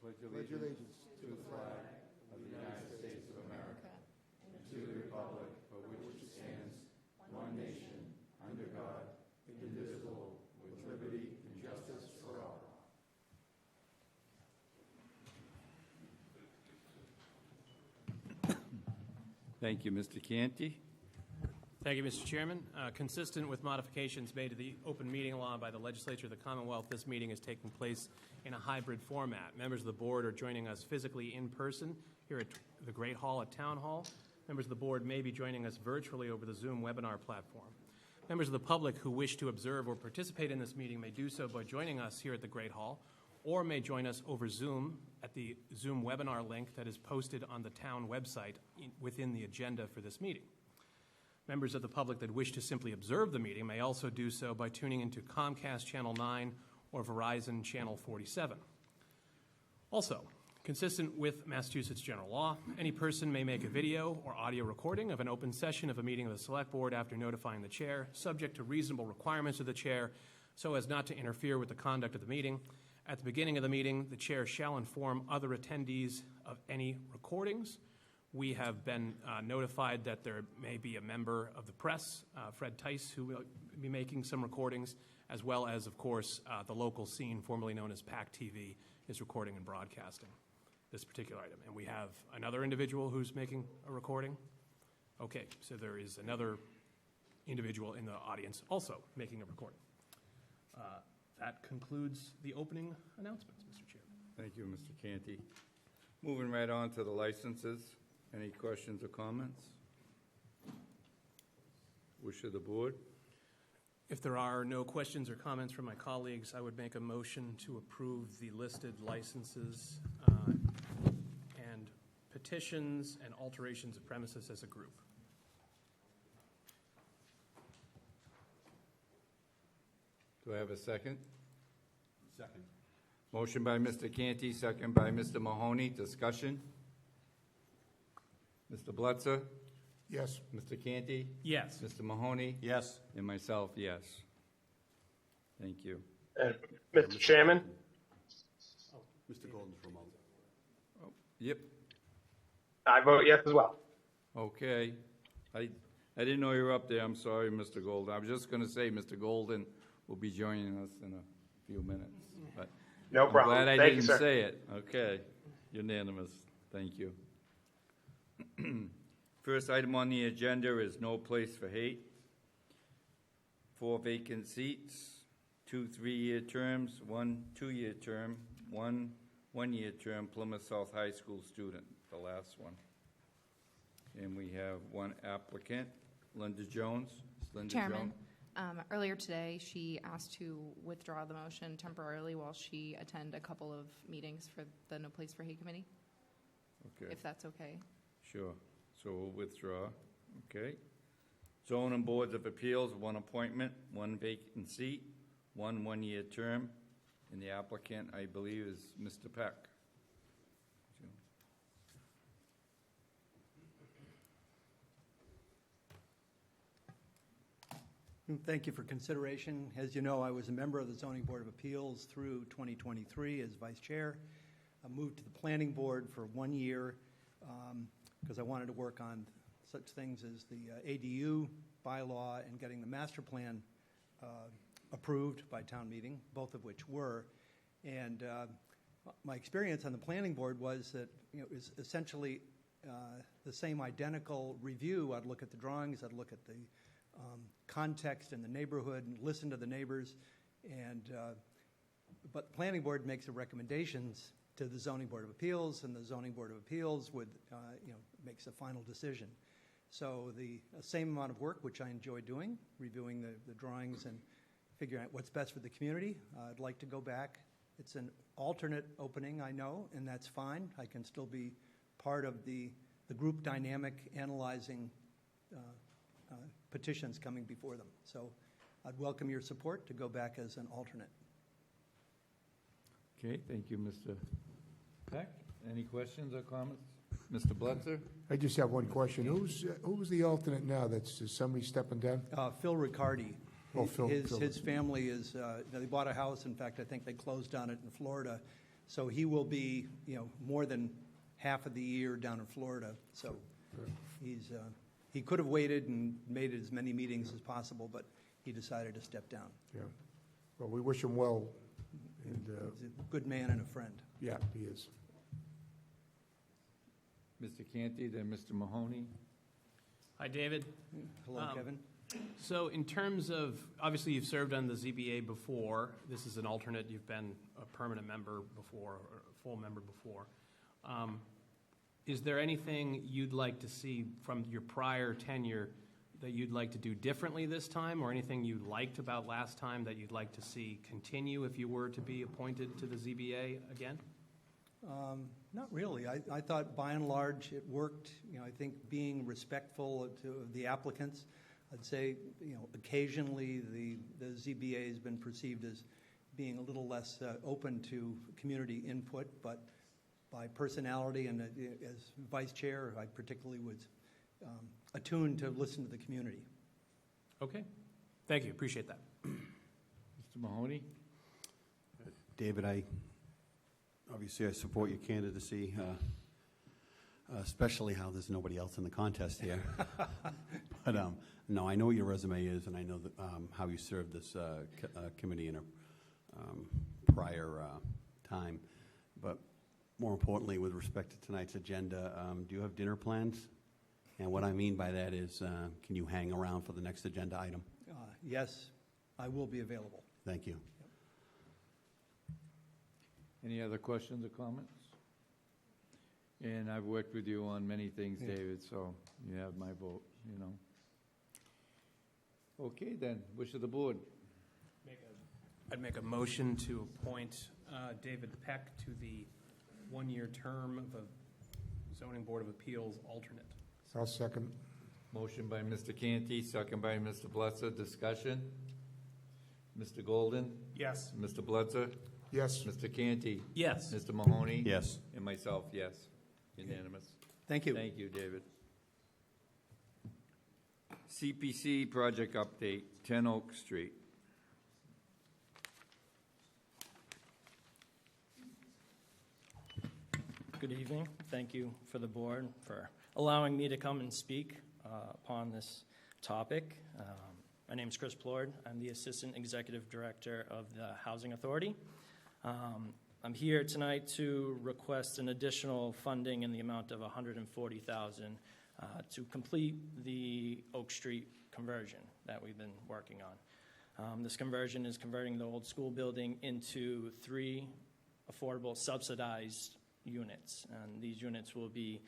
pledge allegiance to the flag of the United States of America and to the republic for which it stands, one nation, under God, indivisible, with liberty and justice for all. Thank you, Mr. Canty. Thank you, Mr. Chairman. Consistent with modifications made to the open meeting law by the legislature of the Commonwealth, this meeting is taking place in a hybrid format. Members of the board are joining us physically in person here at the Great Hall at Town Hall. Members of the board may be joining us virtually over the Zoom webinar platform. Members of the public who wish to observe or participate in this meeting may do so by joining us here at the Great Hall, or may join us over Zoom at the Zoom webinar link that is posted on the town website within the agenda for this meeting. Members of the public that wish to simply observe the meeting may also do so by tuning into Comcast Channel 9 or Verizon Channel 47. Also, consistent with Massachusetts general law, any person may make a video or audio recording of an open session of a meeting of the Select Board after notifying the chair, subject to reasonable requirements of the chair, so as not to interfere with the conduct of the meeting. At the beginning of the meeting, the chair shall inform other attendees of any recordings. We have been notified that there may be a member of the press, Fred Tice, who will be making some recordings, as well as, of course, the local scene, formerly known as PAC TV, is recording and broadcasting this particular item. And we have another individual who's making a recording. Okay, so there is another individual in the audience also making a recording. That concludes the opening announcements, Mr. Chairman. Thank you, Mr. Canty. Moving right on to the licenses. Any questions or comments? Wish of the board? If there are no questions or comments from my colleagues, I would make a motion to approve the listed licenses and petitions and alterations of premises as a group. Do I have a second? Second. Motion by Mr. Canty, second by Mr. Mahoney. Discussion? Mr. Blutzer? Yes. Mr. Canty? Yes. Mr. Mahoney? Yes. And myself, yes. Thank you. Mr. Chairman? Mr. Golden for a moment. Oh, yep. I vote yes as well. Okay. I didn't know you were up there. I'm sorry, Mr. Golden. I was just going to say Mr. Golden will be joining us in a few minutes. But No problem. I'm glad I Thank you, didn't sir. say it. Okay. Unanimous. Thank you. First item on the agenda is No Place for Hate. 4 vacant seats, 2 3-year terms, 1 2-year term, 1 1-year term, Plymouth South High School student, the last one. And we have 1 applicant, Linda Jones. Linda Chairman, Jones. earlier today, she asked to withdraw the motion temporarily while she attend a couple of meetings for the No Place for Hate Committee, Okay. if that's okay. Sure. So we'll withdraw. Okay. Zone and Boards of Appeals, 1 appointment, 1 vacant seat, 1 1-year term, and the applicant, I believe, is Mr. Peck. Thank you for consideration. As you know, I was a member of the Zoning Board of Appeals through 2023 as vice chair. I moved to the planning board for 1 year because I wanted to work on such things as the ADU bylaw and getting the master plan approved by town meeting, both of which were. And my experience on the planning board was that it was essentially the same identical review. I'd look at the drawings, I'd look at the context in the neighborhood and listen to the neighbors, but the planning board makes the recommendations to the Zoning Board of Appeals, and the Zoning Board of Appeals would, makes a final decision. So the same amount of work, which I enjoy doing, reviewing the drawings and figuring out what's best for the community. I'd like to go back. It's an alternate opening, I know, and that's fine. I can still be part of the group dynamic analyzing petitions coming before them. So I'd welcome your support to go back as an alternate. Okay, thank you, Mr. Peck. Any questions or comments? Mr. Blutzer? I just have one question. Who's the alternate now? Is somebody stepping down? Phil Riccardi. Oh, Phil. His family is, they bought a house. In fact, I think they closed on it in Florida. So he will be, more than half of the year down in Florida. So he could have waited and made as many meetings as possible, but he decided to step down. Yeah. Well, we wish him well, and, He's a good man and a friend. yeah, he is. Mr. Canty, then Mr. Mahoney. Hi, David. Hello, Kevin. So in terms of, obviously you've served on the ZBA before. This is an alternate. You've been a permanent member before, or a full member before. Is there anything you'd like to see from your prior tenure that you'd like to do differently this time, or anything you liked about last time that you'd like to see continue if you were to be appointed to the ZBA again? Not really. I thought by and large it worked. I think being respectful to the applicants, I'd say, occasionally the ZBA has been perceived as being a little less open to community input, but by personality and as vice chair, I particularly was attuned to listen to the community. Okay. Thank you. Appreciate that. Mr. Mahoney? David, obviously I support your candidacy, especially how there's nobody else in the contest here. But no, I know what your resume is, and I know that, how you served this committee in a prior time. But more importantly, with respect to tonight's agenda, do you have dinner plans? And what I mean by that is, can you hang around for the next agenda item? Yes, I will be available. Thank you. Any other questions or comments? And I've worked with you on many things, David, so you have my vote, Okay, then, wish of the board. I'd make a motion to appoint David Peck to the one-year term of a Zoning Board of Appeals alternate. I'll second. Motion by Mr. Canty, second by Mr. Blitzer. Discussion? Mr. Golden? Yes. Mr. Blitzer? Yes. Mr. Canty? Yes. Mr. Mahoney? Yes. And myself, yes. Unanimous. Thank you. Thank you, David. CPC project update, 10 Oak Street. Good evening. Thank you for the board for allowing me to come and speak upon this topic. My name is Chris Plord. I'm the Assistant Executive Director of the Housing Authority. I'm here tonight to request an additional funding in the amount of $140,000 to complete the Oak Street conversion that we've been working on. This conversion is converting the old school building into 3 affordable subsidized units, and these units will be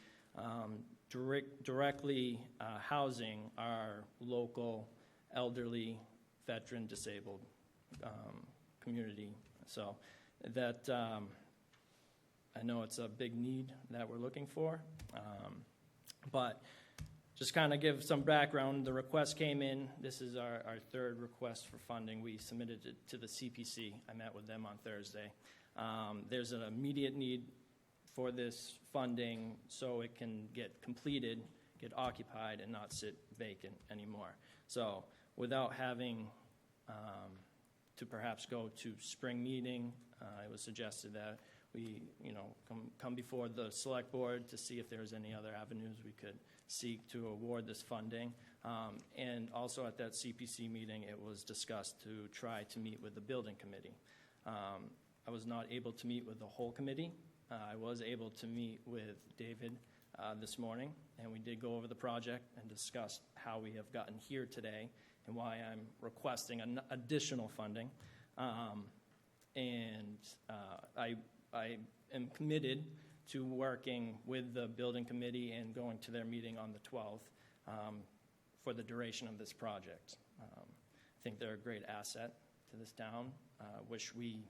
directly housing our local elderly, veteran, disabled community. So that I know it's a big need that we're looking for, but just kind of give some background. The request came in. This is our third request for funding. We submitted it to the CPC. I met with them on Thursday. There's an immediate need for this funding so it can get completed, get occupied, and not sit vacant anymore. So without having to perhaps go to spring meeting, it was suggested that we, come before the select board to see if there's any other avenues we could seek to award this funding. And also at that CPC meeting, it was discussed to try to meet with the building committee. I was not able to meet with the whole committee. I was able to meet with David this morning, and we did go over the project and discuss how we have gotten here today and why I'm requesting an additional funding. I am committed to working with the building committee and going to their meeting on the 12th for the duration of this project. I think they're a great asset to this town. Wish we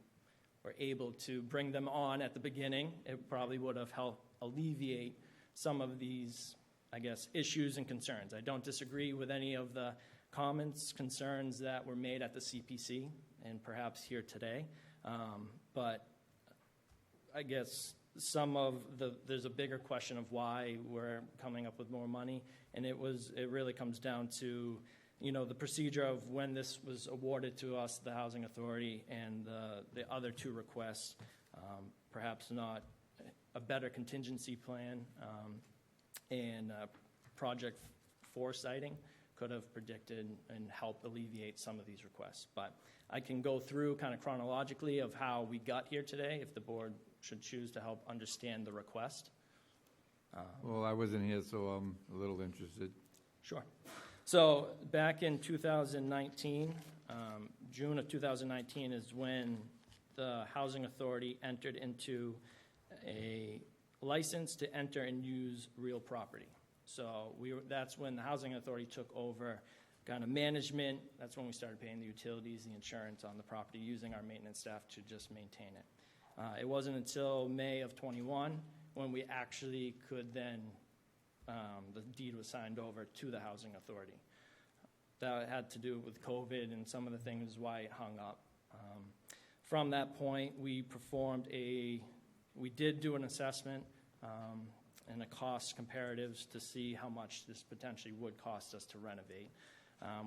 were able to bring them on at the beginning. It probably would have helped alleviate some of these, issues and concerns. I don't disagree with any of the comments, concerns that were made at the CPC and perhaps here today. But I guess there's a bigger question of why we're coming up with more money, and it really comes down to the procedure of when this was awarded to us, the Housing Authority, and the other 2 requests. perhaps not a better contingency plan, and project foresighting could have predicted and helped alleviate some of these requests. But I can go through kind of chronologically of how we got here today, if the board should choose to help understand the request. Well, I wasn't here, so I'm a little interested. Sure. So back in 2019, June of 2019 is when the Housing Authority entered into a license to enter and use real property. So that's when the Housing Authority took over kind of management. That's when we started paying the utilities, the insurance on the property, using our maintenance staff to just maintain it. It wasn't until May of 21 when we actually could then, the deed was signed over to the Housing Authority. That had to do with COVID and some of the things why it hung up. From that point, we did do an assessment and a cost comparatives to see how much this potentially would cost us to renovate.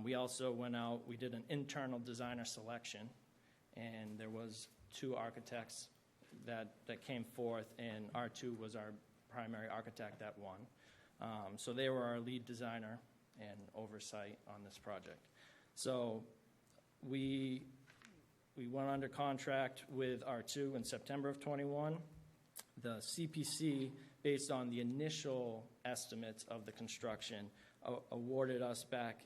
We also went out, we did an internal designer selection, and there was 2 architects that came forth, and R2 was our primary architect that won. So they were our lead designer and oversight on this project. So we went under contract with R2 in September of 21. The CPC, based on the initial estimates of the construction, awarded us back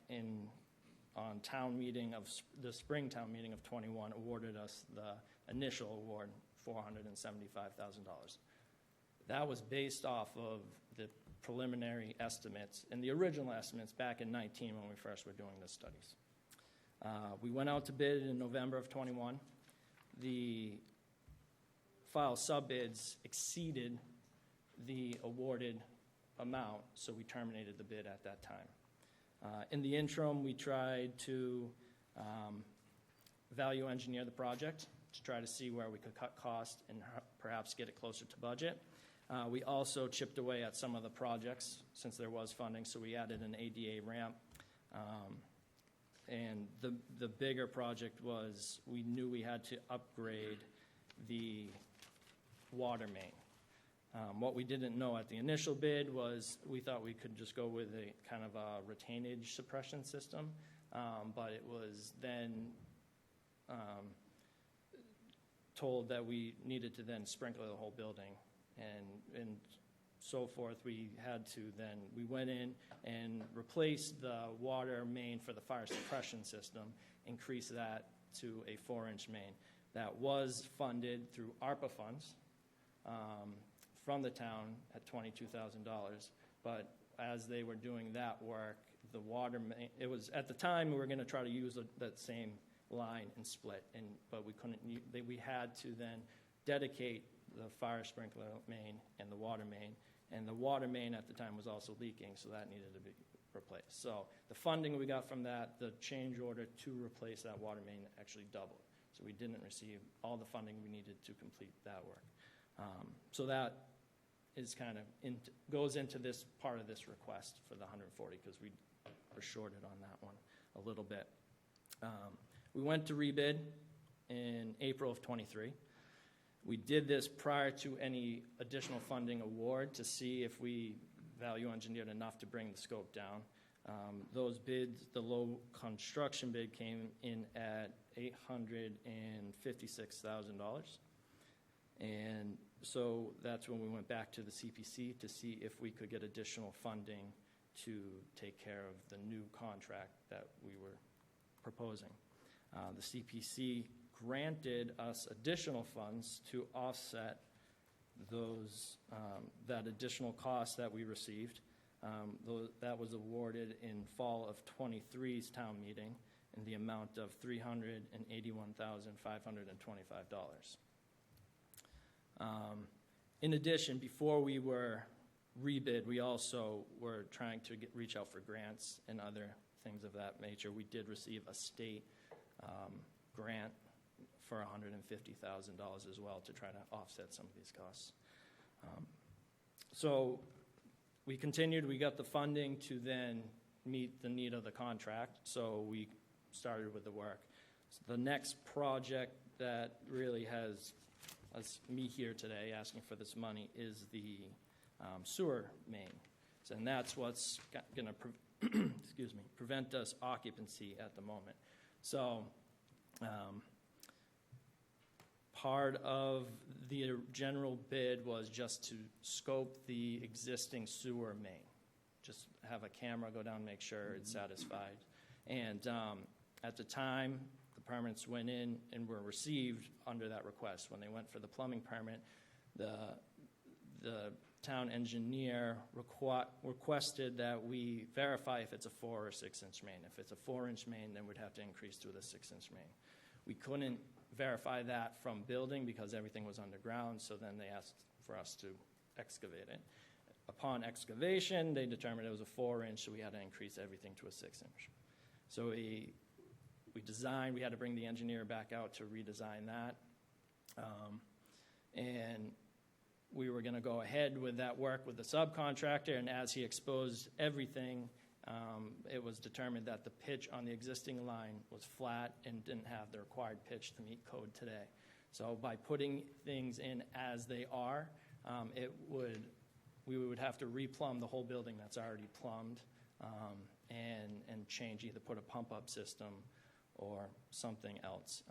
on town meeting of the spring town meeting of 21, awarded us the initial award, $475,000. That was based off of the preliminary estimates and the original estimates back in 19 when we first were doing the studies. We went out to bid in November of 21. The file sub-bids exceeded the awarded amount, so we terminated the bid at that time. In the interim, we tried to value engineer the project to try to see where we could cut costs and perhaps get it closer to budget. We also chipped away at some of the projects since there was funding, so we added an ADA ramp. And the bigger project was we knew we had to upgrade the water main. What we didn't know at the initial bid was we thought we could just go with a kind of a retainage suppression system, but it was then told that we needed to then sprinkler the whole building and so forth. We went in and replaced the water main for the fire suppression system, increased that to a 4-inch main. That was funded through ARPA funds from the town at $22,000. But as they were doing that work, the water main, it was at the time we were going to try to use that same line and split, but we couldn't. We had to then dedicate the fire sprinkler main and the water main, and the water main at the time was also leaking, so that needed to be replaced. So the funding we got from that, the change order to replace that water main actually doubled. So we didn't receive all the funding we needed to complete that work. So that is kind of goes into this part of this request for the 140 because we were shorted on that one a little bit. We went to rebid in April of 23. We did this prior to any additional funding award to see if we value engineered enough to bring the scope down. Those bids, the low construction bid came in at $856,000. And so that's when we went back to the CPC to see if we could get additional funding to take care of the new contract that we were proposing. The CPC granted us additional funds to offset those that additional cost that we received. That was awarded in fall of 23's town meeting in the amount of $381,525. In addition, before we were rebid, we also were trying to reach out for grants and other things of that nature. We did receive a state grant for $150,000 as well to try to offset some of these costs. So we continued. We got the funding to then meet the need of the contract, so we started with the work. So the next project that really has as me here today asking for this money, is the sewer main. And that's what's going to, prevent us occupancy at the moment. So part of the general bid was just to scope the existing sewer main. Just have a camera go down and make sure it's satisfied. And at the time, the permits went in and were received under that request. When they went for the plumbing permit, the town engineer requested that we verify if it's a 4 or 6 inch main. If it's a 4-inch main, then we'd have to increase to the 6-inch main. We couldn't verify that from building because everything was underground, so then they asked for us to excavate it. Upon excavation, they determined it was a 4-inch, so we had to increase everything to a 6-inch. So we had to bring the engineer back out to redesign that. And we were going to go ahead with that work with the subcontractor, and as he exposed everything, it was determined that the pitch on the existing line was flat and didn't have the required pitch to meet code today. So by putting things in as they are, we would have to replumb the whole building that's already plumbed, and change, either put a pump-up system or something else.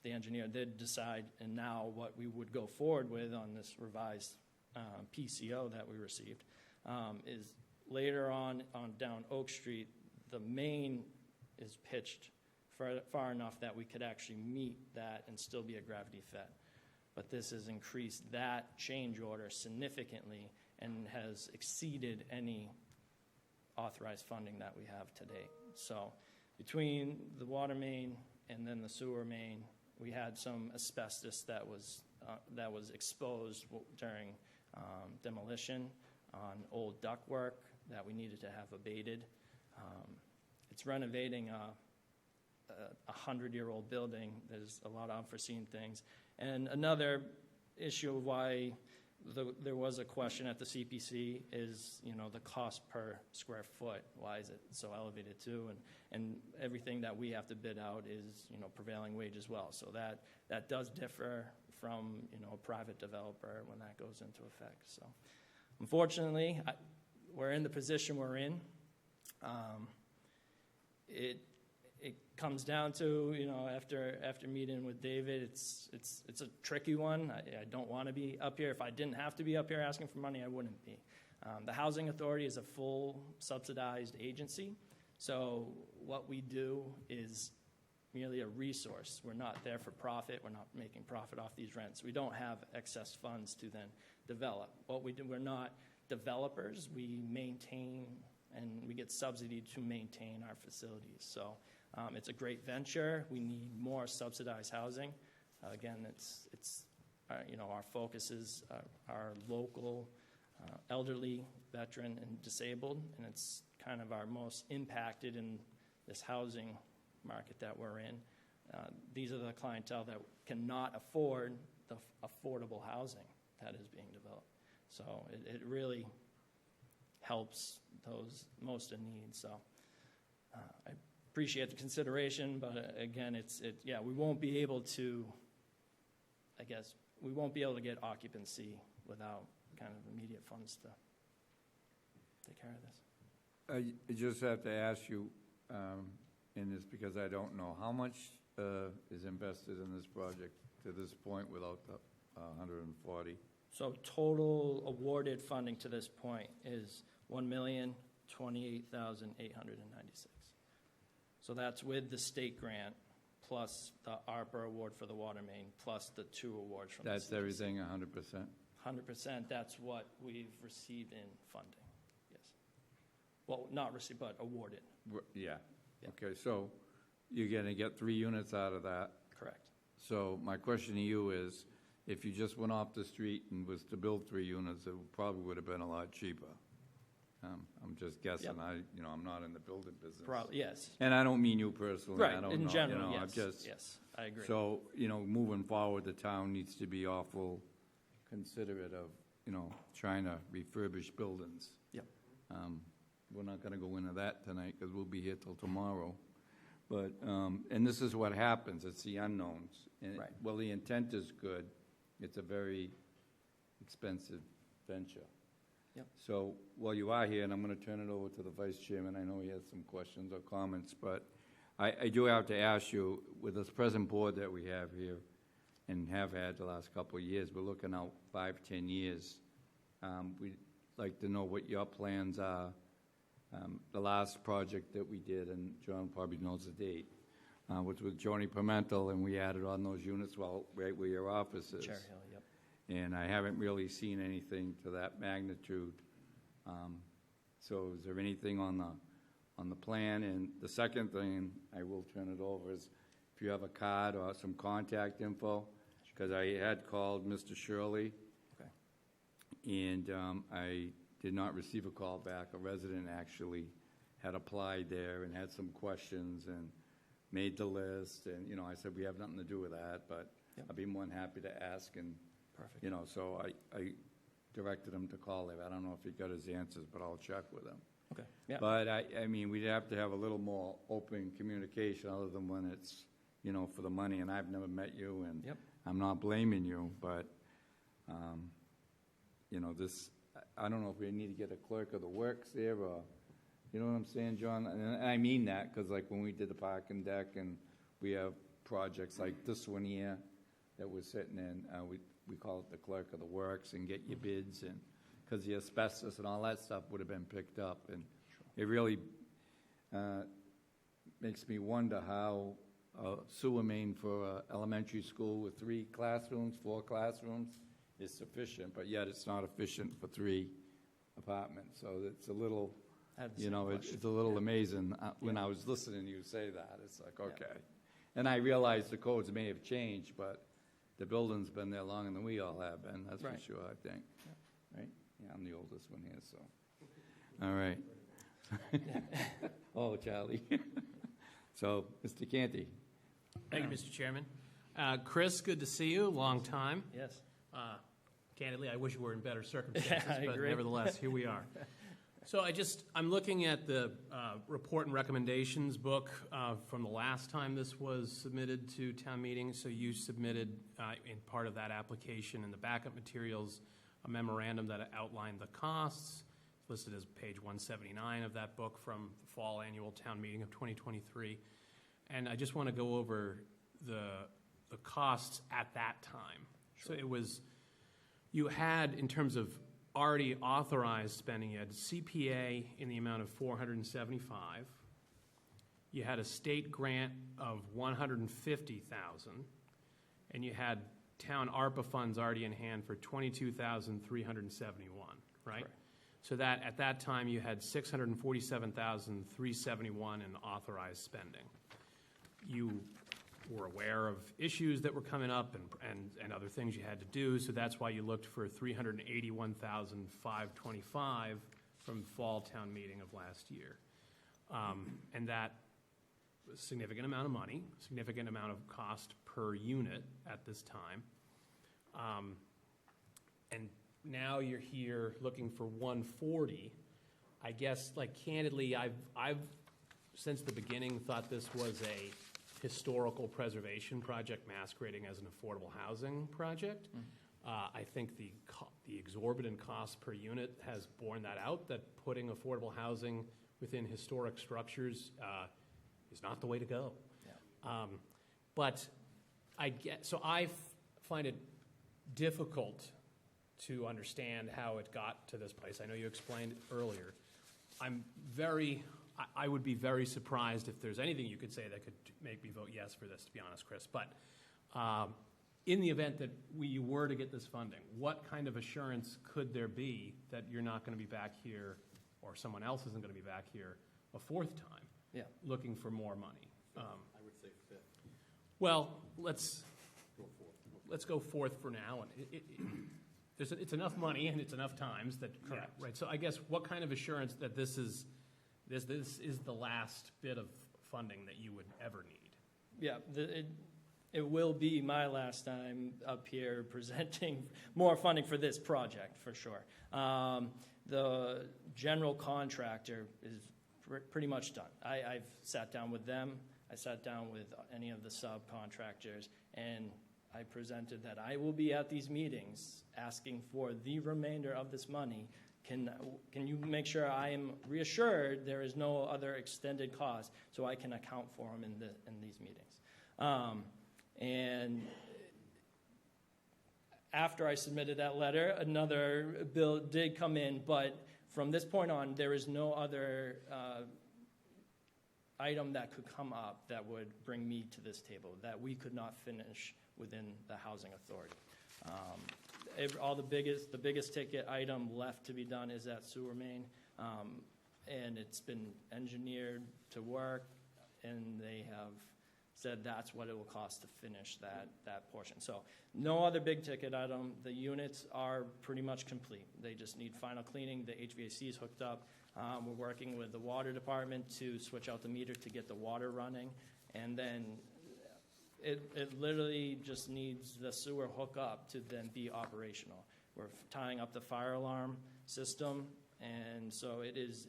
The engineer did decide, and now what we would go forward with on this revised PCO that we received is later on down Oak Street, the main is pitched far enough that we could actually meet that and still be a gravity fed. But this has increased that change order significantly and has exceeded any authorized funding that we have to date. So between the water main and then the sewer main, we had some asbestos that was exposed during demolition on old ductwork that we needed to have abated. It's renovating a 100-year-old building. There's a lot of unforeseen things. And another issue of why there was a question at the CPC is, the cost per square foot. Why is it so elevated too? And everything that we have to bid out is, prevailing wage as well. So that does differ from, a private developer when that goes into effect. So unfortunately, we're in the position we're in. It comes down to, after meeting with David, it's a tricky one. I don't want to be up here. If I didn't have to be up here asking for money, I wouldn't be. The Housing Authority is a full subsidized agency, so what we do is merely a resource. We're not there for profit. We're not making profit off these rents. We don't have excess funds to then develop. What we do, we're not developers. We maintain, and we get subsidy to maintain our facilities. So it's a great venture. We need more subsidized housing. Again, it's our focus is our local elderly, veteran, and disabled, and it's kind of our most impacted in this housing market that we're in. These are the clientele that cannot afford the affordable housing that is being developed. So it really helps those most in need. So I appreciate the consideration, but again, we won't be able to, we won't be able to get occupancy without kind of immediate funds to take care of this. I just have to ask you, in this, because I don't know, how much is invested in this project to this point without the 140? So total awarded funding to this point is $1,028,896. So that's with the state grant, plus the ARPA award for the water main, plus the 2 awards from That's the CDC. everything, 100%? 100%, that's what we've received in funding, yes. Well, not received, but awarded. Yeah. Yeah. Okay, so you're going to get 3 units out of that. Correct. So my question to you is, if you just went off the street and was to build 3 units, it probably would have been a lot cheaper. I'm just guessing. Yep. I'm not in the building business. Probably, yes. And I don't mean you personally. Right, I don't in know, general, I'm yes, just, yes, I agree. So, moving forward, the town needs to be awful considerate of, trying to refurbish buildings. Yep. We're not going to go into that tonight because we'll be here till tomorrow. But, and this is what happens, it's the unknowns. And Right. Well, the intent is good, it's a very expensive venture. Yep. So while you are here, and I'm going to turn it over to the vice chairman, I know he has some questions or comments, but I do have to ask you, with this present board that we have here and have had the last couple of years, we're looking out 5, 10 years. We'd like to know what your plans are. The last project that we did, and John probably knows the date, was with Joni Pimentel, and we added on those units, well, right where your office is. Cherry Hill, yep. And I haven't really seen anything to that magnitude. So is there anything on the plan? And the second thing, I will turn it over, is if you have a card or some contact info, because I had called Mr. Shirley, Okay. and I did not receive a call back. A resident actually had applied there and had some questions and made the list, and, you know, I said, we have nothing to do with that, but Yep. I'd be more than happy to ask, and, Perfect. you know, so I directed him to call there. I don't know if he got his answers, but I'll check with him. Okay, yeah. But I mean, we'd have to have a little more open communication other than when it's, you know, for the money, and I've never met you, and Yep. I'm not blaming you, but, you know, this, I don't know if we need to get a clerk of the works there, or, you know what I'm saying, John? And I mean that, because like when we did the parking deck, and we have projects like this one here that we're sitting in, we call it the clerk of the works, and get your bids, and, because the asbestos and all that stuff would have been picked up, and it really makes me wonder how a sewer main for an elementary school with 3 classrooms, 4 classrooms is sufficient, but yet it's not efficient for 3 apartments. So it's a little, Had the you same know, question. it's a little amazing. When I was listening to you say that, it's like, okay. And I realize the codes may have changed, but the building's been there longer than we all have been, that's for Right. sure, I think. Right? Yeah, I'm the oldest one here, so. All right. Oh, Charlie. So, Mr. Canty. Thank you, Mr. Chairman. Chris, good to see you, long time. Yes. Candidly, I wish you were in better circumstances, Yeah, I but agree. nevertheless, here we are. So I'm looking at the report and recommendations book from the last time this was submitted to town meeting. So you submitted, in part of that application and the backup materials, a memorandum that outlined the costs, listed as page 179 of that book from the fall annual town meeting of 2023. And I just want to go over the costs at that time. So it was, you had, in terms of already authorized spending, you had CPA in the amount of $475. You had a state grant of $150,000, and you had town ARPA funds already in hand for $22,371, right? Correct. So that, at that time, you had $647,371 in authorized spending. You were aware of issues that were coming up and other things you had to do, so that's why you looked for $381,525 from the fall town meeting of last year. And that was a significant amount of money, significant amount of cost per unit at this time. And now you're here looking for 140. I guess, like, candidly, I've since the beginning thought this was a historical preservation project masquerading as an affordable housing project. I think the exorbitant cost per unit has borne that out, that putting affordable housing within historic structures is not the way to go. Yeah. But I find it difficult to understand how it got to this place. I know you explained it earlier. I would be very surprised if there's anything you could say that could make me vote yes for this, to be honest, Chris. But in the event that you were to get this funding, what kind of assurance could there be that you're not going to be back here, or someone else isn't going to be back here a 4th time, looking for more money? I would say 5th. Well, let's go 4th for now. And it's enough money and it's enough times that, Correct. Yeah, right. So I guess what kind of assurance that this is the last bit of funding that you would ever need? Yeah, it will be my last time up here presenting more funding for this project, for sure. The general contractor is pretty much done. I've sat down with them. I sat down with any of the subcontractors, and I presented that I will be at these meetings asking for the remainder of this money. Can you make sure I am reassured there is no other extended cost so I can account for them in these meetings? And after I submitted that letter, another bill did come in, but from this point on, there is no other item that could come up that would bring me to this table that we could not finish within the housing authority. The biggest ticket item left to be done is that sewer main, and it's been engineered to work, and they have said that's what it will cost to finish that portion. So no other big ticket item. The units are pretty much complete. They just need final cleaning. The HVAC is hooked up. We're working with the water department to switch out the meter to get the water running, and then it literally just needs the sewer hookup to then be operational. We're tying up the fire alarm system, and so it is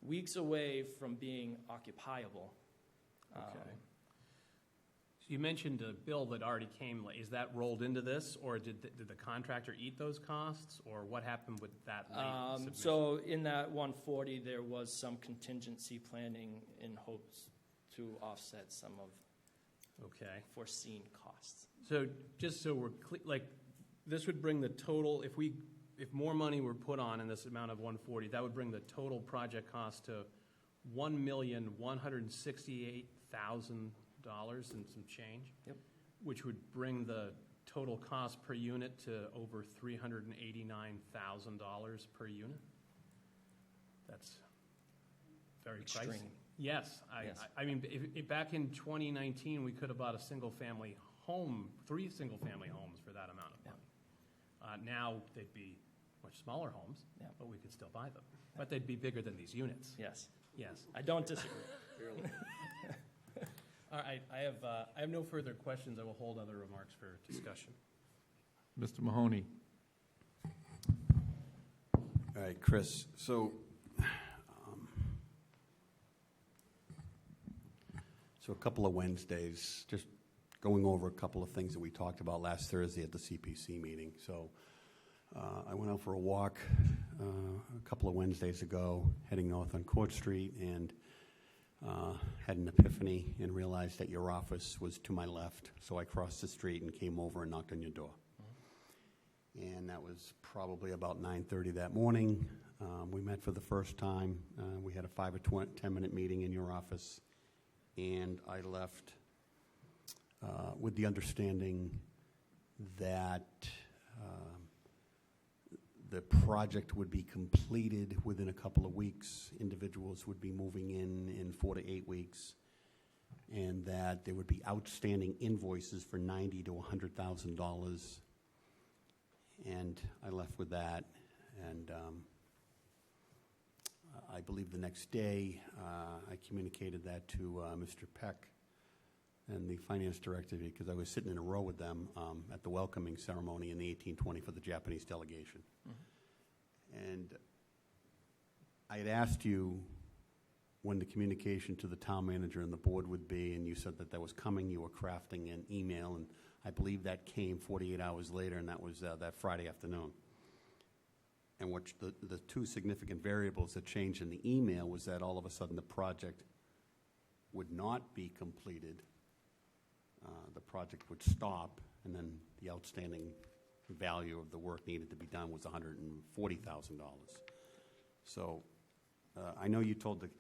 weeks away from being occupiable. Okay. So you mentioned a bill that already came. Is that rolled into this, or did the contractor eat those costs, or what happened with that late submission? So in that 140, there was some contingency planning in hopes to offset some of foreseen costs. So just so we're clear, this would bring the total, if more money were put on in this amount of 140, that would bring the total project cost to $1,168,000 and some change. Yep. Which would bring the total cost per unit to over $389,000 per unit. That's very Extreme. pricey. Yes. I mean, if back in 2019, we could have bought a single-family home, 3 single-family homes for that amount of money. Now they'd be much smaller homes, but we could still buy them. But they'd be bigger than these units. Yes. Yes. I don't disagree. All right. I have no further questions. I will hold other remarks for discussion. Mr. Mahoney. All right, Chris, so a couple of Wednesdays, just going over a couple of things that we talked about last Thursday at the CPC meeting. So I went out for a walk a couple of Wednesdays ago, heading north on Court Street, and had an epiphany and realized that your office was to my left. So I crossed the street and came over and knocked on your door. And that was probably about 9:30 that morning. We met for the first time. We had a 5 or 10-minute meeting in your office, and I left with the understanding that the project would be completed within a couple of weeks. Individuals would be moving in 4 to 8 weeks, and that there would be outstanding invoices for $90,000 to $100,000. And I left with that, and I believe the next day I communicated that to Mr. Peck and the finance director, because I was sitting in a row with them at the welcoming ceremony in the 1820 for the Japanese delegation. Mm-hmm. And I had asked you when the communication to the town manager and the board would be, and you said that was coming. You were crafting an email, and I believe that came 48 hours later, and that was that Friday afternoon. And what the 2 significant variables that changed in the email was that all of a sudden the project would not be completed. The project would stop, and then the outstanding value of the work needed to be done was $140,000. So I know you told the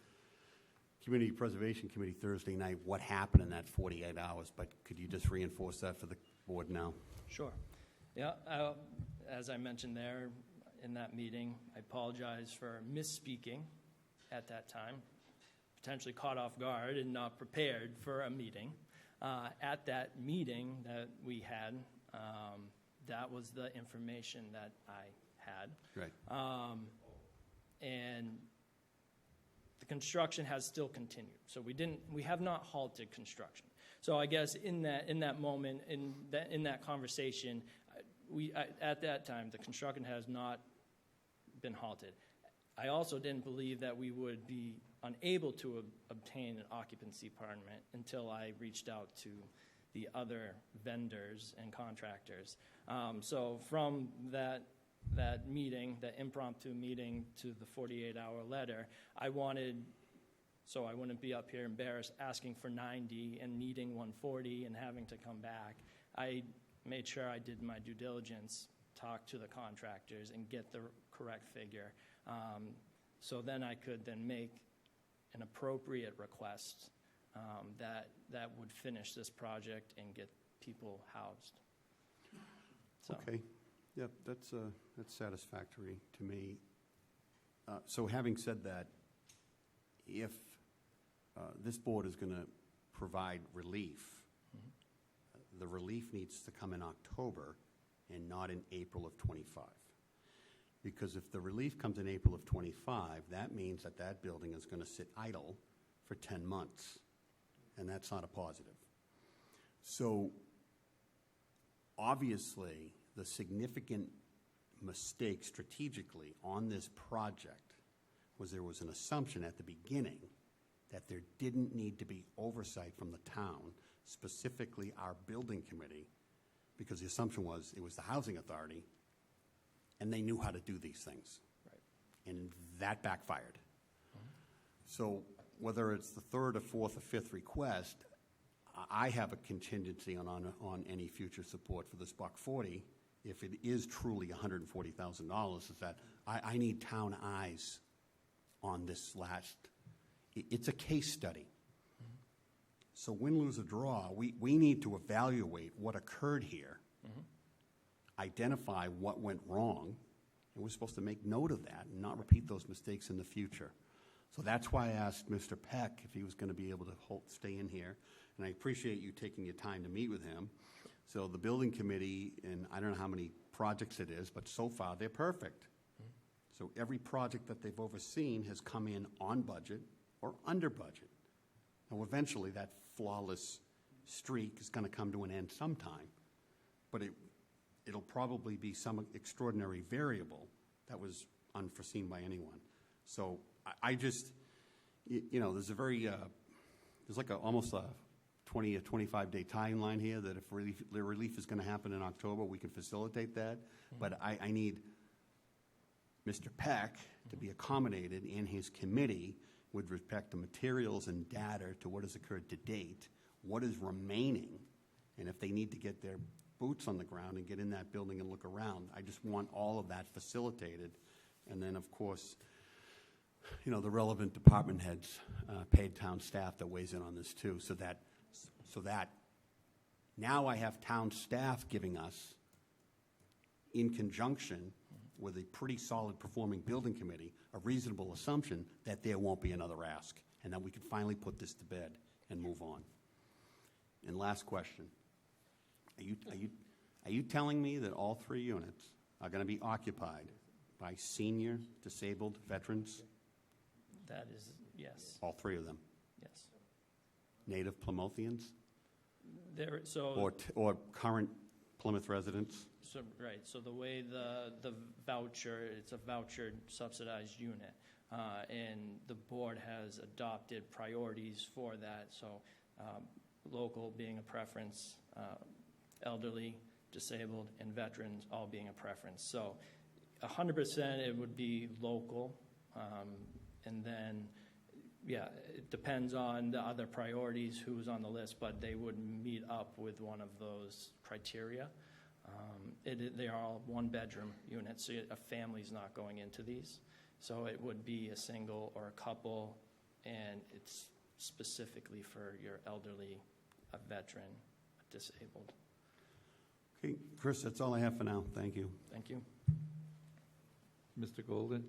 Community Preservation Committee Thursday night what happened in that 48 hours, but could you just reinforce that for the board now? Sure. Yeah, as I mentioned there in that meeting, I apologize for misspeaking at that time, potentially caught off guard and not prepared for a meeting. At that meeting that we had, that was the information that I had. Right. And the construction has still continued. So we have not halted construction. So I guess in that moment, in that conversation, at that time, the construction has not been halted. I also didn't believe that we would be unable to obtain an occupancy permit until I reached out to the other vendors and contractors. So from that meeting, the impromptu meeting to the 48-hour letter, so I wouldn't be up here embarrassed asking for 90 and needing 140 and having to come back. I made sure I did my due diligence, talk to the contractors, and get the correct figure. So then I could then make an appropriate request that would finish this project and get people housed. So. Okay, yep, that's satisfactory to me. So having said that, if this board is going to provide relief, the relief needs to come in October and not in April of '25. Because if the relief comes in April of '25, that means that that building is going to sit idle for 10 months, and that's not a positive. So obviously, the significant mistake strategically on this project was there was an assumption at the beginning that there didn't need to be oversight from the town, specifically our building committee, because the assumption was it was the housing authority, and they knew how to do these things. Right. And that backfired. So whether it's the third or fourth or fifth request, I have a contingency on any future support for this $140. If it is truly $140,000, is that I need town eyes on this last. It's a case study. So win, lose, or draw, we need to evaluate what occurred here, identify what went wrong, and we're supposed to make note of that and not repeat those mistakes in the future. So that's why I asked Mr. Peck if he was going to be able to stay in here, and I appreciate you taking your time to meet with him. So the building committee, and I don't know how many projects it is, but so far they're perfect. So every project that they've overseen has come in on budget or under budget. Now eventually that flawless streak is going to come to an end sometime, but it'll probably be some extraordinary variable that was unforeseen by anyone. So I just, there's there's like almost a 20 or 25-day timeline here that if the relief is going to happen in October, we can facilitate that. But I need Mr. Peck to be accommodated in his committee with respect to materials and data to what has occurred to date, what is remaining, and if they need to get their boots on the ground and get in that building and look around. I just want all of that facilitated. And then, of course, the relevant department heads, paid town staff that weighs in on this too, so that now I have town staff giving us, in conjunction with a pretty solid performing building committee, a reasonable assumption that there won't be another ask and that we can finally put this to bed and move on. And last question. Are you telling me that all 3 units are going to be occupied by senior disabled veterans? That is, yes. All 3 of them? Yes. Native Plymouthians? So Or current Plymouth residents? So, right, so the way the voucher, it's a voucher subsidized unit, and the board has adopted priorities for that, so local being a preference, elderly, disabled, and veterans all being a preference. So 100% it would be local, and then, yeah, it depends on the other priorities, who's on the list, but they would meet up with one of those criteria. They are all one-bedroom units, so a family's not going into these. So it would be a single or a couple, and it's specifically for your elderly, a veteran, a disabled. Okay, Chris, that's all I have for now. Thank you. Thank you. Mr. Golden?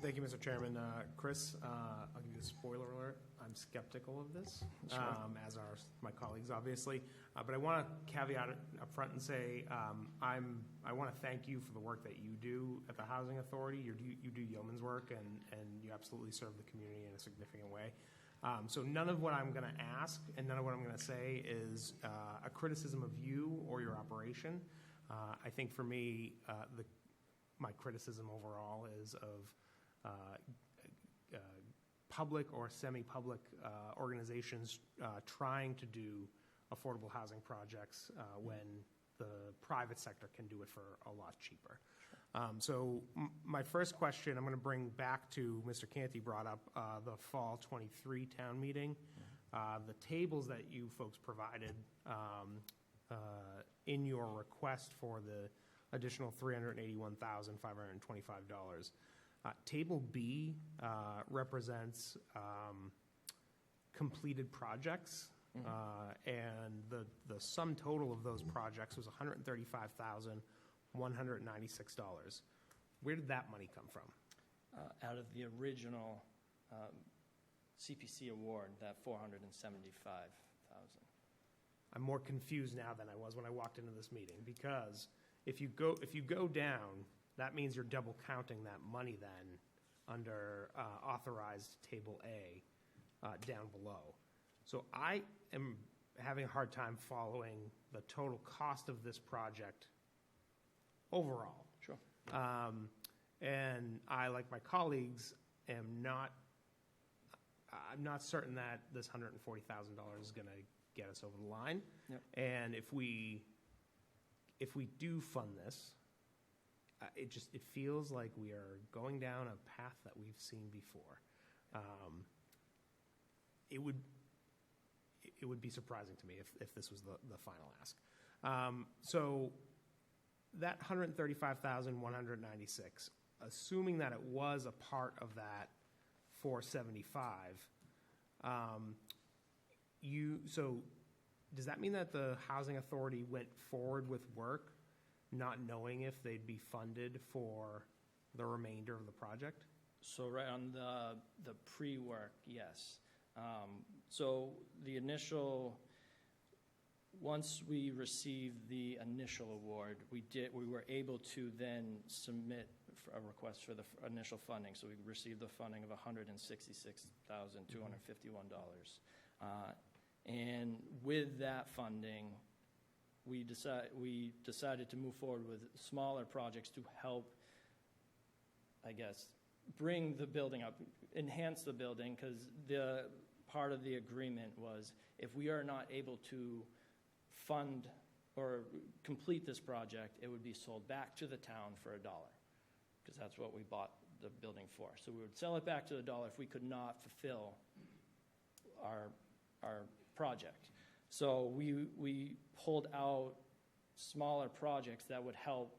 Thank you, Mr. Chairman. Chris, I'll give you a spoiler alert. I'm skeptical of this, Sure. as are my colleagues, obviously. But I want to caveat it up front and say I want to thank you for the work that you do at the Housing Authority. You do yeoman's work, and you absolutely serve the community in a significant way. So none of what I'm going to ask and none of what I'm going to say is a criticism of you or your operation. I think for me, my criticism overall is of public or semi-public organizations trying to do affordable housing projects when the private sector can do it for a lot cheaper. So my first question, I'm going to bring back to Mr. Canty brought up the fall 23 town meeting. The tables that you folks provided in your request for the additional $381,525. Table B represents completed projects, and the sum total of those projects was $135,196. Where did that money come from? Out of the original CPC award, that $475,000. I'm more confused now than I was when I walked into this meeting, because if you go down, that means you're double counting that money then under authorized Table A down below. So I am having a hard time following the total cost of this project overall. Sure. And I, like my colleagues, I'm not certain that this $140,000 is going to get us over the line. Yep. And if we do fund this, it feels like we are going down a path that we've seen before. It would be surprising to me if this was the final ask. So that $135,196, assuming that it was a part of that 475, so does that mean that the Housing Authority went forward with work not knowing if they'd be funded for the remainder of the project? So right on the pre-work, yes. So the initial, once we received the initial award, we were able to then submit a request for the initial funding. So we received the funding of $166,251. And with that funding, we decided to move forward with smaller projects to help, I guess, bring the building up, enhance the building, because the part of the agreement was if we are not able to fund or complete this project, it would be sold back to the town for $1, because that's what we bought the building for. So we would sell it back to $1 if we could not fulfill our project. So we pulled out smaller projects that would help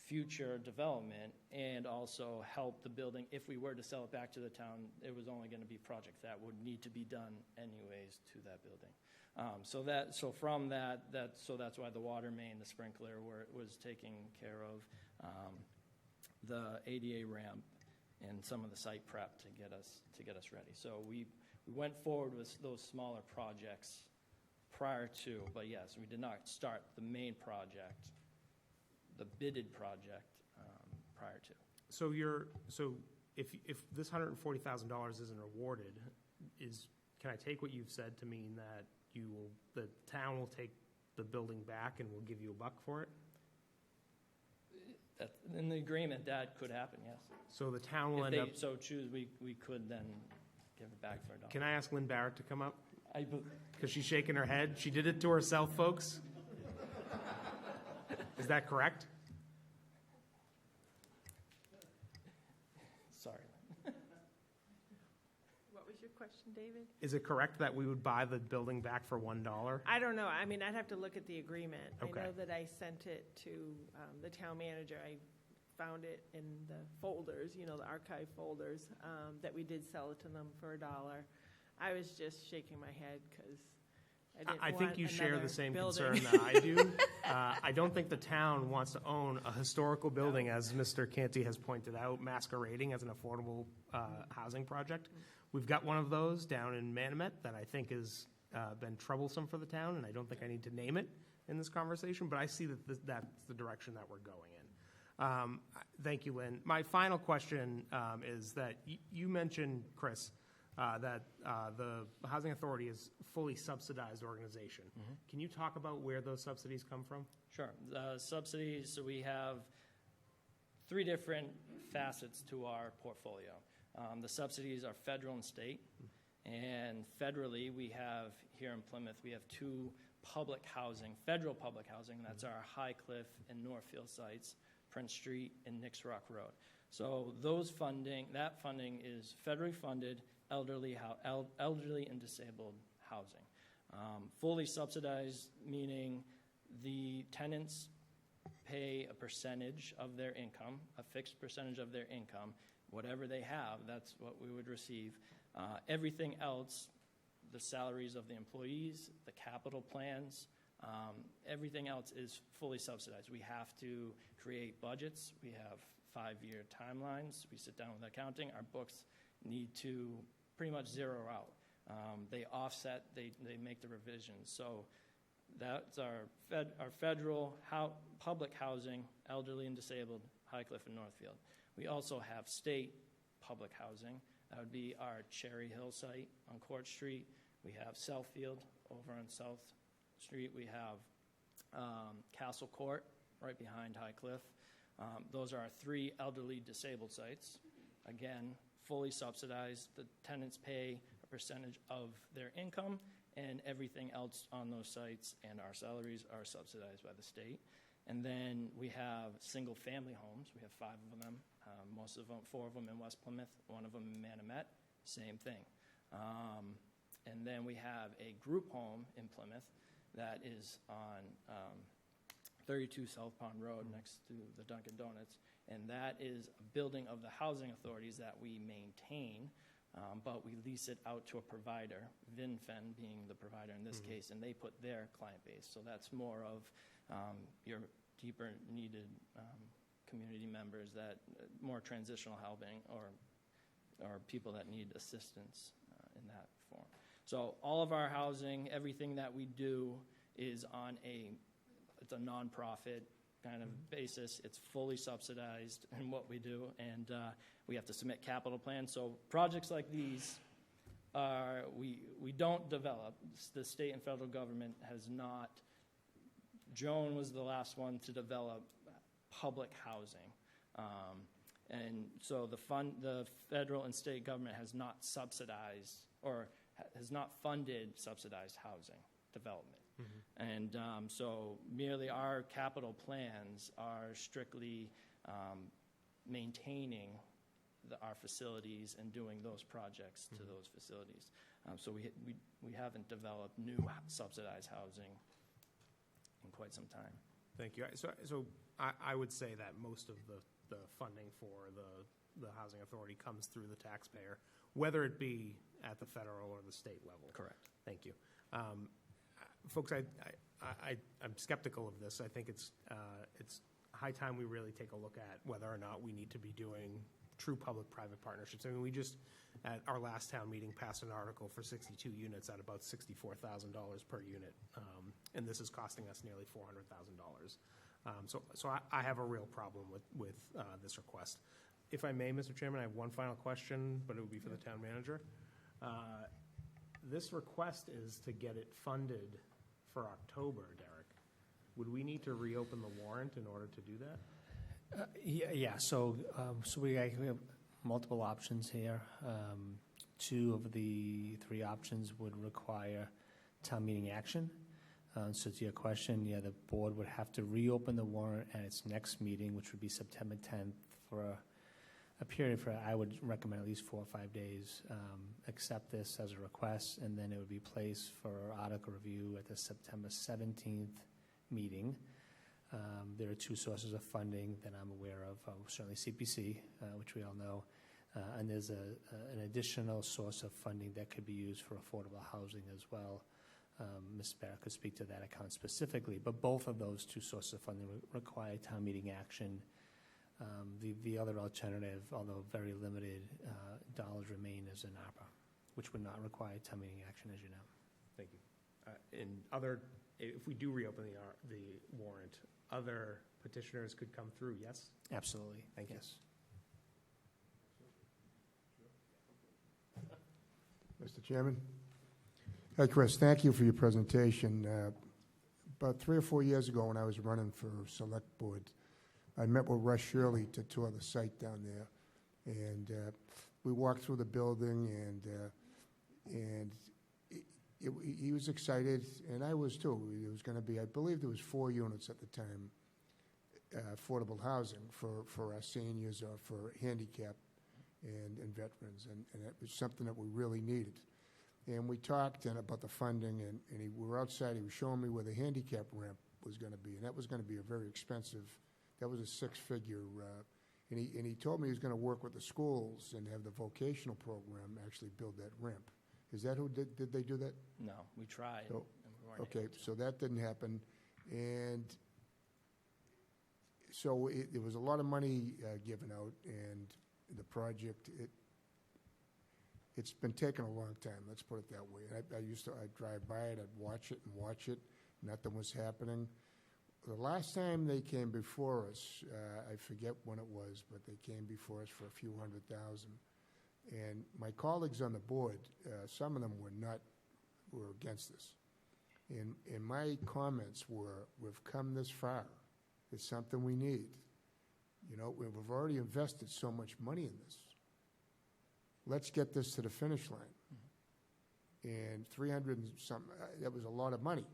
future development and also help the building. If we were to sell it back to the town, it was only going to be projects that would need to be done anyways to that building. So that's why the water main, the sprinkler, was taking care of, the ADA ramp, and some of the site prep to get us ready. So we went forward with those smaller projects prior to, but yes, we did not start the main project, the bidded project, prior to. So if this $140,000 isn't awarded, can I take what you've said to mean that the town will take the building back and will give you $1 for it? In the agreement, that could happen, yes. So the town will If end they up. so choose, we could then give it back for $1. Can I ask Lynn Barrett to come up? Because she's shaking her head. She did it to herself, folks. Is that correct? Sorry. What was your question, David? Is it correct that we would buy the building back for $1? I don't know. I mean, I'd have to look at the agreement. Okay. I know that I sent it to the town manager. I found it in the folders, the archive folders, that we did sell it to them for $1. I was just shaking my head because I think you share the same building. concern that I do. I don't think the town wants to own a historical building, as Mr. Canty has pointed out, masquerading as an affordable housing project. We've got one of those down in Manamet that I think has been troublesome for the town, and I don't think I need to name it in this conversation, but I see that that's the direction that we're going in. Thank you, Lynn. My final question is that you mentioned, Chris, that the Housing Authority is a fully subsidized organization. Mm-hmm. Can you talk about where those subsidies come from? Sure. The subsidies, so we have 3 different facets to our portfolio. The subsidies are federal and state, And federally, we have, here in Plymouth, we have two public housing, federal public housing. That's our High Cliff and Northfield sites, Prince Street and Nix Rock Road. So that funding is federally funded elderly and disabled housing. Fully subsidized, meaning the tenants pay a percentage of their income, a fixed percentage of their income. Whatever they have, that's what we would receive. Everything else, the salaries of the employees, the capital plans, everything else is fully subsidized. We have to create budgets. We have 5-year timelines. We sit down with accounting. Our books need to pretty much zero out. They offset, they make the revisions. So that's our federal public housing, elderly and disabled, High Cliff and Northfield. We also have state public housing. That would be our Cherry Hill site on Court Street. We have Southfield over on South Street. We have Castle Court right behind High Cliff. Those are our 3 elderly disabled sites. Again, fully subsidized. The tenants pay a percentage of their income, and everything else on those sites and our salaries are subsidized by the state. And then we have single-family homes. We have 5 of them. 4 of them in West Plymouth, 1 of them in Manomet. Same thing. And then we have a group home in Plymouth that is on 32 South Pond Road next to the Dunkin' Donuts. And that is a building of the housing authorities that we maintain, but we lease it out to a provider, VinFen being the provider in this case, and they put their client base. So that's more of your deeper needed community members, that more transitional housing or people that need assistance in that form. So all of our housing, everything that we do is on it's a nonprofit kind of basis. It's fully subsidized in what we do, and we have to submit capital plans. So projects like these we don't develop. The state and federal government has not. Joan was the last one to develop public housing. And so the federal and state government has not subsidized or has not funded subsidized housing development. And so merely our capital plans are strictly maintaining our facilities and doing those projects to those facilities. So we haven't developed new subsidized housing in quite some time. Thank you. So I would say that most of the funding for the housing authority comes through the taxpayer, whether it be at the federal or the state level. Correct. Thank you. Folks, I'm skeptical of this. I think it's high time we really take a look at whether or not we need to be doing true public-private partnerships. I mean, we just, at our last town meeting, passed an article for 62 units at about $64,000 per unit, and this is costing us nearly $400,000. So I have a real problem with this request. If I may, Mr. Chairman, I have one final question, but it would be for the town manager. This request is to get it funded for October, Derek. Would we need to reopen the warrant in order to do that? Yeah. So we have multiple options here. 2 of the 3 options would require town meeting action. So to your question, yeah, the board would have to reopen the warrant at its next meeting, which would be September 10th, for a period for, I would recommend, at least 4 or 5 days. Accept this as a request, and then it would be placed for article review at the September 17th meeting. There are 2 sources of funding that I'm aware of, certainly CPC, which we all know, and there's an additional source of funding that could be used for affordable housing as well. Ms. Barrett could speak to that account specifically, but both of those 2 sources of funding require town meeting action. The other alternative, although very limited, dollars remain as an ARPA, which would not require town meeting action, as you know. Thank you. If we do reopen the warrant, other petitioners could come through, yes? Absolutely. Thank you. Yes. Mr. Chairman? Hi, Chris. Thank you for your presentation. About 3 or 4 years ago, when I was running for Select Board, I met with Russ Shirley to tour the site down there, and we walked through the building, and And he was excited, and I was too. It was going to be, I believe there was 4 units at the time, affordable housing for our seniors or for handicapped and veterans, and it was something that we really needed. And we talked about the funding, and we were outside, he was showing me where the handicap ramp was going to be, and that was going to be a very expensive, that was a 6-figure, and he told me he was going to work with the schools and have the vocational program actually build that ramp. Is that who did they do that? No, we tried. So, and we weren't okay, able to. so that didn't happen, and so there was a lot of money given out, and the project, it's been taking a long time, let's put it that way. I'd drive by it, I'd watch it, nothing was happening. The last time they came before us, I forget when it was, but they came before us for a few $100,000. And my colleagues on the board, some of them were against this. And my comments were, we've come this far. It's something we need. You know, we've already invested so much money in this. Let's get this to the finish line. And 300 and some, that was a lot of money.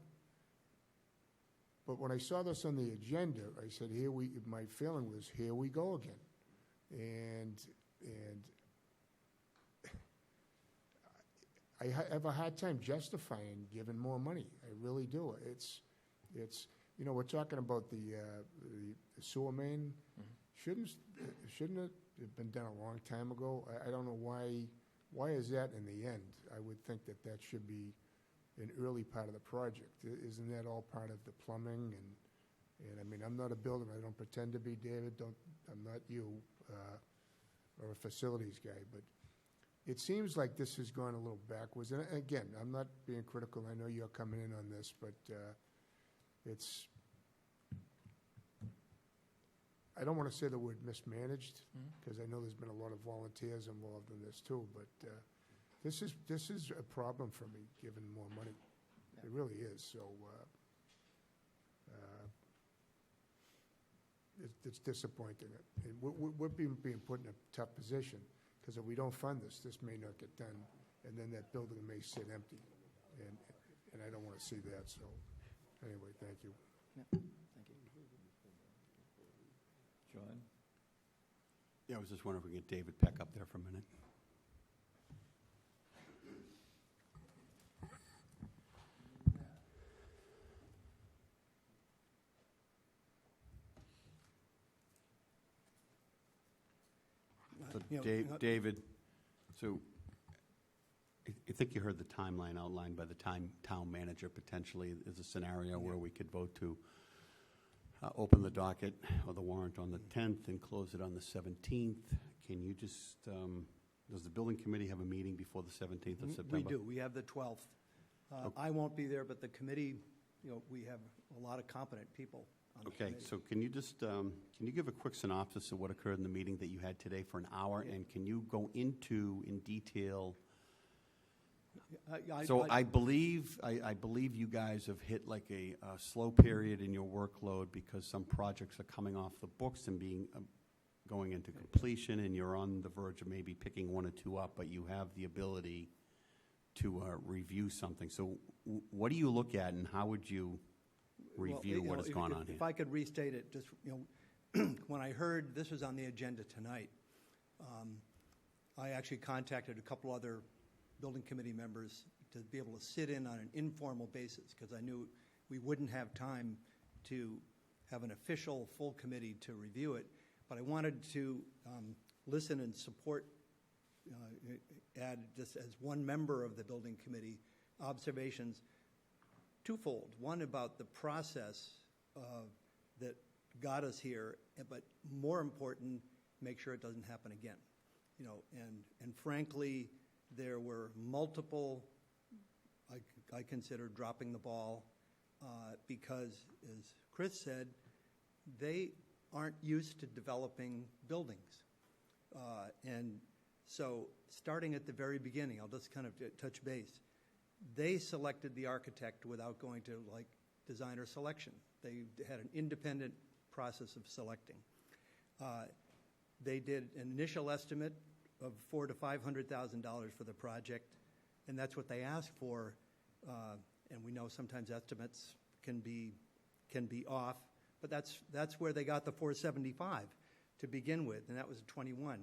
But when I saw this on the agenda, I said, my feeling was, here we go again. And I have a hard time justifying giving more money. I really do. It's you know, we're talking about the sewer main. Shouldn't it have been done a long time ago? I don't know why is that in the end? I would think that should be an early part of the project. Isn't that all part of the plumbing? And I mean, I'm not a builder. I don't pretend to be, David. I'm not you or a facilities guy. But it seems like this has gone a little backwards. And again, I'm not being critical. I know you're coming in on this, but it's. I don't want to say the word mismanaged because I know there's been a lot of volunteers involved in this too. But this is a problem for me, giving more money. Yeah. It really is. So it's disappointing. We're being put in a tough position because if we don't fund this may not get done, and then that building may sit empty, and I don't want to see that. So anyway, thank you. Yeah. Thank you. John? Yeah, I was just wondering if we could get David Peck up there for a minute. So David, so I think you heard the timeline outlined by the town manager. Potentially is a scenario where we could vote to open the docket or the warrant on the 10th and close it on the 17th. Can you just, does the building committee have a meeting before the 17th of September? We do. We have the 12th. Okay. I won't be there, but the committee, you know, we have a lot of competent people on the committee. So can you just, can you give a quick synopsis of what occurred in the meeting that you had today for an hour? Yeah. And can you go into, in detail, I believe you guys have hit like a slow period in your workload because some projects are coming off the books and going into completion, and you're on the verge of maybe picking 1 or 2 up, but you have the ability to review something. So what do you look at, and how would you review what has gone on here? If I could restate it, just, you know, when I heard this was on the agenda tonight, I actually contacted a couple other building committee members to be able to sit in on an informal basis because I knew we wouldn't have time to have an official full committee to review it. But I wanted to listen and support, add just as one member of the building committee, observations twofold. One about the process that got us here, but more important, make sure it doesn't happen again. You know, and frankly, there were multiple, I consider dropping the ball because, as Chris said, they aren't used to developing buildings. And so starting at the very beginning, I'll just kind of touch base. They selected the architect without going to like designer selection. They had an independent process of selecting. They did an initial estimate of $400,000 to $500,000 for the project, and that's what they asked for. And we know sometimes estimates can be off, but that's where they got the 475 to begin with, and that was 21.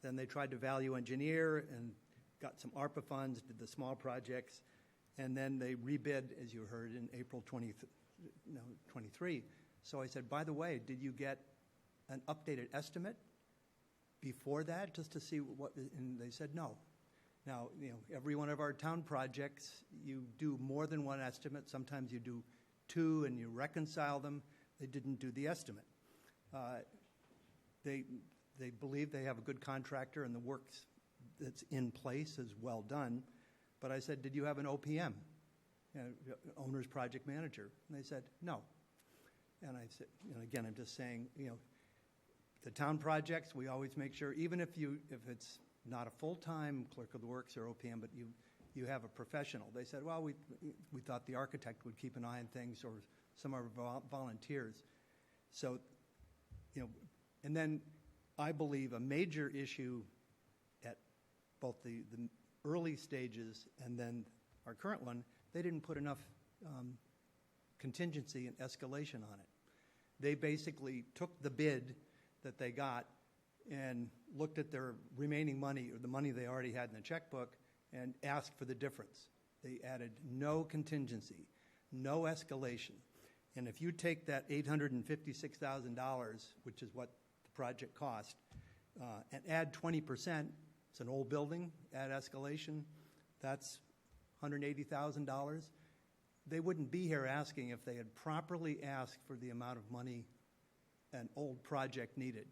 Then they tried to value engineer and got some ARPA funds, did the small projects, and then they rebid, as you heard, in April 23. So I said, by the way, did you get an updated estimate before that, just to see what? And they said no. Now, every one of our town projects, you do more than one estimate. Sometimes you do two and you reconcile them. They didn't do the estimate. They believe they have a good contractor and the work that's in place is well done. But I said, did you have an OPM, owner's project manager? And they said, no. And I said, again, I'm just saying, the town projects, we always make sure, even if it's not a full-time clerk of the works or OPM, but you have a professional. They said, well, we thought the architect would keep an eye on things, or some of our volunteers. So, and then I believe a major issue at both the early stages and then our current one, they didn't put enough contingency and escalation on it. They basically took the bid that they got and looked at their remaining money, or the money they already had in the checkbook, and asked for the difference. They added no contingency, no escalation. And if you take that $856,000, which is what the project cost, and add 20%, it's an old building, add escalation, that's $180,000. They wouldn't be here asking if they had properly asked for the amount of money an old project needed.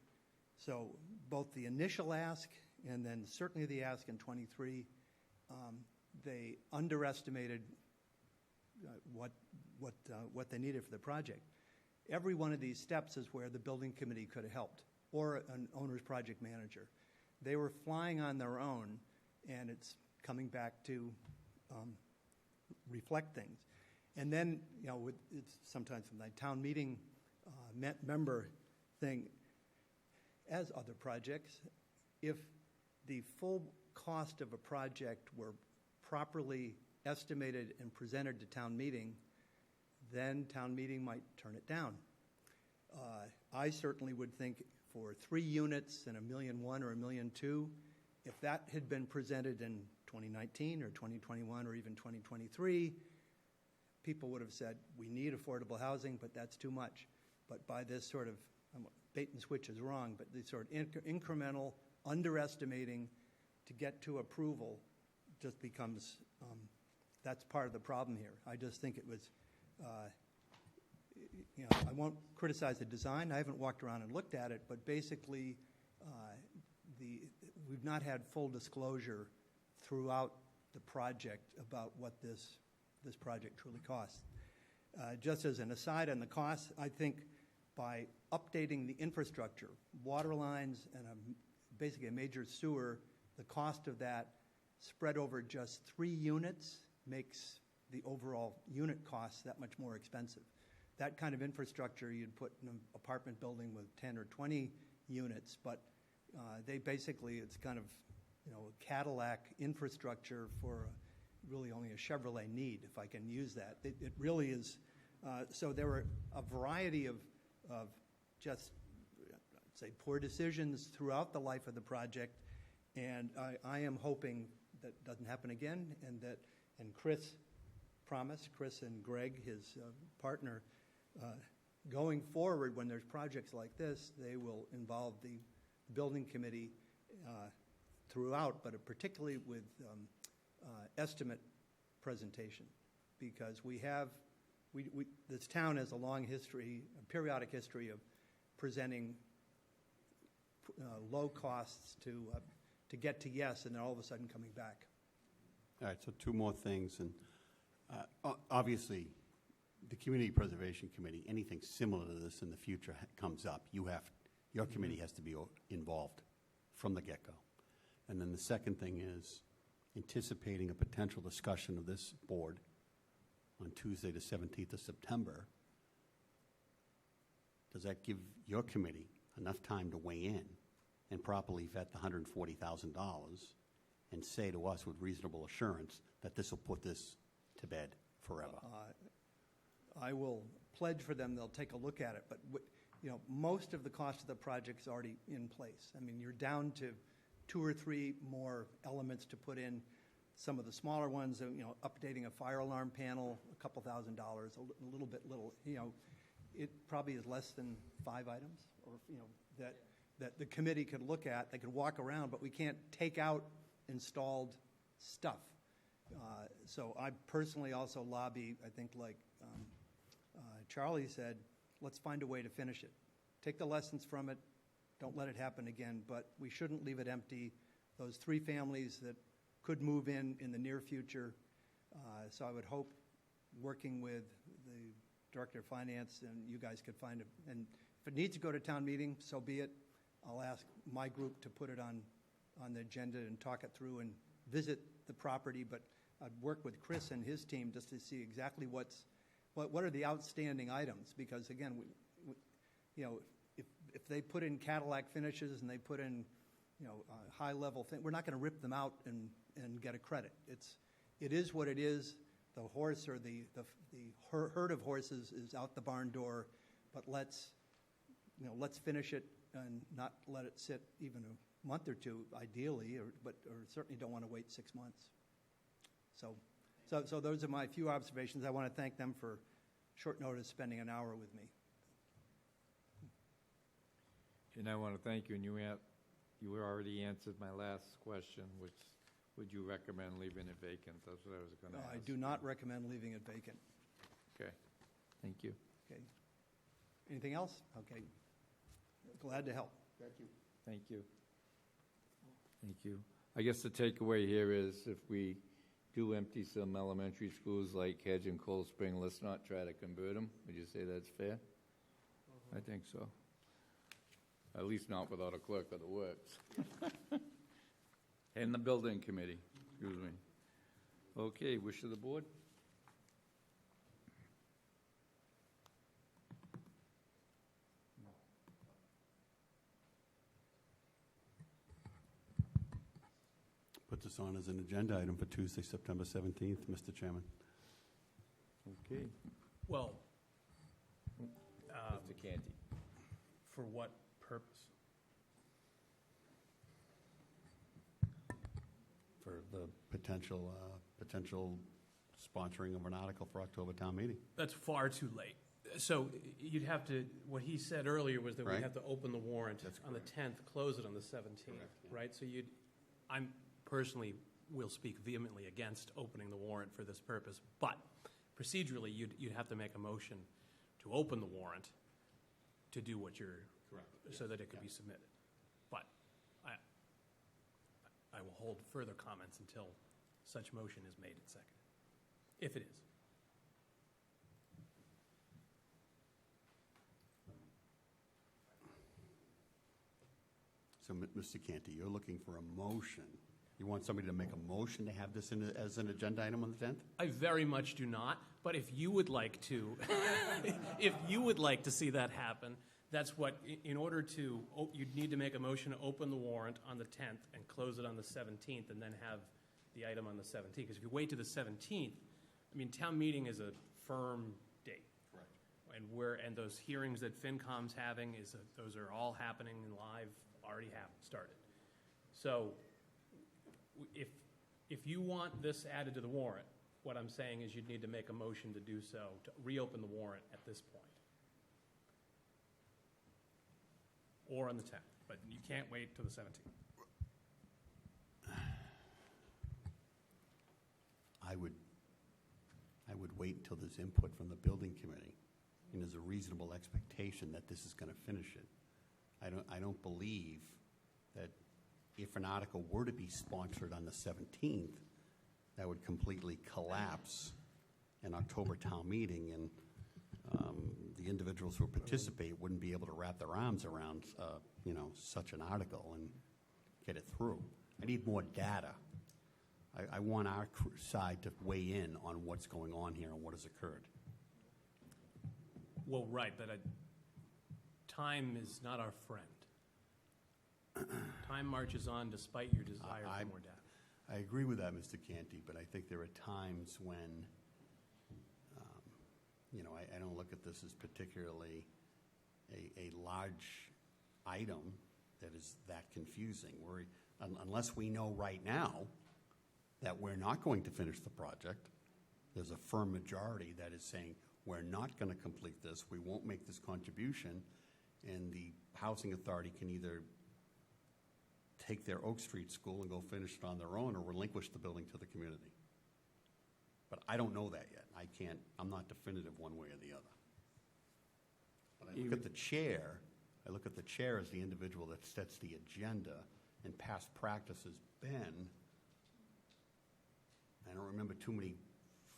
So both the initial ask and then certainly the ask in 23, they underestimated what they needed for the project. Every one of these steps is where the building committee could have helped, or an owner's project manager. They were flying on their own, and it's coming back to reflect things. And then, it's sometimes from the town meeting member thing, as other projects, if the full cost of a project were properly estimated and presented to town meeting, then town meeting might turn it down. I certainly would think for 3 units and $1.1 million or $1.2 million, if that had been presented in 2019 or 2021 or even 2023, people would have said, we need affordable housing, but that's too much. But by this sort of, bait and switch is wrong, but this sort of incremental underestimating to get to approval just becomes, that's part of the problem here. I just think it was, I won't criticize the design. I haven't walked around and looked at it, but basically we've not had full disclosure throughout the project about what this project truly costs. Just as an aside on the costs, I think by updating the infrastructure, water lines and basically a major sewer, the cost of that spread over just 3 units makes the overall unit cost that much more expensive. That kind of infrastructure you'd put in an apartment building with 10 or 20 units, but they basically, it's kind of, a Cadillac infrastructure for really only a Chevrolet need, if I can use that. It really is. So there were a variety of just, I'd say, poor decisions throughout the life of the project, and I am hoping that doesn't happen again, and Chris promised, Chris and Greg, his partner, going forward when there's projects like this, they will involve the building committee throughout, but particularly with estimate presentation, because this town has a long history, a periodic history of presenting low costs to get to yes, and then all of a sudden coming back. All right, so 2 more things, and obviously, the Community Preservation Committee, anything similar to this in the future comes up, your committee has to be involved from the get-go. And then the second thing is anticipating a potential discussion of this board on Tuesday, the 17th of September. Does that give your committee enough time to weigh in and properly vet the $140,000 and say to us with reasonable assurance that this will put this to bed forever. I will pledge for them, they'll take a look at it, but most of the cost of the project's already in place. I mean, you're down to 2 or 3 more elements to put in. Some of the smaller ones, updating a fire alarm panel, a couple $1,000, a little bit, it probably is less than 5 items, or, that the committee could look at, they could walk around, but we can't take out installed stuff. So I personally also lobby, I think like Charlie said, let's find a way to finish it. Take the lessons from it, don't let it happen again, but we shouldn't leave it empty. Those 3 families that could move in the near future. So I would hope, working with the Director of Finance, and you guys could find it. And if it needs to go to town meeting, so be it. I'll ask my group to put it on the agenda and talk it through and visit the property. But I'd work with Chris and his team just to see exactly what are the outstanding items. Because again, if they put in Cadillac finishes and they put in high level thing, we're not going to rip them out and get a credit. It is what it is. The horse or the herd of horses is out the barn door, but let's finish it and not let it sit even a month or 2, ideally, or certainly don't want to wait 6 months. So those are my few observations. I want to thank them for short notice spending an hour with me. And I want to thank you, and you already answered my last question, which would you recommend leaving it vacant? That's what I was going to ask. I do not recommend leaving it vacant. Okay, thank you. Okay. Anything else? Okay. Glad to help. Thank you. Thank you. Thank you. I guess the takeaway here is if we do empty some elementary schools like Hedge and Cold Spring, let's not try to convert them. Would you say that's fair? I think so. At least not without a clerk of the works. And the building committee, excuse me. Okay, wish of the board? Put this on as an agenda item for Tuesday, September 17th, Mr. Chairman. Okay. Well, Mr. Canty. for what purpose? For the potential sponsoring of an article for October town meeting. That's far too late. So you'd have to, what he said earlier was that Right. we'd have to open the warrant on the 10th, close it on the 17th, right? So I'm personally will speak vehemently against opening the warrant for this purpose, but procedurally, you'd have to make a motion to open the warrant to do what you're, so that it could be submitted. But I will hold further comments until such motion is made and seconded, if it is. So, Mr. Canty, you're looking for a motion. You want somebody to make a motion to have this as an agenda item on the 10th? I very much do not, but if you would like to, if you would like to see that happen, that's what, in order to, you'd need to make a motion to open the warrant on the 10th and close it on the 17th and then have the item on the 17th. Because if you wait to the 17th, I mean, town meeting is a firm date. Correct. And those hearings that FinCom's having, those are all happening live, already started. So if you want this added to the warrant, what I'm saying is you'd need to make a motion to do so, to reopen the warrant at this point. Or on the 10th, but you can't wait till the 17th. I would wait until there's input from the building committee, and there's a reasonable expectation that this is going to finish it. I don't believe that if an article were to be sponsored on the 17th, that would completely collapse an October town meeting, and the individuals who participate wouldn't be able to wrap their arms around, such an article and get it through. I need more data. I want our side to weigh in on what's going on here and what has occurred. Well, right, but time is not our friend. Time marches on despite your desire for more data. I agree with that, Mr. Canty, but I think there are times when, I don't look at this as particularly a large item that is that confusing. Unless we know right now that we're not going to finish the project, there's a firm majority that is saying, we're not going to complete this, we won't make this contribution, and the Housing Authority can either take their Oak Street school and go finish it on their own or relinquish the building to the community. But I don't know that yet. I'm not definitive one way or the other. But I look at the chair as the individual that sets the agenda, and past practice has been, I don't remember too many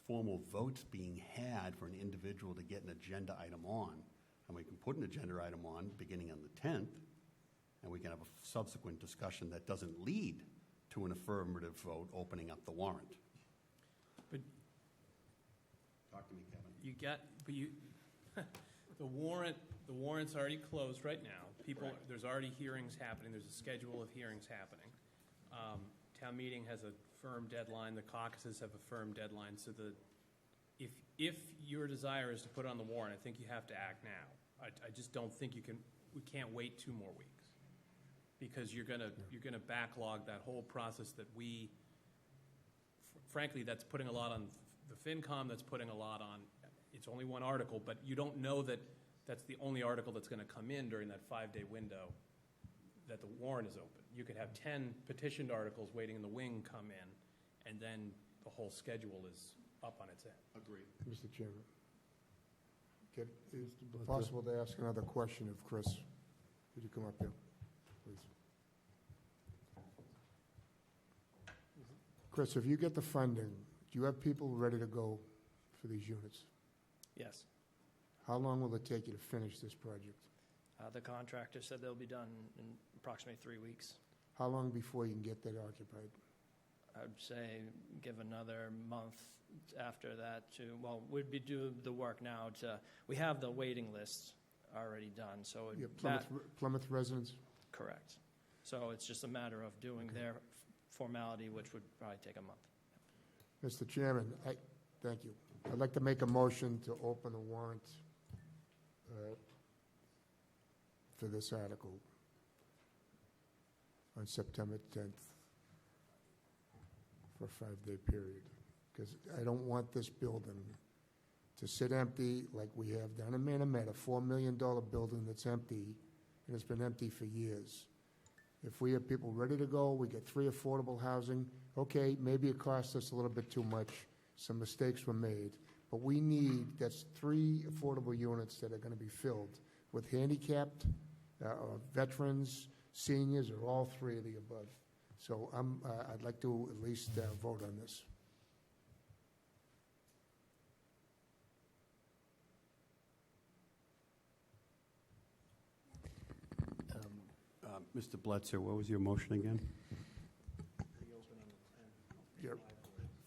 formal votes being had for an individual to get an agenda item on. And we can put an agenda item on beginning on the 10th, and we can have a subsequent discussion that doesn't lead to an affirmative vote opening up the warrant. But Talk to me, Kevin. The warrant's already closed right now. There's already hearings happening. There's a schedule of hearings happening. Town meeting has a firm deadline. The caucuses have a firm deadline. So if your desire is to put on the warrant, I think you have to act now. I just don't think we can't wait 2 more weeks, because you're gonna backlog that whole process that frankly, that's putting a lot on the FinCom, that's putting a lot on, it's only one article, but you don't know that that's the only article that's gonna come in during that 5-day window that the warrant is open. You could have 10 petitioned articles waiting in the wing come in, and then the whole schedule is up on its end. Agreed. Mr. Chairman. Is it possible to ask another question of Chris? Could you come up here, please? Chris, if you get the funding, do you have people ready to go for these units? Yes. How long will it take you to finish this project? The contractor said they'll be done in approximately 3 weeks. How long before you can get that occupied? I'd say give another month after that we'd be doing the work now we have the waiting list already done, so Plymouth residents? Correct. So it's just a matter of doing their formality, which would probably take a month. Mr. Chairman, thank you. I'd like to make a motion to open the warrant for this article on September 10th for a 5-day period, because I don't want this building to sit empty like we have down in Manametta, a $4 million building that's empty, and it's been empty for years. If we have people ready to go, we get 3 affordable housing, okay, maybe it cost us a little bit too much, some mistakes were made, but that's 3 affordable units that are going to be filled with handicapped, veterans, seniors, or all 3 of the above. So I'd like to at least vote on this. Mr. Bletzer, what was your motion again? Yep,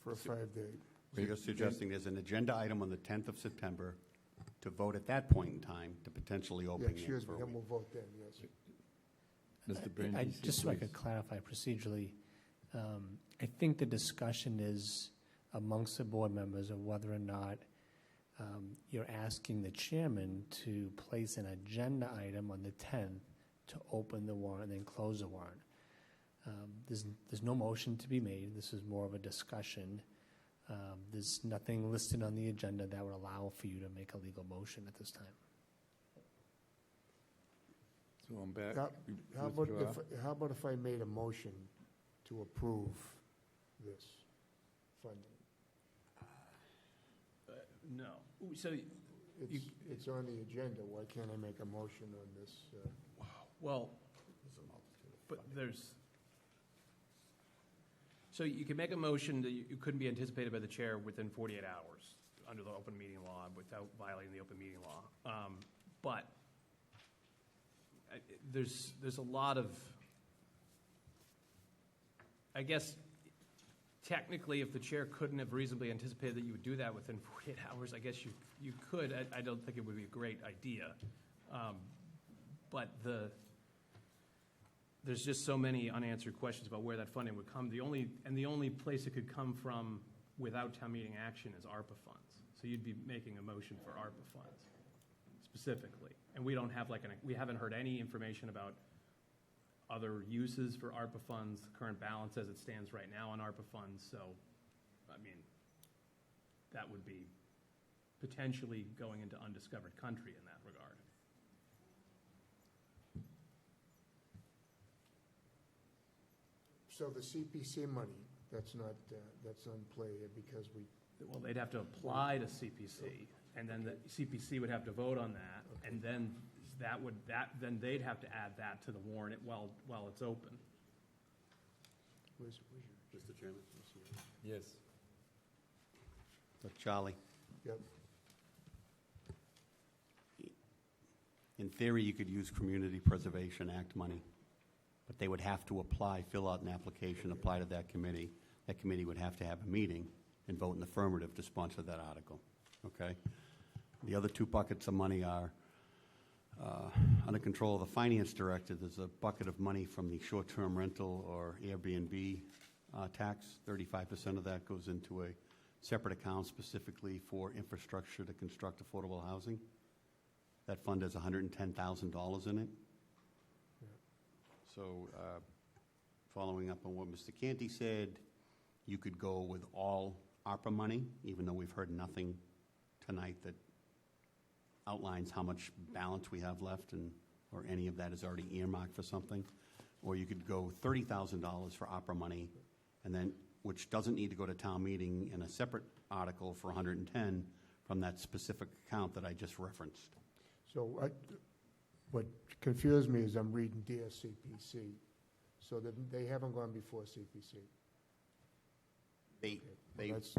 for a 5-day. So you're suggesting there's an agenda item on the 10th of September to vote at that point in time to potentially Yeah, open it excuse me, for a then week. we'll vote then, yes. Mr. Brandy, Just so I could clarify procedurally, I think the discussion is amongst the board members of whether or not you're asking the chairman to place an agenda item on the 10th to open the warrant and then close the warrant. There's no motion to be made. This is more of a discussion. There's nothing listed on the agenda that would allow for you to make a legal motion at this time. So I'm back. How about if I made a motion to approve this funding? No. So It's on the agenda, why can't I make a motion on this? Well, so you can make a motion that you couldn't be anticipated by the chair within 48 hours under the open meeting law without violating the open meeting law. But there's a lot of, I guess, technically, if the chair couldn't have reasonably anticipated that you would do that within 48 hours, I guess you could. I don't think it would be a great idea. But the there's just so many unanswered questions about where that funding would come. The only place it could come from without town meeting action is ARPA funds. So you'd be making a motion for ARPA funds specifically. And we don't have we haven't heard any information about other uses for ARPA funds, the current balance as it stands right now on ARPA funds. So, I mean, that would be potentially going into undiscovered country in that regard. So the CPC money, that's not in play here because we, Well, they'd have to apply to CPC, and then the CPC would have to vote on that, and then then they'd have to add that to the warrant while it's open. where's your, Mr. Chairman? Yes. So Charlie, yep, in theory, you could use Community Preservation Act money, but they would have to apply, fill out an application, apply to that committee. That committee would have to have a meeting and vote in the affirmative to sponsor that article, okay? The other two buckets of money are under control of the finance director. There's a bucket of money from the short-term rental or Airbnb tax. 35% of that goes into a separate account specifically for infrastructure to construct affordable housing. That fund has $110,000 in it. Yeah. So following up on what Mr. Canty said, you could go with all ARPA money, even though we've heard nothing tonight that outlines how much balance we have left or any of that is already earmarked for something. Or you could go $30,000 for ARPA money, and then, which doesn't need to go to town meeting, in a separate article for 110 from that specific account that I just referenced. so what confused me is I'm reading Dear CPC, so that they haven't gone before CPC. That's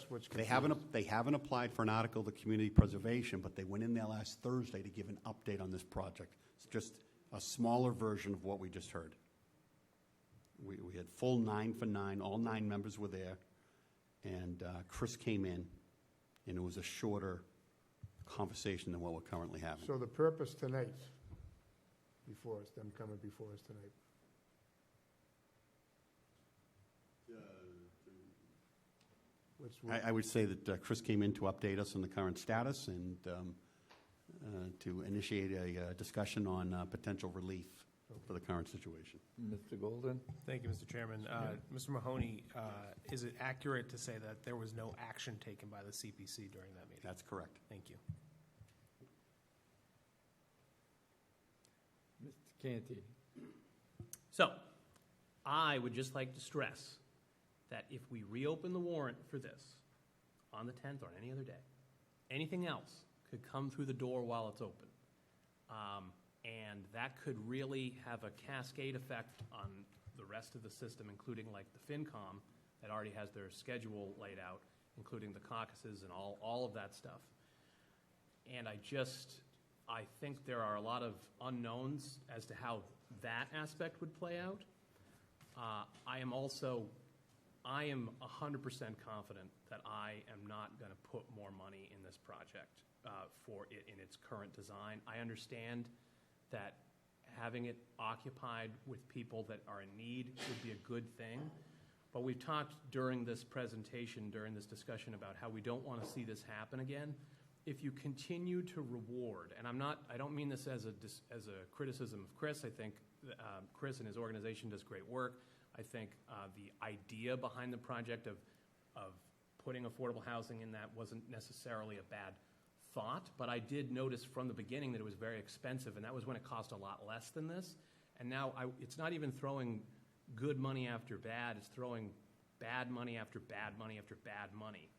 what's confusing. They haven't applied for an article of community preservation, but they went in there last Thursday to give an update on this project. It's just a smaller version of what we just heard. We had full 9 for 9, all 9 members were there, and Chris came in, and it was a shorter conversation than what we're currently having. So the purpose tonight, before us, them coming before us tonight, I would say that Chris came in to update us on the current status and to initiate a discussion on potential relief for the current situation. Mr. Golden? Thank you, Mr. Chairman. Mr. Mahoney, is it accurate to say that there was no action taken by the CPC during that meeting? That's correct. Thank you. Mr. Canty? So, I would just like to stress that if we reopen the warrant for this on the 10th or on any other day, anything else could come through the door while it's open. And that could really have a cascade effect on the rest of the system, including like the FinCom that already has their schedule laid out, including the caucuses and all of that stuff. And I think there are a lot of unknowns as to how that aspect would play out. I am 100% confident that I am not going to put more money in this project for it in its current design. I understand that having it occupied with people that are in need would be a good thing, but we've talked during this presentation, during this discussion about how we don't want to see this happen again. If you continue to reward, and I don't mean this as a criticism of Chris. I think Chris and his organization does great work. I think the idea behind the project of putting affordable housing in that wasn't necessarily a bad thought, but I did notice from the beginning that it was very expensive, and that was when it cost a lot less than this. And now it's not even throwing good money after bad, it's throwing bad money after bad money after bad money.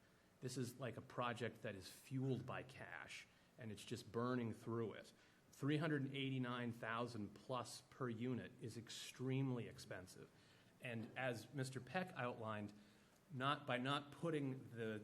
This is like a project that is fueled by cash, and it's just burning through it. $389,000 plus per unit is extremely expensive. And as Mr. Peck outlined, by not putting the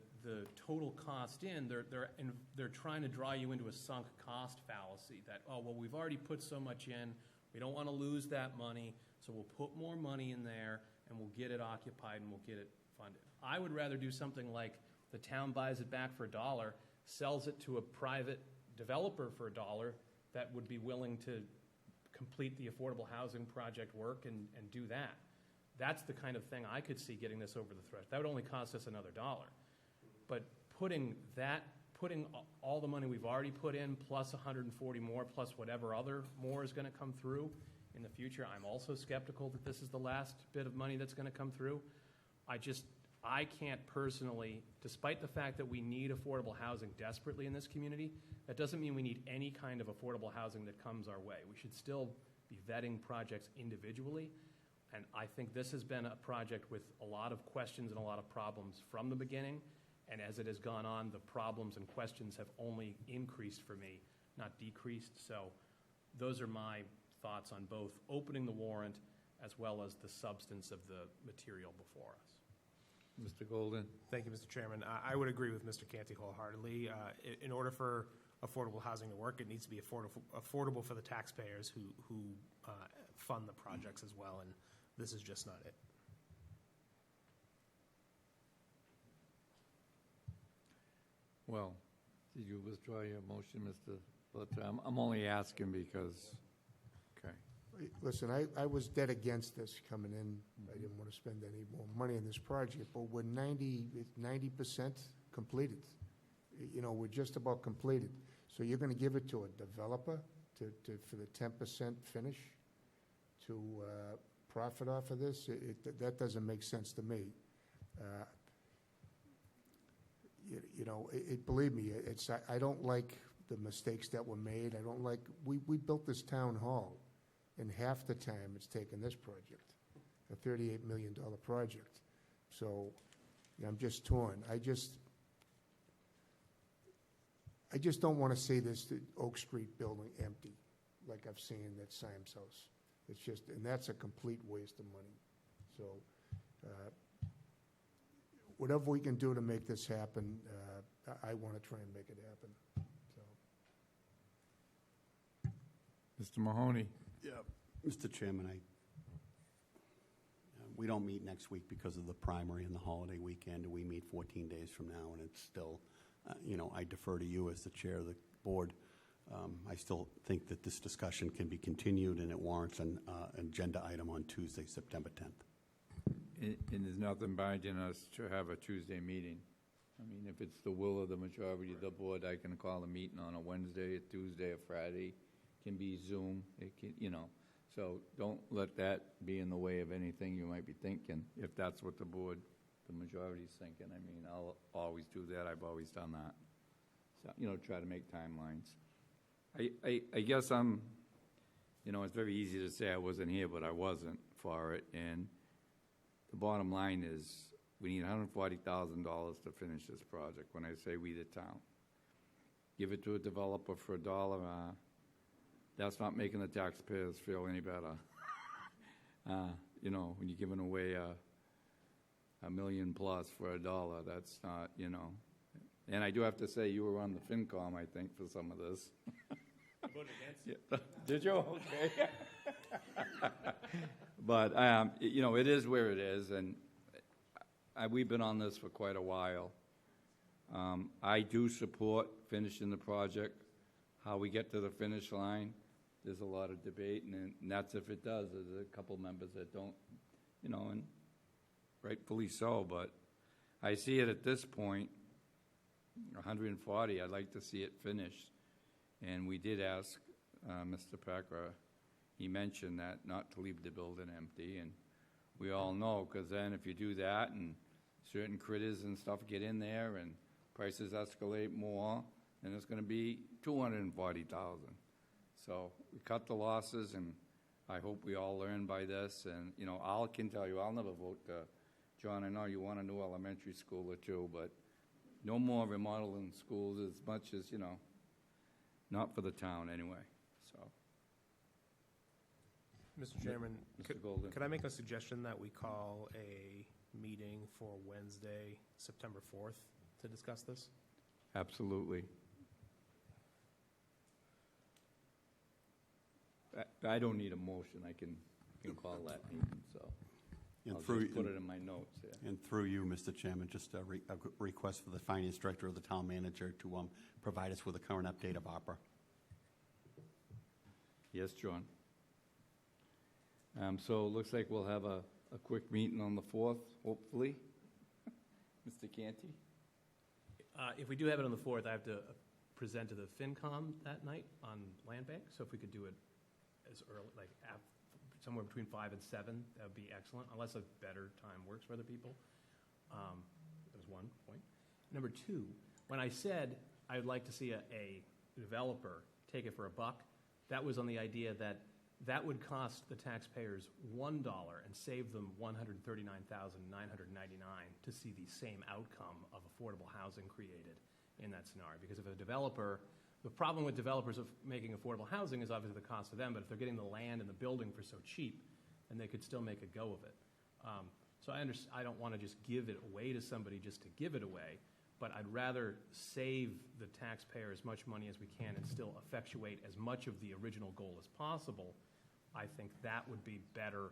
total cost in, they're trying to draw you into a sunk cost fallacy that, oh, well, we've already put so much in, we don't want to lose that money, so we'll put more money in there and we'll get it occupied and we'll get it funded. I would rather do something like the town buys it back for $1, sells it to a private developer for $1 that would be willing to complete the affordable housing project work and do that. That's the kind of thing I could see getting this over the threshold. That would only cost us another $1. But putting all the money we've already put in, plus 140 more, plus whatever other more is going to come through in the future, I'm also skeptical that this is the last bit of money that's going to come through. I can't personally, despite the fact that we need affordable housing desperately in this community, that doesn't mean we need any kind of affordable housing that comes our way. We should still be vetting projects individually. And I think this has been a project with a lot of questions and a lot of problems from the beginning. And as it has gone on, the problems and questions have only increased for me, not decreased. So those are my thoughts on both opening the warrant as well as the substance of the material before us. Mr. Golden? Thank you, Mr. Chairman. I would agree with Mr. Canty wholeheartedly. In order for affordable housing to work, it needs to be affordable for the taxpayers who fund the projects as well, and this is just not it. Well, did you withdraw your motion, Mr. Butler? I'm only asking because, okay. Listen, I was dead against this coming in. I didn't want to spend any more money on this project, but we're 90% completed. You know, we're just about completed. So you're going to give it to a developer for the 10% finish to profit off of this? That doesn't make sense to me. Believe me, I don't like the mistakes that were made. I don't like, we built this town hall in half the time it's taken this project, a $38 million project. So I'm just torn. I just don't want to see this Oak Street building empty like I've seen at Symes House. It's just, and that's a complete waste of money. So whatever we can do to make this happen, I want to try and make it happen. So. Mr. Mahoney? Yeah. Mr. Chairman, we don't meet next week because of the primary and the holiday weekend. We meet 14 days from now, and it's still, I defer to you as the chair of the board. I still think that this discussion can be continued, and it warrants an agenda item on Tuesday, September 10th. And there's nothing binding us to have a Tuesday meeting. I mean, if it's the will of the majority of the board, I can call a meeting on a Wednesday, a Tuesday, a Friday. It can be Zoom. It can, So don't let that be in the way of anything you might be thinking, if that's what the board, the majority is thinking. I mean, I'll always do that. I've always done that. So, try to make timelines. I guess I'm, it's very easy to say I wasn't here, but I wasn't for it. And the bottom line is we need $140,000 to finish this project. When I say we, the town. Give it to a developer for $1. That's not making the taxpayers feel any better. When you're giving away $1 million plus for $1, that's not, And I do have to say, you were on the FinCom, I think, for some of this. I voted against it. Did you? Okay. But, it is where it is, and we've been on this for quite a while. I do support finishing the project. How we get to the finish line, there's a lot of debate, and that's if it does. There's a couple members that don't, and rightfully so, but I see it at this point, 140, I'd like to see it finished. And we did ask Mr. Packer, he mentioned that not to leave the building empty, and we all know, because then if you do that and certain critters and stuff get in there and prices escalate more, then it's going to be $240,000. So we cut the losses, and I hope we all learn by this. And, I can tell you, I'll never vote John, I know you want a new elementary school or two, but no more remodeling schools as much as, not for the town anyway. So, Mr. Chairman, Mr. Golden. could I make a suggestion that we call a meeting for Wednesday, September 4th, to discuss this? Absolutely. I don't need a motion. I can call that meeting, so And I'll through, just put it in my notes here. and through you, Mr. Chairman, just a request for the finance director or the town manager to provide us with a current update of opera. Yes, John. So it looks like we'll have a quick meeting on the 4th, hopefully. Mr. Canty? If we do have it on the 4th, I have to present to the FinCom that night on Land Bank, so if we could do it as early, like somewhere between 5 and 7, that would be excellent, unless a better time works for other people. That was one point. Number two, when I said I would like to see a developer take it for $1, that was on the idea that that would cost the taxpayers $1 and save them $139,999 to see the same outcome of affordable housing created in that scenario. Because if a developer, the problem with developers of making affordable housing is obviously the cost to them, but if they're getting the land and the building for so cheap, then they could still make a go of it. So I don't want to just give it away to somebody just to give it away, but I'd rather save the taxpayer as much money as we can and still effectuate as much of the original goal as possible. I think that would be better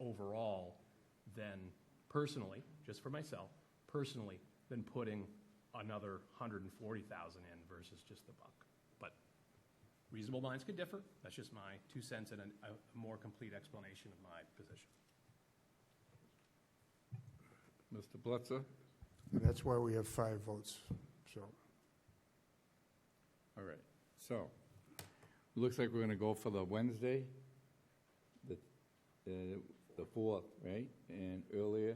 overall than personally, just for myself, personally, than putting another $140,000 in versus just the $1. But reasonable minds could differ. That's just my 2 cents and a more complete explanation of my position. Mr. Blitzer? And that's why we have 5 votes, so. All right. So, looks like we're going to go for the Wednesday, the 4th, right? And earlier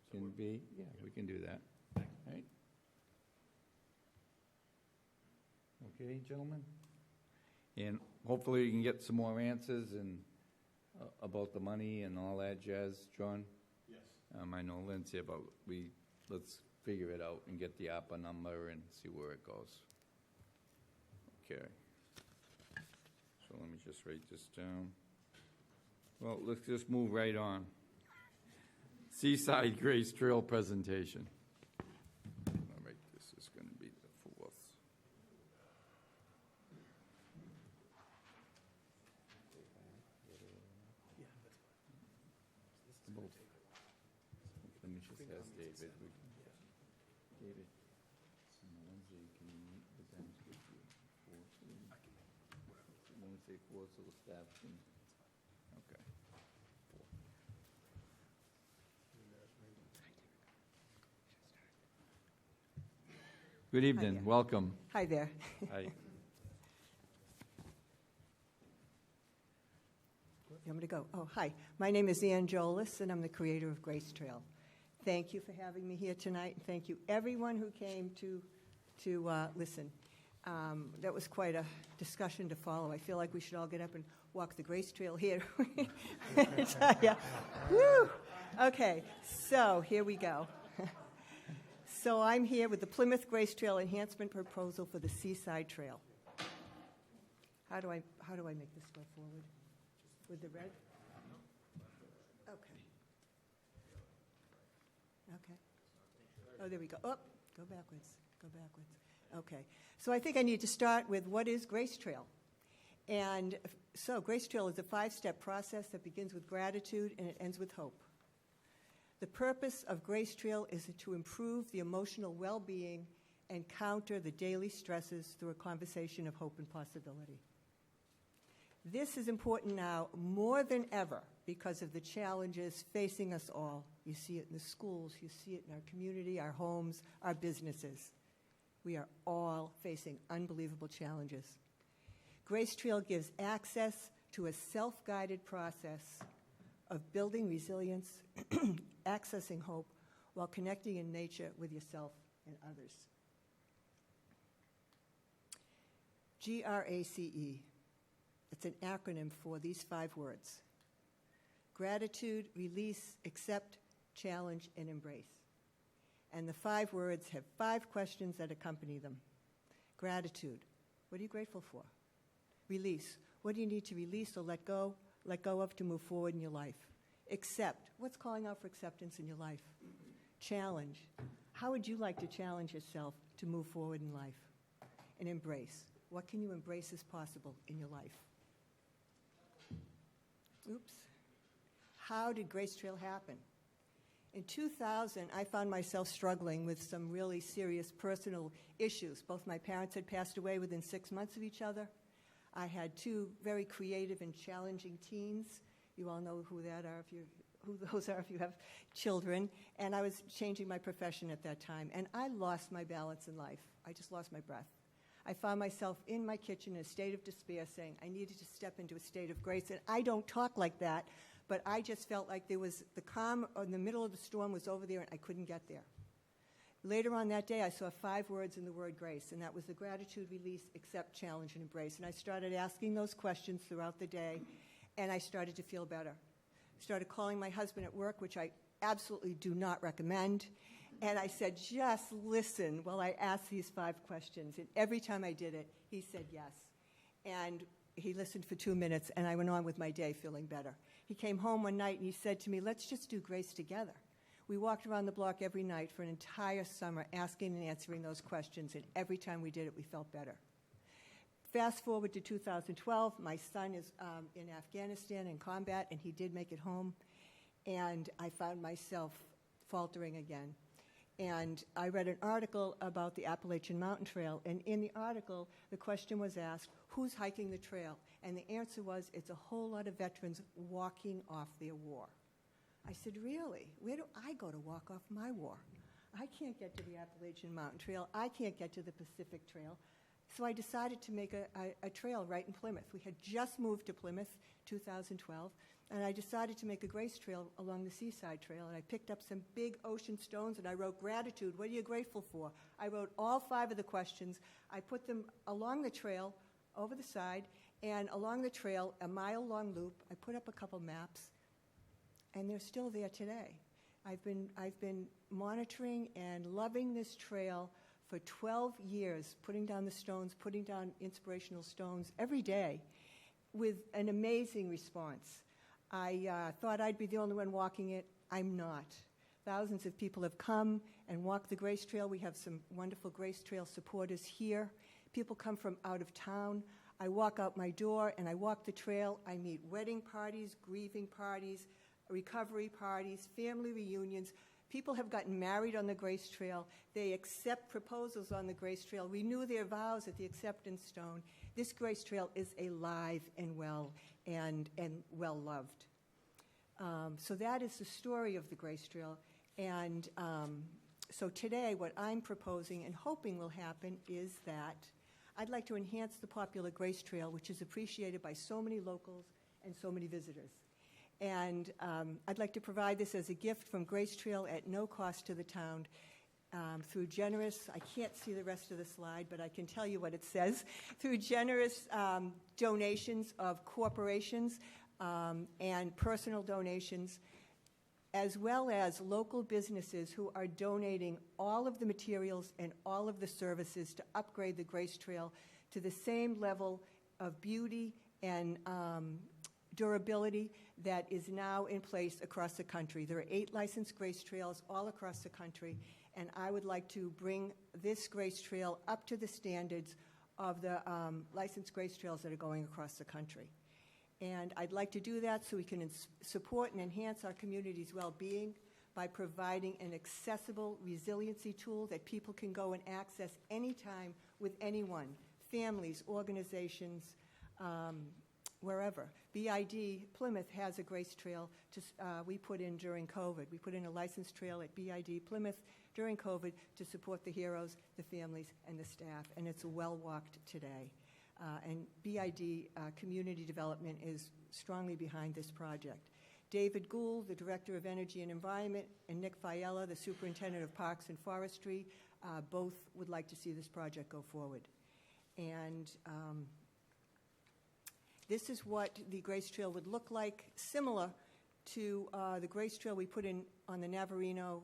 can be, yeah, we can do that. Right? Okay, gentlemen? And hopefully you can get some more answers and about the money and all that jazz, John? Yes. I know Lindsay about, let's figure it out and get the APA number and see where it goes. Okay. So let me just write this down. Well, let's just move right on. Seaside Grace Trail presentation. All right, this is going to be the 4th. Let me just ask David. David, on Wednesday, can you meet with them to get you 4? Wednesday 4, so the staff can. Okay. 4. Good evening. there. Welcome. Hi there. Hi. You want me to go? Oh, hi. My name is Ann Jolis, and I'm the creator of Grace Trail. Thank you for having me here tonight, and thank you everyone who came to listen. That was quite a discussion to follow. I feel like we should all get up and walk the Grace Trail here. Yeah. Woo! Okay, so here we go. So I'm here with the Plymouth Grace Trail Enhancement Proposal for the Seaside Trail. How do I make this go forward? With the red? Okay. Okay. Oh, there we go. Oh, go backwards. Go backwards. Okay. So I think I need to start with what is Grace Trail. And so Grace Trail is a 5-step process that begins with gratitude and it ends with hope. The purpose of Grace Trail is to improve the emotional well-being and counter the daily stresses through a conversation of hope and possibility. This is important now more than ever because of the challenges facing us all. You see it in the schools, you see it in our community, our homes, our businesses. We are all facing unbelievable challenges. Grace Trail gives access to a self-guided process of building resilience, accessing hope, while connecting in nature with yourself and others. GRACE. It's an acronym for these 5 words: gratitude, release, accept, challenge, and embrace. And the 5 words have 5 questions that accompany them. Gratitude. What are you grateful for? Release. What do you need to release or let go of to move forward in your life? Accept. What's calling out for acceptance in your life? Challenge. How would you like to challenge yourself to move forward in life? And embrace. What can you embrace as possible in your life? Oops. How did Grace Trail happen? In 2000, I found myself struggling with some really serious personal issues. Both my parents had passed away within 6 months of each other. I had 2 very creative and challenging teens You all know who those are if you have children. And I was changing my profession at that time. And I lost my balance in life. I just lost my breath. I found myself in my kitchen in a state of despair saying I needed to step into a state of grace. And I don't talk like that, but I just felt like there was the calm in the middle of the storm was over there and I couldn't get there. Later on that day, I saw 5 words in the word grace, and that was the gratitude, release, accept, challenge, and embrace. And I started asking those questions throughout the day, and I started to feel better. Started calling my husband at work, which I absolutely do not recommend. And I said, just listen while I ask these 5 questions. And every time I did it, he said yes. And he listened for 2 minutes, and I went on with my day feeling better. He came home one night, and he said to me, let's just do grace together. We walked around the block every night for an entire summer asking and answering those questions, and every time we did it, we felt better. Fast forward to 2012, my son is in Afghanistan in combat, and he did make it home, and I found myself faltering again. And I read an article about the Appalachian Mountain Trail, and in the article, the question was asked, who's hiking the trail? And the answer was, it's a whole lot of veterans walking off their war. I said, really? Where do I go to walk off my war? I can't get to the Appalachian Mountain Trail. I can't get to the Pacific Trail. So I decided to make a trail right in Plymouth. We had just moved to Plymouth, 2012, and I decided to make a grace trail along the Seaside Trail, and I picked up some big ocean stones, and I wrote gratitude. What are you grateful for? I wrote all 5 of the questions. I put them along the trail, over the side, and along the trail, a mile-long loop. I put up a couple maps. And they're still there today. I've been monitoring and loving this trail for 12 years, putting down the stones, putting down inspirational stones every day with an amazing response. I thought I'd be the only one walking it. I'm not. Thousands of people have come and walked the Grace Trail. We have some wonderful Grace Trail supporters here. People come from out of town. I walk out my door and I walk the trail. I meet wedding parties, grieving parties, recovery parties, family reunions. People have gotten married on the Grace Trail. They accept proposals on the Grace Trail, renew their vows at the acceptance stone. This Grace Trail is alive and well and well loved. So that is the story of the Grace Trail. And so today what I'm proposing and hoping will happen is that I'd like to enhance the popular Grace Trail, which is appreciated by so many locals and so many visitors. And I'd like to provide this as a gift from Grace Trail at no cost to the town through generous, I can't see the rest of the slide, but I can tell you what it says, through generous donations of corporations and personal donations, as well as local businesses who are donating all of the materials and all of the services to upgrade the Grace Trail to the same level of beauty and durability that is now in place across the country. There are 8 licensed Grace Trails all across the country, and I would like to bring this Grace Trail up to the standards of the licensed Grace Trails that are going across the country. And I'd like to do that so we can support and enhance our community's well-being by providing an accessible resiliency tool that people can go and access anytime with anyone, families, organizations, wherever. BID Plymouth has a Grace Trail we put in during COVID. We put in a licensed trail at BID Plymouth during COVID to support the heroes, the families, and the staff, and it's well-walked today. And BID Community Development is strongly behind this project. David Gould, the Director of Energy and Environment, and Nick Fiella, the Superintendent of Parks and Forestry, both would like to see this project go forward. And this is what the Grace Trail would look like, similar to the Grace Trail we put in on the Navarino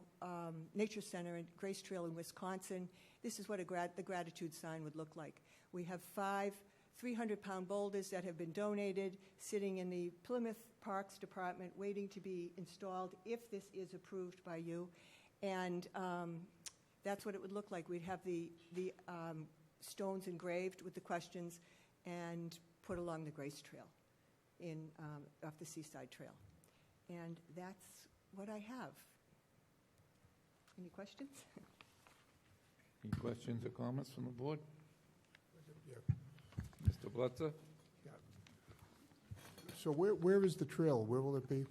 Nature Center and Grace Trail in Wisconsin. This is what the gratitude sign would look like. We have 5 300-pound boulders that have been donated, sitting in the Plymouth Parks Department, waiting to be installed if this is approved by you. And that's what it would look like. We'd have the stones engraved with the questions and put along the Grace Trail off the Seaside Trail. And that's what I have. Any questions? Any questions or comments from the board? Yeah. Mr. Blitzer? Yeah. So where is the trail? Where will it be?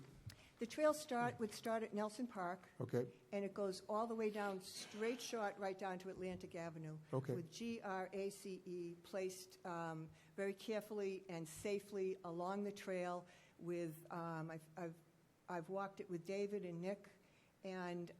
The trail would start at Nelson Park, Okay, and it goes all the way down, straight shot, right down to Atlantic Avenue. Okay. With GRACE placed very carefully and safely along the trail with, I've walked it with David and Nick, and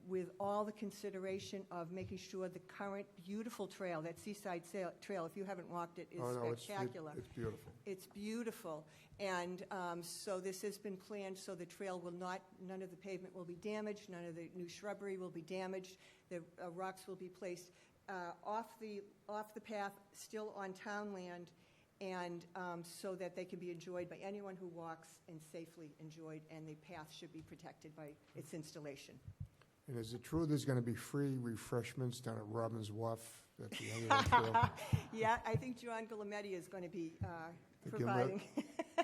with all the consideration of making sure the current beautiful trail, that seaside trail, if you haven't walked it, is oh, no, spectacular. it's beautiful. It's beautiful. And so this has been planned so the trail will not, none of the pavement will be damaged, none of the new shrubbery will be damaged. The rocks will be placed off the path, still on town land, and so that they can be enjoyed by anyone who walks and safely enjoyed, and the path should be protected by its installation. And is it true there's going to be free refreshments down at Robbins Wharf at the end of the trail? Yeah, I think John Guglielmetti is going to be The providing. A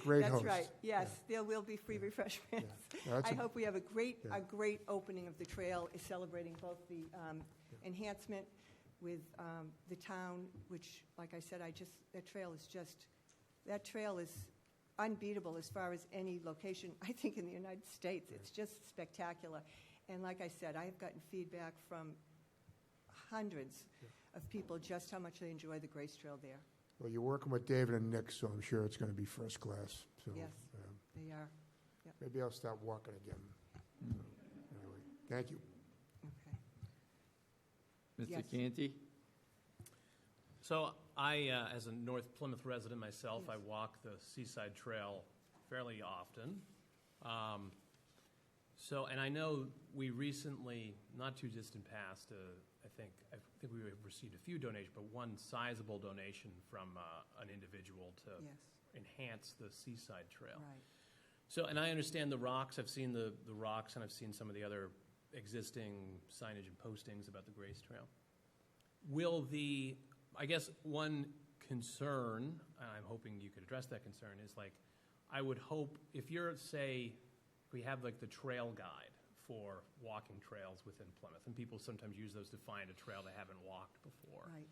great That's host. right, yes, there will be free refreshments. No, that's I hope we have a great opening of the trail, is celebrating both the enhancement with the town, which, like I said, that trail is unbeatable as far as any location, I think, in the United States. It's just spectacular. And like I said, I have gotten feedback from hundreds of people just how much they enjoy the Grace Trail there. Well, you're working with David and Nick, so I'm sure it's going to be first class. So, Yes, they are. Yep. maybe I'll start walking again. So, anyway, thank you. Okay. Mr. Yes. Canty? So I, as a North Plymouth resident myself, Yes. I walk the Seaside Trail fairly often. And I know we recently, not too distant past, I think we received a few donations, but one sizable donation from an individual to Yes, enhance the Seaside Trail. right. So, and I understand the rocks. I've seen the rocks, and I've seen some of the other existing signage and postings about the Grace Trail. I guess one concern, and I'm hoping you could address that concern, is like, I would hope if we have like the trail guide for walking trails within Plymouth, and people sometimes use those to find a trail they haven't walked before, Right.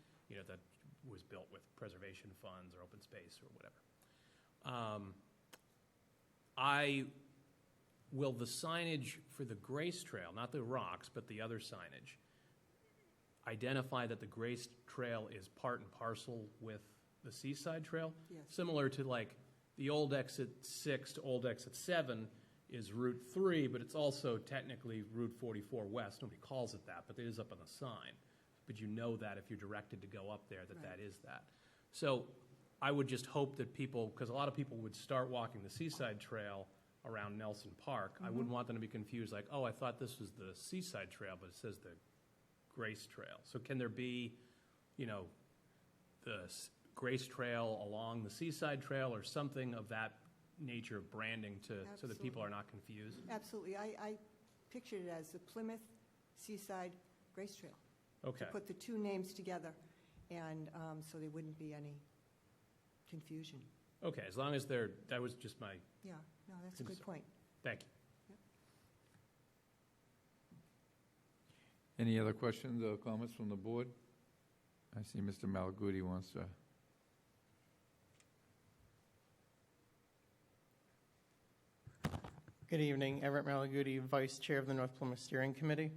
That was built with preservation funds or open space or whatever. Will the signage for the Grace Trail, not the rocks, but the other signage, identify that the Grace Trail is part and parcel with the Seaside Trail? Yes. Similar to like the old exit 6 to old exit 7 is Route 3, but it's also technically Route 44 West. Nobody calls it that, but it is up on the sign. But you know that if you're directed to go up there, that is that. So I would just hope that people, because a lot of people would start walking the Seaside Trail around Nelson Park. I wouldn't want them to be confused, like, oh, I thought this was the Seaside Trail, but it says the Grace Trail. So can there be, the Grace Trail along the Seaside Trail or something of that nature of branding so that people are not confused? Absolutely. I pictured it as the Plymouth Seaside Grace Trail. Okay. To put the two names together, and so there wouldn't be any confusion. Okay, as long as that was just my, Yeah, no, that's a good point. thank you. Any other questions or comments from the board? I see Mr. Malaguti wants to. Good evening, Everett Malaguti, Vice Chair of the North Plymouth Steering Committee.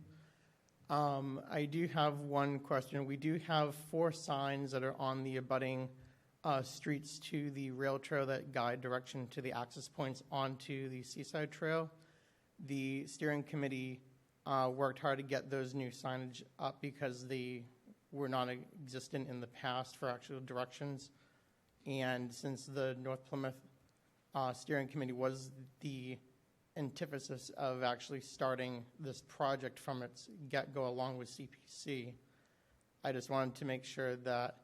I do have one question. We do have 4 signs that are on the abutting streets to the rail trail that guide direction to the access points onto the Seaside Trail. The steering committee worked hard to get those new signage up because they were not existent in the past for actual directions. And since the North Plymouth steering committee was the antithesis of actually starting this project from its get-go along with CPC, I just wanted to make sure that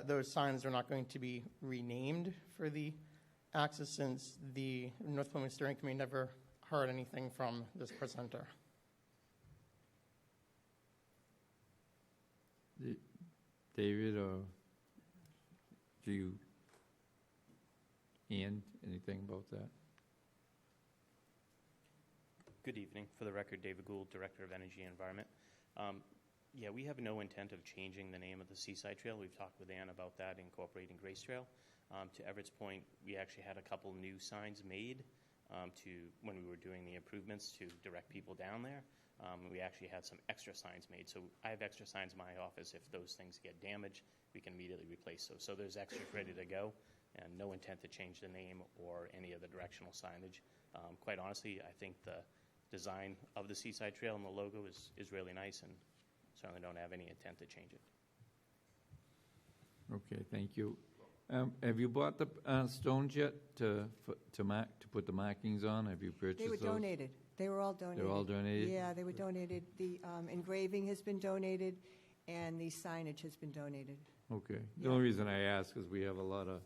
those signs are not going to be renamed for the access, since the North Plymouth Steering Committee never heard anything from this presenter. David, or do you, Ian, anything about that? Good evening. For the record, David Gould, Director of Energy and Environment. Yeah, we have no intent of changing the name of the Seaside Trail. We've talked with Ann about that, incorporating Grace Trail. To Everett's point, we actually had a couple new signs made when we were doing the improvements to direct people down there. We actually had some extra signs made. So I have extra signs in my office. If those things get damaged, we can immediately replace those. So there's extras ready to go, and no intent to change the name or any of the directional signage. Quite honestly, I think the design of the Seaside Trail and the logo is really nice, and certainly don't have any intent to change it. Okay, thank you. Have you bought the stones yet to put the markings on? Have you purchased They were those? donated. They were all donated. They're all donated? Yeah, they were donated. The engraving has been donated, and the signage has been donated. Okay. The Yeah. only reason I ask is we have a lot of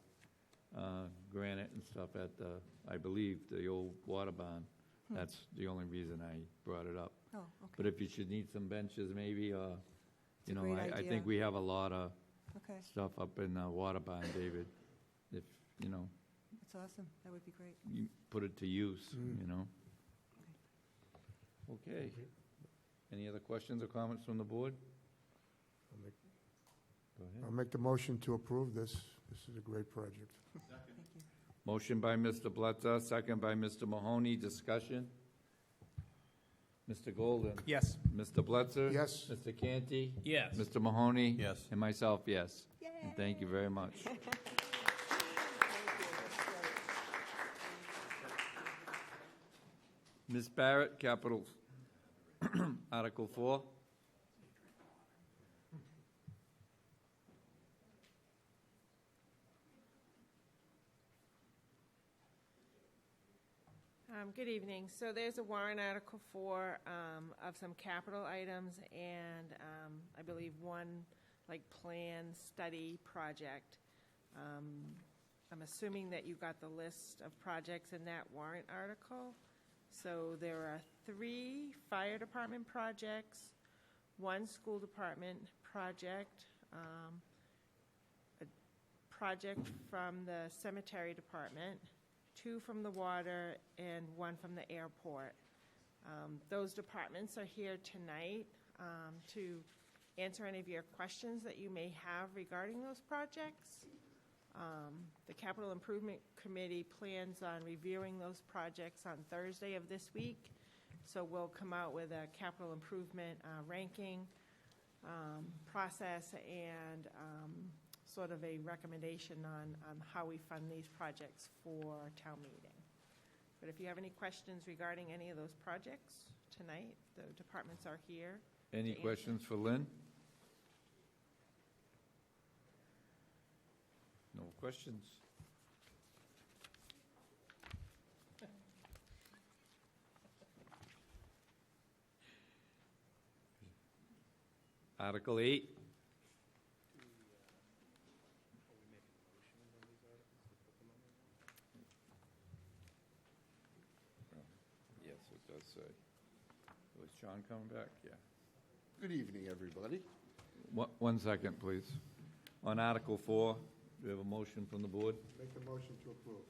granite and stuff at the, I believe, the old water barn. That's the only reason I brought it up. Oh, okay. But if you should need some benches maybe, or, It's a great I idea. think we have a lot of Okay, stuff up in the water barn, David. If, that's awesome. That would be great. you put it to use, Okay. Any other questions or comments from the board? Go ahead. I'll make the motion to approve this. This is a great project. Thank you. Motion by Mr. Bletzer, second by Mr. Mahoney. Discussion? Mr. Golden? Yes. Mr. Bletzer? Yes. Mr. Canty? Yes. Mr. Mahoney? Yes. And myself, yes. And thank you very much. Ms. Barrett, Capital, Article 4. Good evening. So there's a warrant article for of some capital items and I believe one plan study project. I'm assuming that you got the list of projects in that warrant article. So there are 3 fire department projects, 1 school department project, a project from the cemetery department, 2 from the water, and 1 from the airport. Those departments are here tonight to answer any of your questions that you may have regarding those projects. The Capital Improvement Committee plans on reviewing those projects on Thursday of this week. So we'll come out with a capital improvement ranking process and sort of a recommendation on how we fund these projects for town meeting. But if you have any questions regarding any of those projects tonight, the departments are here. Any to questions for Lynn? No questions? Article 8. Yes, it does say. Was John coming back? Yeah. Good evening, everybody. One second, please. On Article 4, do we have a motion from the board? Make the motion to approve.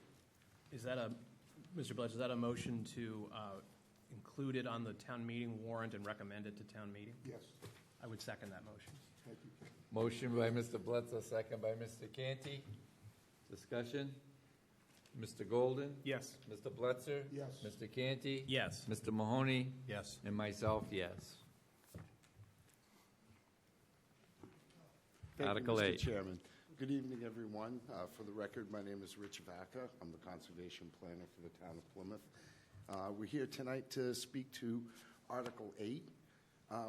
Is that Mr. Bletcher, is that a motion to include it on the town meeting warrant and recommend it to town meeting? Yes. I would second that motion. Thank you. Motion by Mr. Bledsoe, second by Mr. Canty. Discussion? Mr. Golden? Yes. Mr. Bletzer? Yes. Mr. Canty? Yes. Mr. Mahoney? Yes. And myself, yes. Thank Article you, Mr. 8. Chairman. Good evening, everyone. For the record, my name is Rich Vaca. I'm the Conservation Planner for the town of Plymouth. We're here tonight to speak to Article 8,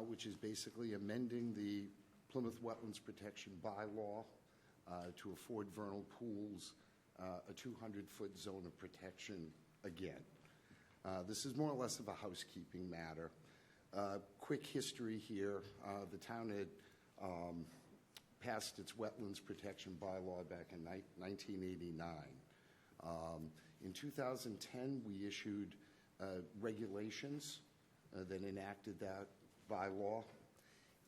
which is basically amending the Plymouth Wetlands Protection Bylaw to afford vernal pools a 200-foot zone of protection again. This is more or less of a housekeeping matter. Quick history here. The town had passed its Wetlands Protection Bylaw back in 1989. In 2010, we issued regulations that enacted that bylaw.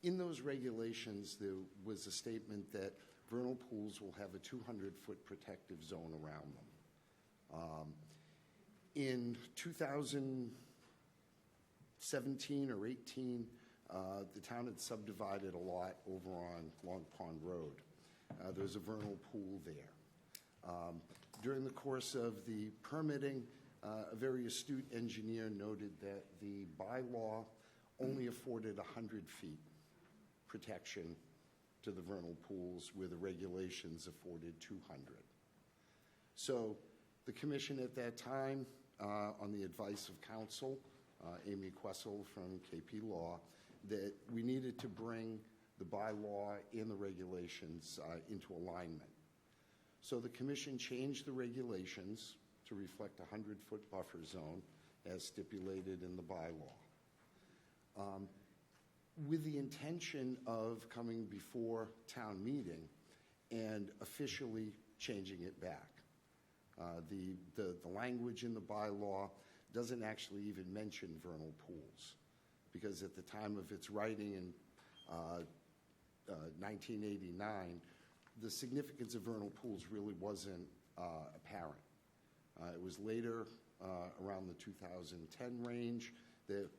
In those regulations, there was a statement that vernal pools will have a 200-foot protective zone around them. In 2017 or 18, the town had subdivided a lot over on Long Pond Road. There's a vernal pool there. During the course of the permitting, a very astute engineer noted that the bylaw only afforded 100 feet protection to the vernal pools, where the regulations afforded 200. So the commission at that time, on the advice of counsel, Amy Quessel from KP Law, that we needed to bring the bylaw and the regulations into alignment. So the commission changed the regulations to reflect a 100-foot buffer zone as stipulated in the bylaw, with the intention of coming before town meeting and officially changing it back. The language in the bylaw doesn't actually even mention vernal pools, because at the time of its writing in 1989, the significance of vernal pools really wasn't apparent. It was later, around the 2010 range, that,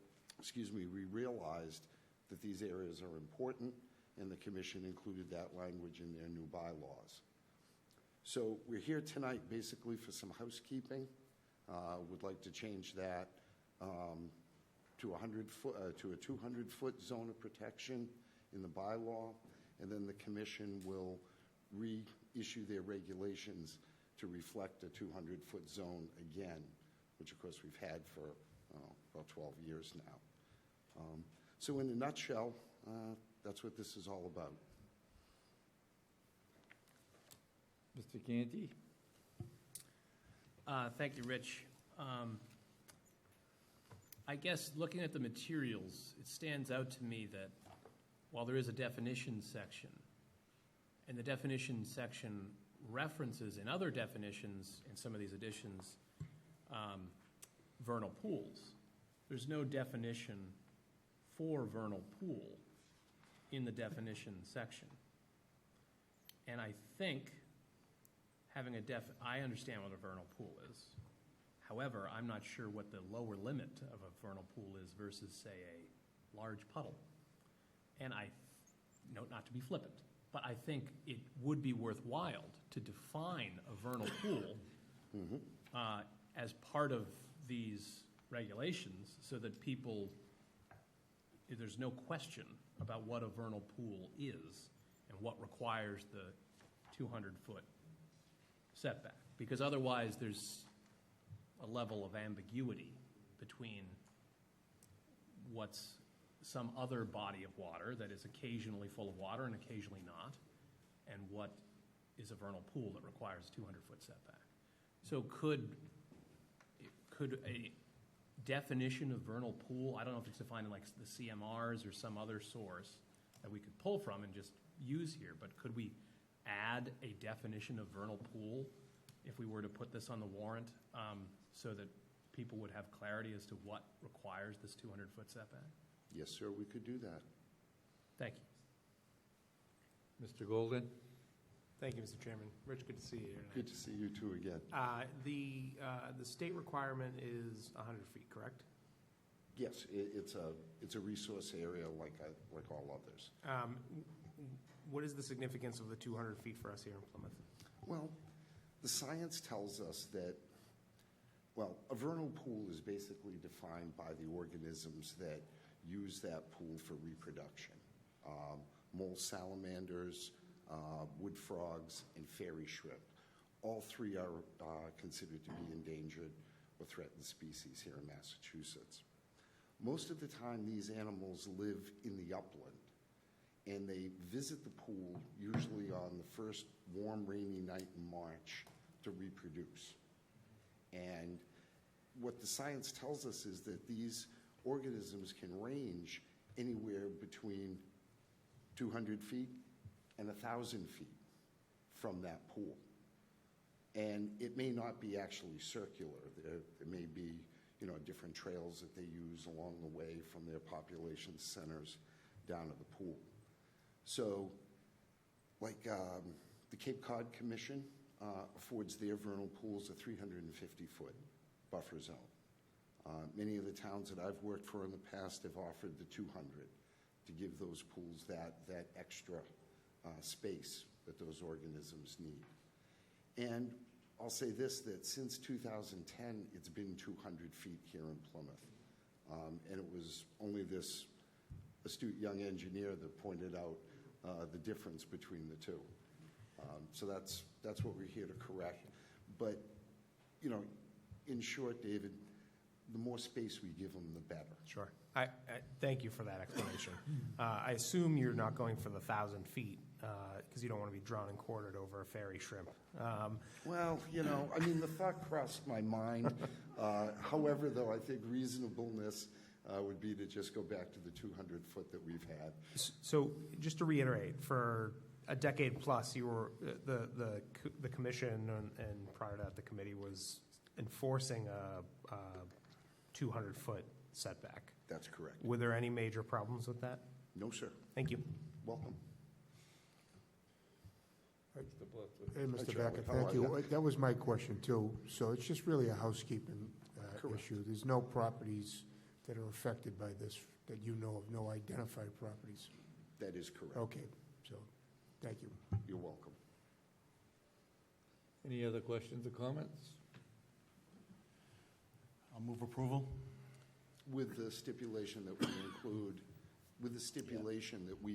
we realized that these areas are important, and the commission included that language in their new bylaws. So we're here tonight basically for some housekeeping. Would like to change that to a 200-foot zone of protection in the bylaw, and then the commission will reissue their regulations to reflect a 200-foot zone again, which of course we've had for about 12 years now. So in a nutshell, that's what this is all about. Mr. Canty? Thank you, Rich. I guess looking at the materials, it stands out to me that while there is a definition section, and the definition section references in other definitions in some of these editions vernal pools, there's no definition for vernal pool in the definition section. And I think having I understand what a vernal pool is. However, I'm not sure what the lower limit of a vernal pool is versus, say, a large puddle. And not to be flippant, but I think it would be worthwhile to define a vernal pool as part of these regulations, so that there's no question about what a vernal pool is and what requires the 200-foot setback. Because otherwise there's a level of ambiguity between what's some other body of water that is occasionally full of water and occasionally not, and what is a vernal pool that requires a 200-foot setback. So could a definition of vernal pool, I don't know if it's defined in like the CMRs or some other source that we could pull from and just use here, but could we add a definition of vernal pool if we were to put this on the warrant, so that people would have clarity as to what requires this 200-foot setback? Yes, sir, we could do that. Thank you. Mr. Golden? Thank you, Mr. Chairman. Rich, good to see you here tonight. Good to see you too again. The state requirement is 100 feet, correct? Yes, it's a resource area like all others. What is the significance of the 200 feet for us here in Plymouth? Well, the science tells us that, a vernal pool is basically defined by the organisms that use that pool for reproduction. Mole salamanders, wood frogs, and fairy shrimp. All three are considered to be endangered or threatened species here in Massachusetts. Most of the time, these animals live in the upland, and they visit the pool usually on the first warm, rainy night in March to reproduce. And what the science tells us is that these organisms can range anywhere between 200 feet and 1,000 feet from that pool. And it may not be actually circular. There may be, different trails that they use along the way from their population centers down to the pool. So, like the Cape Cod Commission affords their vernal pools a 350-foot buffer zone. Many of the towns that I've worked for in the past have offered the 200. to give those pools that extra space that those organisms need. And I'll say this, that since 2010, it's been 200 feet here in Plymouth. And it was only this astute young engineer that pointed out the difference between the two. So that's what we're here to correct. But, you know, in short, David, the more space we give them, the better. Sure. I thank you for that explanation. I assume you're not going for the 1,000 feet because you don't want to be drawn and quartered over a fairy shrimp. Well, you know, I mean, the thought crossed my mind. However, though, I think reasonableness would be to just go back to the 200-foot that we've had. So just to reiterate, for a decade plus, you were the commission and prior to that, the committee was enforcing a 200-foot setback. That's correct. Were there any major problems with that? No, sir. Thank you. Welcome. Hey, Mr. Charlie. Becker, How thank are you. That was my question, too. So it's just really a housekeeping issue. There's no properties that are affected by this that you know of, no identified properties? That is correct. Okay, so, thank you. You're welcome. Any other questions or comments? I'll move approval. With the stipulation that we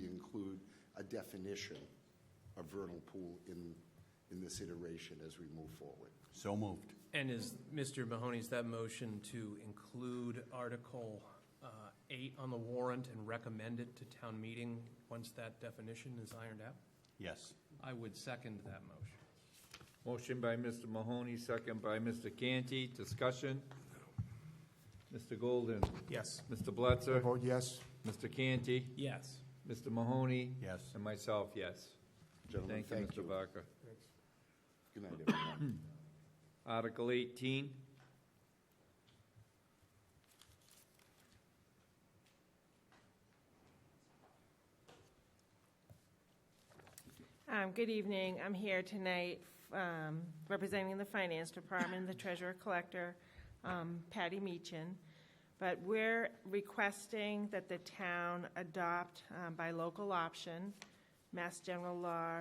include, a definition of vernal pool in this iteration as we move forward. So moved. And is, Mr. Mahoney, is that motion to include Article 8 on the warrant and recommend it to town meeting once that definition is ironed out? Yes. I would second that motion. Motion by Mr. Mahoney, second by Mr. Canty. Discussion? Mr. Golden? Yes. Mr. Blitzer? I vote yes. Mr. Canty? Yes. Mr. Mahoney? Yes. And myself, yes. Gentlemen, Thank you, Mr. Barker. Good night, everyone. Article 18. Good evening. I'm here tonight representing the Finance Department, the Treasurer Collector, Patty Meechan. But we're requesting that the town adopt by local option, Mass General Law,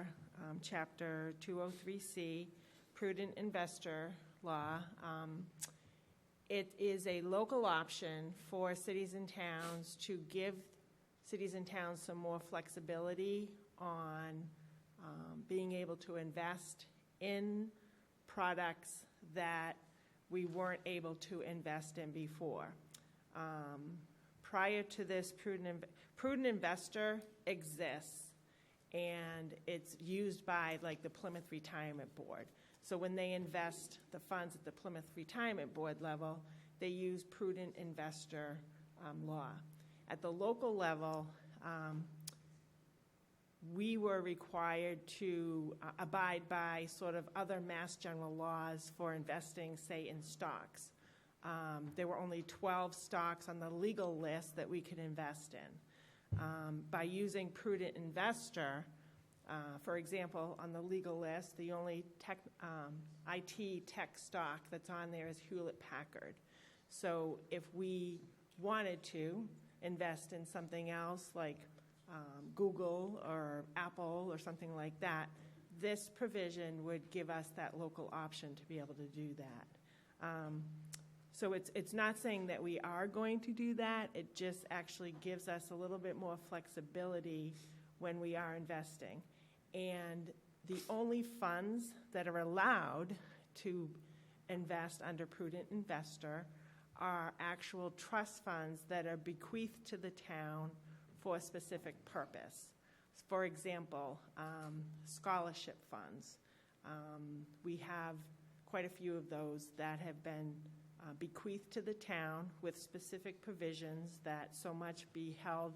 Chapter 203C, Prudent Investor Law. It is a local option for cities and towns to give cities and towns some more flexibility on being able to invest in products that we weren't able to invest in before. Prior to this, Prudent Investor exists, and it's used by like the Plymouth Retirement Board. So when they invest the funds at the Plymouth Retirement Board level, they use Prudent Investor law. At the local level, we were required to abide by sort of other Mass General laws for investing, say, in stocks. There were only 12 stocks on the legal list that we could invest in. By using Prudent Investor, for example, on the legal list, the only IT tech stock that's on there is Hewlett-Packard. So if we wanted to invest in something else like Google or Apple or something like that, this provision would give us that local option to be able to do that. So it's not saying that we are going to do that. It just actually gives us a little bit more flexibility when we are investing. And the only funds that are allowed to invest under Prudent Investor are actual trust funds that are bequeathed to the town for a specific purpose. For example, scholarship funds. We have quite a few of those that have been bequeathed to the town with specific provisions that so much be held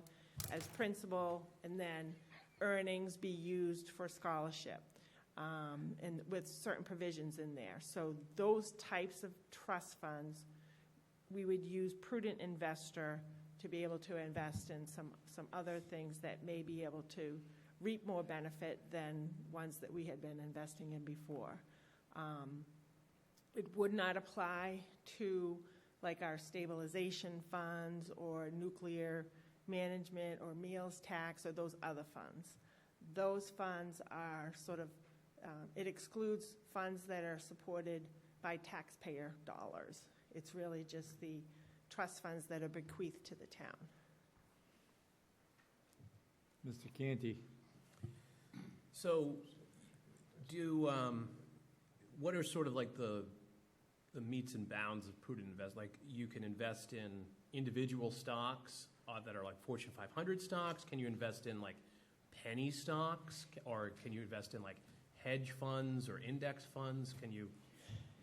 as principal and then earnings be used for scholarship, and with certain provisions in there. So those types of trust funds, we would use Prudent Investor to be able to invest in some other things that may be able to reap more benefit than ones that we had been investing in before. It would not apply to like our stabilization funds or nuclear management or meals tax or those other funds. Those funds are sort of, it excludes funds that are supported by taxpayer dollars. It's really just the trust funds that are bequeathed to the town. Mr. Canty? So, what are sort of like the metes and bounds of prudent investment? Like, you can invest in individual stocks that are like Fortune 500 stocks. Can you invest in like penny stocks, or can you invest in like hedge funds or index funds?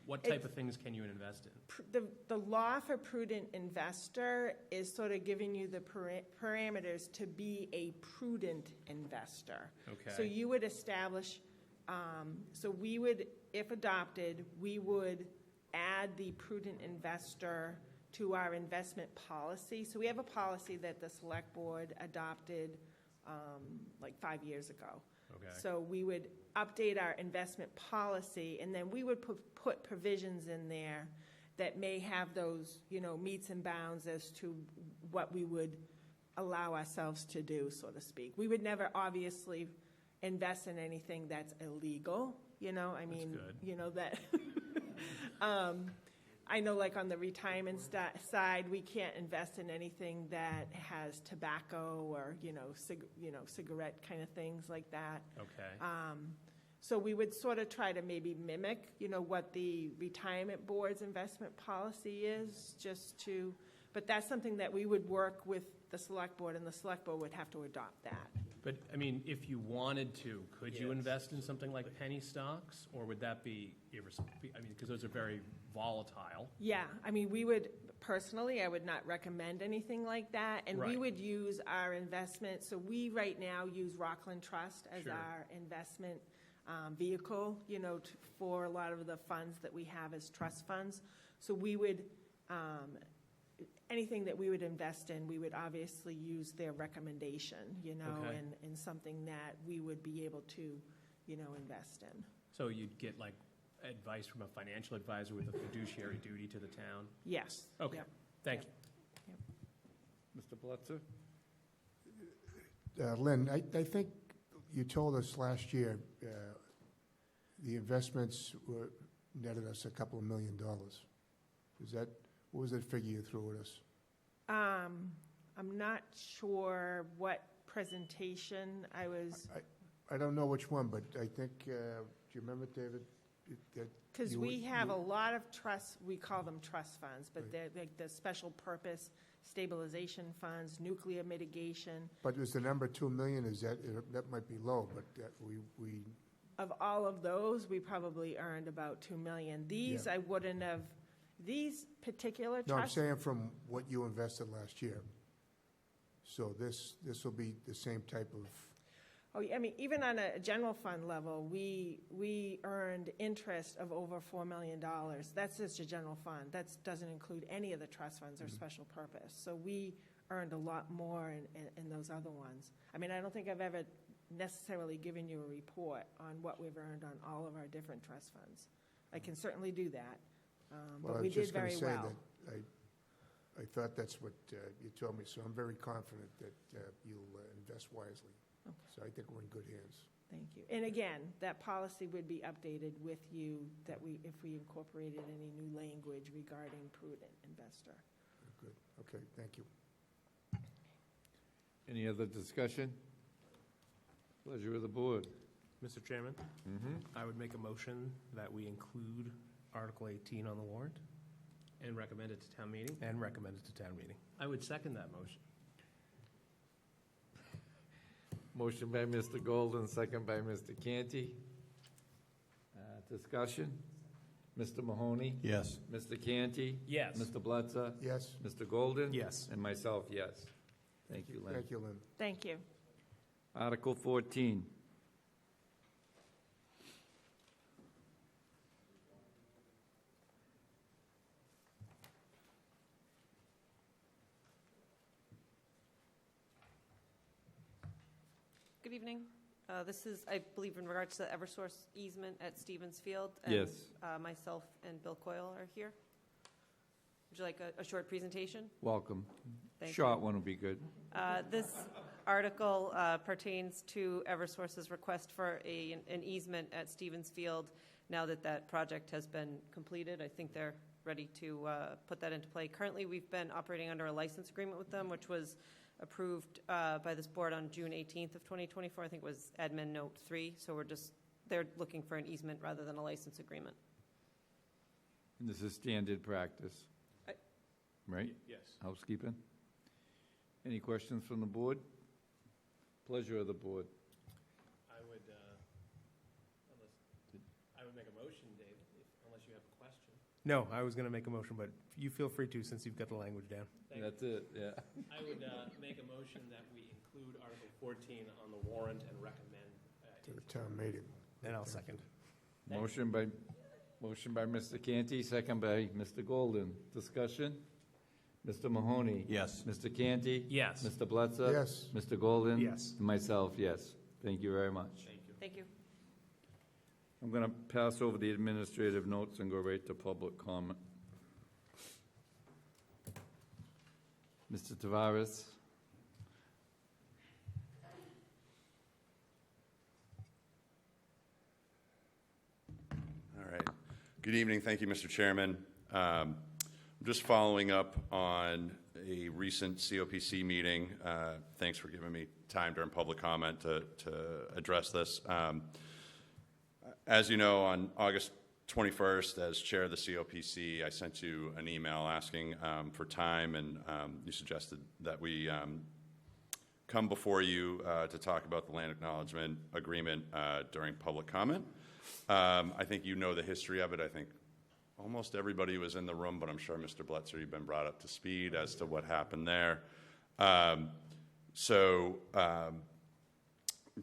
What type of things can you invest in? The law for prudent investor is sort of giving you the parameters to be a prudent investor. Okay. So you would establish, so we would, if adopted, we would add the prudent investor to our investment policy. So we have a policy that the select board adopted like 5 years ago. Okay. So we would update our investment policy, and then we would put provisions in there that may have those, metes and bounds as to what we would allow ourselves to do, so to speak. We would never obviously invest in anything that's illegal, I mean, good. that. I know, like on the retirement side, we can't invest in anything that has tobacco or cigarette kind of things like that. Okay. So we would sort of try to maybe mimic, what the retirement board's investment policy is, but that's something that we would work with the select board, and the select board would have to adopt that. But, I mean, if you wanted to, could you invest in something like penny stocks, or would that be because those are very volatile? Yeah, I mean, I would not recommend anything like that, and we would use our investment. So we right now use Rockland Trust as our investment vehicle, for a lot of the funds that we have as trust funds. So we would, anything that we would invest in, we would obviously use their recommendation, and something that we would be able to, invest in. So you'd get like advice from a financial advisor with a fiduciary duty to the town? Yes. Okay. Yep. Thank you. Mr. Blitzer? Lynn, I think you told us last year the investments were netted us a couple of $1 million. What was that figure you threw at us? I'm not sure what presentation I was. I don't know which one, but I think, do you remember, David? Because we have a lot of trusts, we call them trust funds, but they're like the special purpose stabilization funds, nuclear mitigation. But was the number 2 million? That might be low, but we. Of all of those, we probably earned about 2 million. These I wouldn't have. These particular trusts. No, I'm saying from what you invested last year. So this will be the same type of. Oh, I mean, even on a general fund level, we earned interest of over $4 million. That's just a general fund. That doesn't include any of the trust funds or special purpose. So we earned a lot more in those other ones. I mean, I don't think I've ever necessarily given you a report on what we've earned on all of our different trust funds. I can certainly do that, but we did very well. I thought that's what you told me, so I'm very confident that you'll invest wisely. Okay. So I think we're in good hands. Thank you. And again, that policy would be updated with you if we incorporated any new language regarding prudent investor. Good. Okay, thank you. Any other discussion? Pleasure of the board. Mr. Chairman, I would make a motion that we include Article 18 on the warrant. And recommend it to town meeting? And recommend it to town meeting. I would second that motion. Motion by Mr. Golden, second by Mr. Canty. Discussion? Mr. Mahoney? Yes. Mr. Canty? Yes. Mr. Blitzer? Yes. Mr. Golden? Yes. And myself, yes. Thank you, Lynn. Thank you, Lynn. Thank you. Article 14. Good evening. This is, I believe, in regards to the Eversource easement at Stevens Field. Yes. Myself and Bill Coyle are here. Would you like a short presentation? Welcome. Thank Short one would be good. This article pertains to Eversource's request for an easement at Stevens Field. Now that that project has been completed, I think they're ready to put that into play. Currently, we've been operating under a license agreement with them, which was approved by this board on June 18th of 2024. I think it was Admin Note 3. So they're looking for an easement rather than a license agreement. And this is standard practice, right? Yes. Housekeeping. Any questions from the board? Pleasure of the board. I would make a motion, David, unless you have a question. No, I was going to make a motion, but you feel free to since you've got the language down. That's it, yeah. I would make a motion that we include Article 14 on the warrant and recommend. To the town meeting. And I'll second. Motion by Mr. Canty, second by Mr. Golden. Discussion? Mr. Mahoney? Yes. Mr. Canty? Yes. Mr. Bledsoe? Yes. Mr. Golden? Yes. And myself, yes. Thank you very much. Thank you. Thank you. I'm going to pass over the administrative notes and go right to public comment. Mr. Tavares? All right. Good evening. Thank you, Mr. Chairman. I'm just following up on a recent COPC meeting. Thanks for giving me time during public comment to address this. As you know, on August 21st, as chair of the COPC, I sent you an email asking for time, and you suggested that we come before you to talk about the land acknowledgement agreement during public comment. I think you know the history of it. I think almost everybody was in the room, but I'm sure, Mr. Bledsoe, you've been brought up to speed as to what happened there.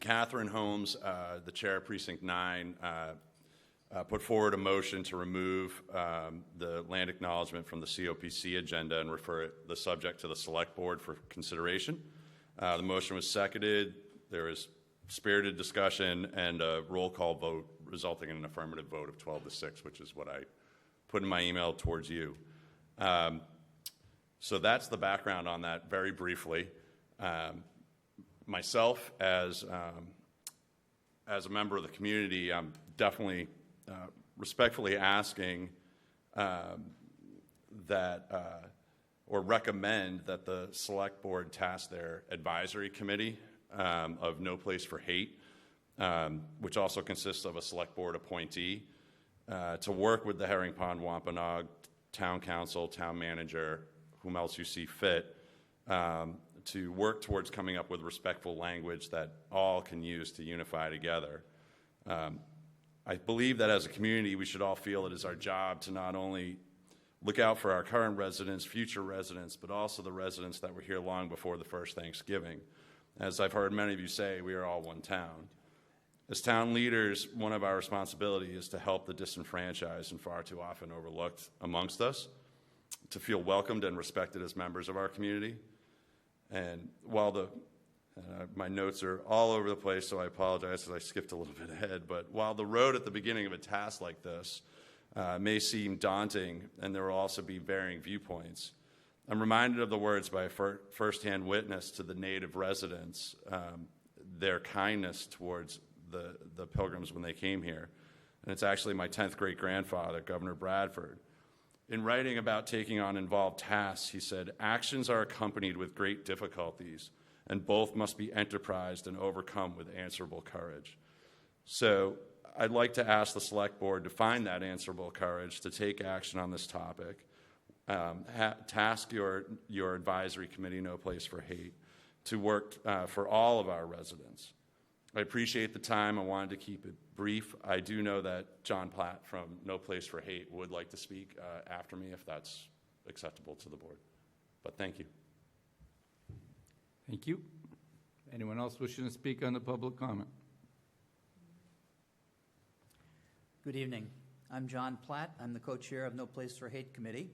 Catherine Holmes, the chair of Precinct 9, put forward a motion to remove the land acknowledgement from the COPC agenda and refer the subject to the Select Board for consideration. The motion was seconded. There was spirited discussion and a roll call vote resulting in an affirmative vote of 12-6, which is what I put in my email towards you. So that's the background on that very briefly. Myself, as a member of the community, I'm definitely respectfully asking that or recommend that the Select Board task their advisory committee of No Place for Hate, which also consists of a Select Board appointee, to work with the Herring Pond Wampanoag Town Council, Town Manager, whom else you see fit, to work towards coming up with respectful language that all can use to unify together. I believe that as a community, we should all feel it is our job to not only look out for our current residents, future residents, but also the residents that were here long before the first Thanksgiving. As I've heard many of you say, we are all one town. As town leaders, one of our responsibilities is to help the disenfranchised and far too often overlooked amongst us, to feel welcomed and respected as members of our community. And while my notes are all over the place, so I apologize as I skipped a little bit ahead, but while the road at the beginning of a task like this may seem daunting, and there will also be varying viewpoints, I'm reminded of the words by a firsthand witness to the native residents, their kindness towards the Pilgrims when they came here. And it's actually my 10th great-grandfather, Governor Bradford. In writing about taking on involved tasks, he said, "Actions are accompanied with great difficulties, and both must be enterprised and overcome with answerable courage." So I'd like to ask the Select Board to find that answerable courage to take action on this topic. Task your advisory committee, No Place for Hate, to work for all of our residents. I appreciate the time. I wanted to keep it brief. I do know that John Platt from No Place for Hate would like to speak after me if that's acceptable to the board. But thank you. Thank you. Anyone else wishing to speak on the public comment? Good evening. I'm John Platt. I'm the co-chair of No Place for Hate Committee.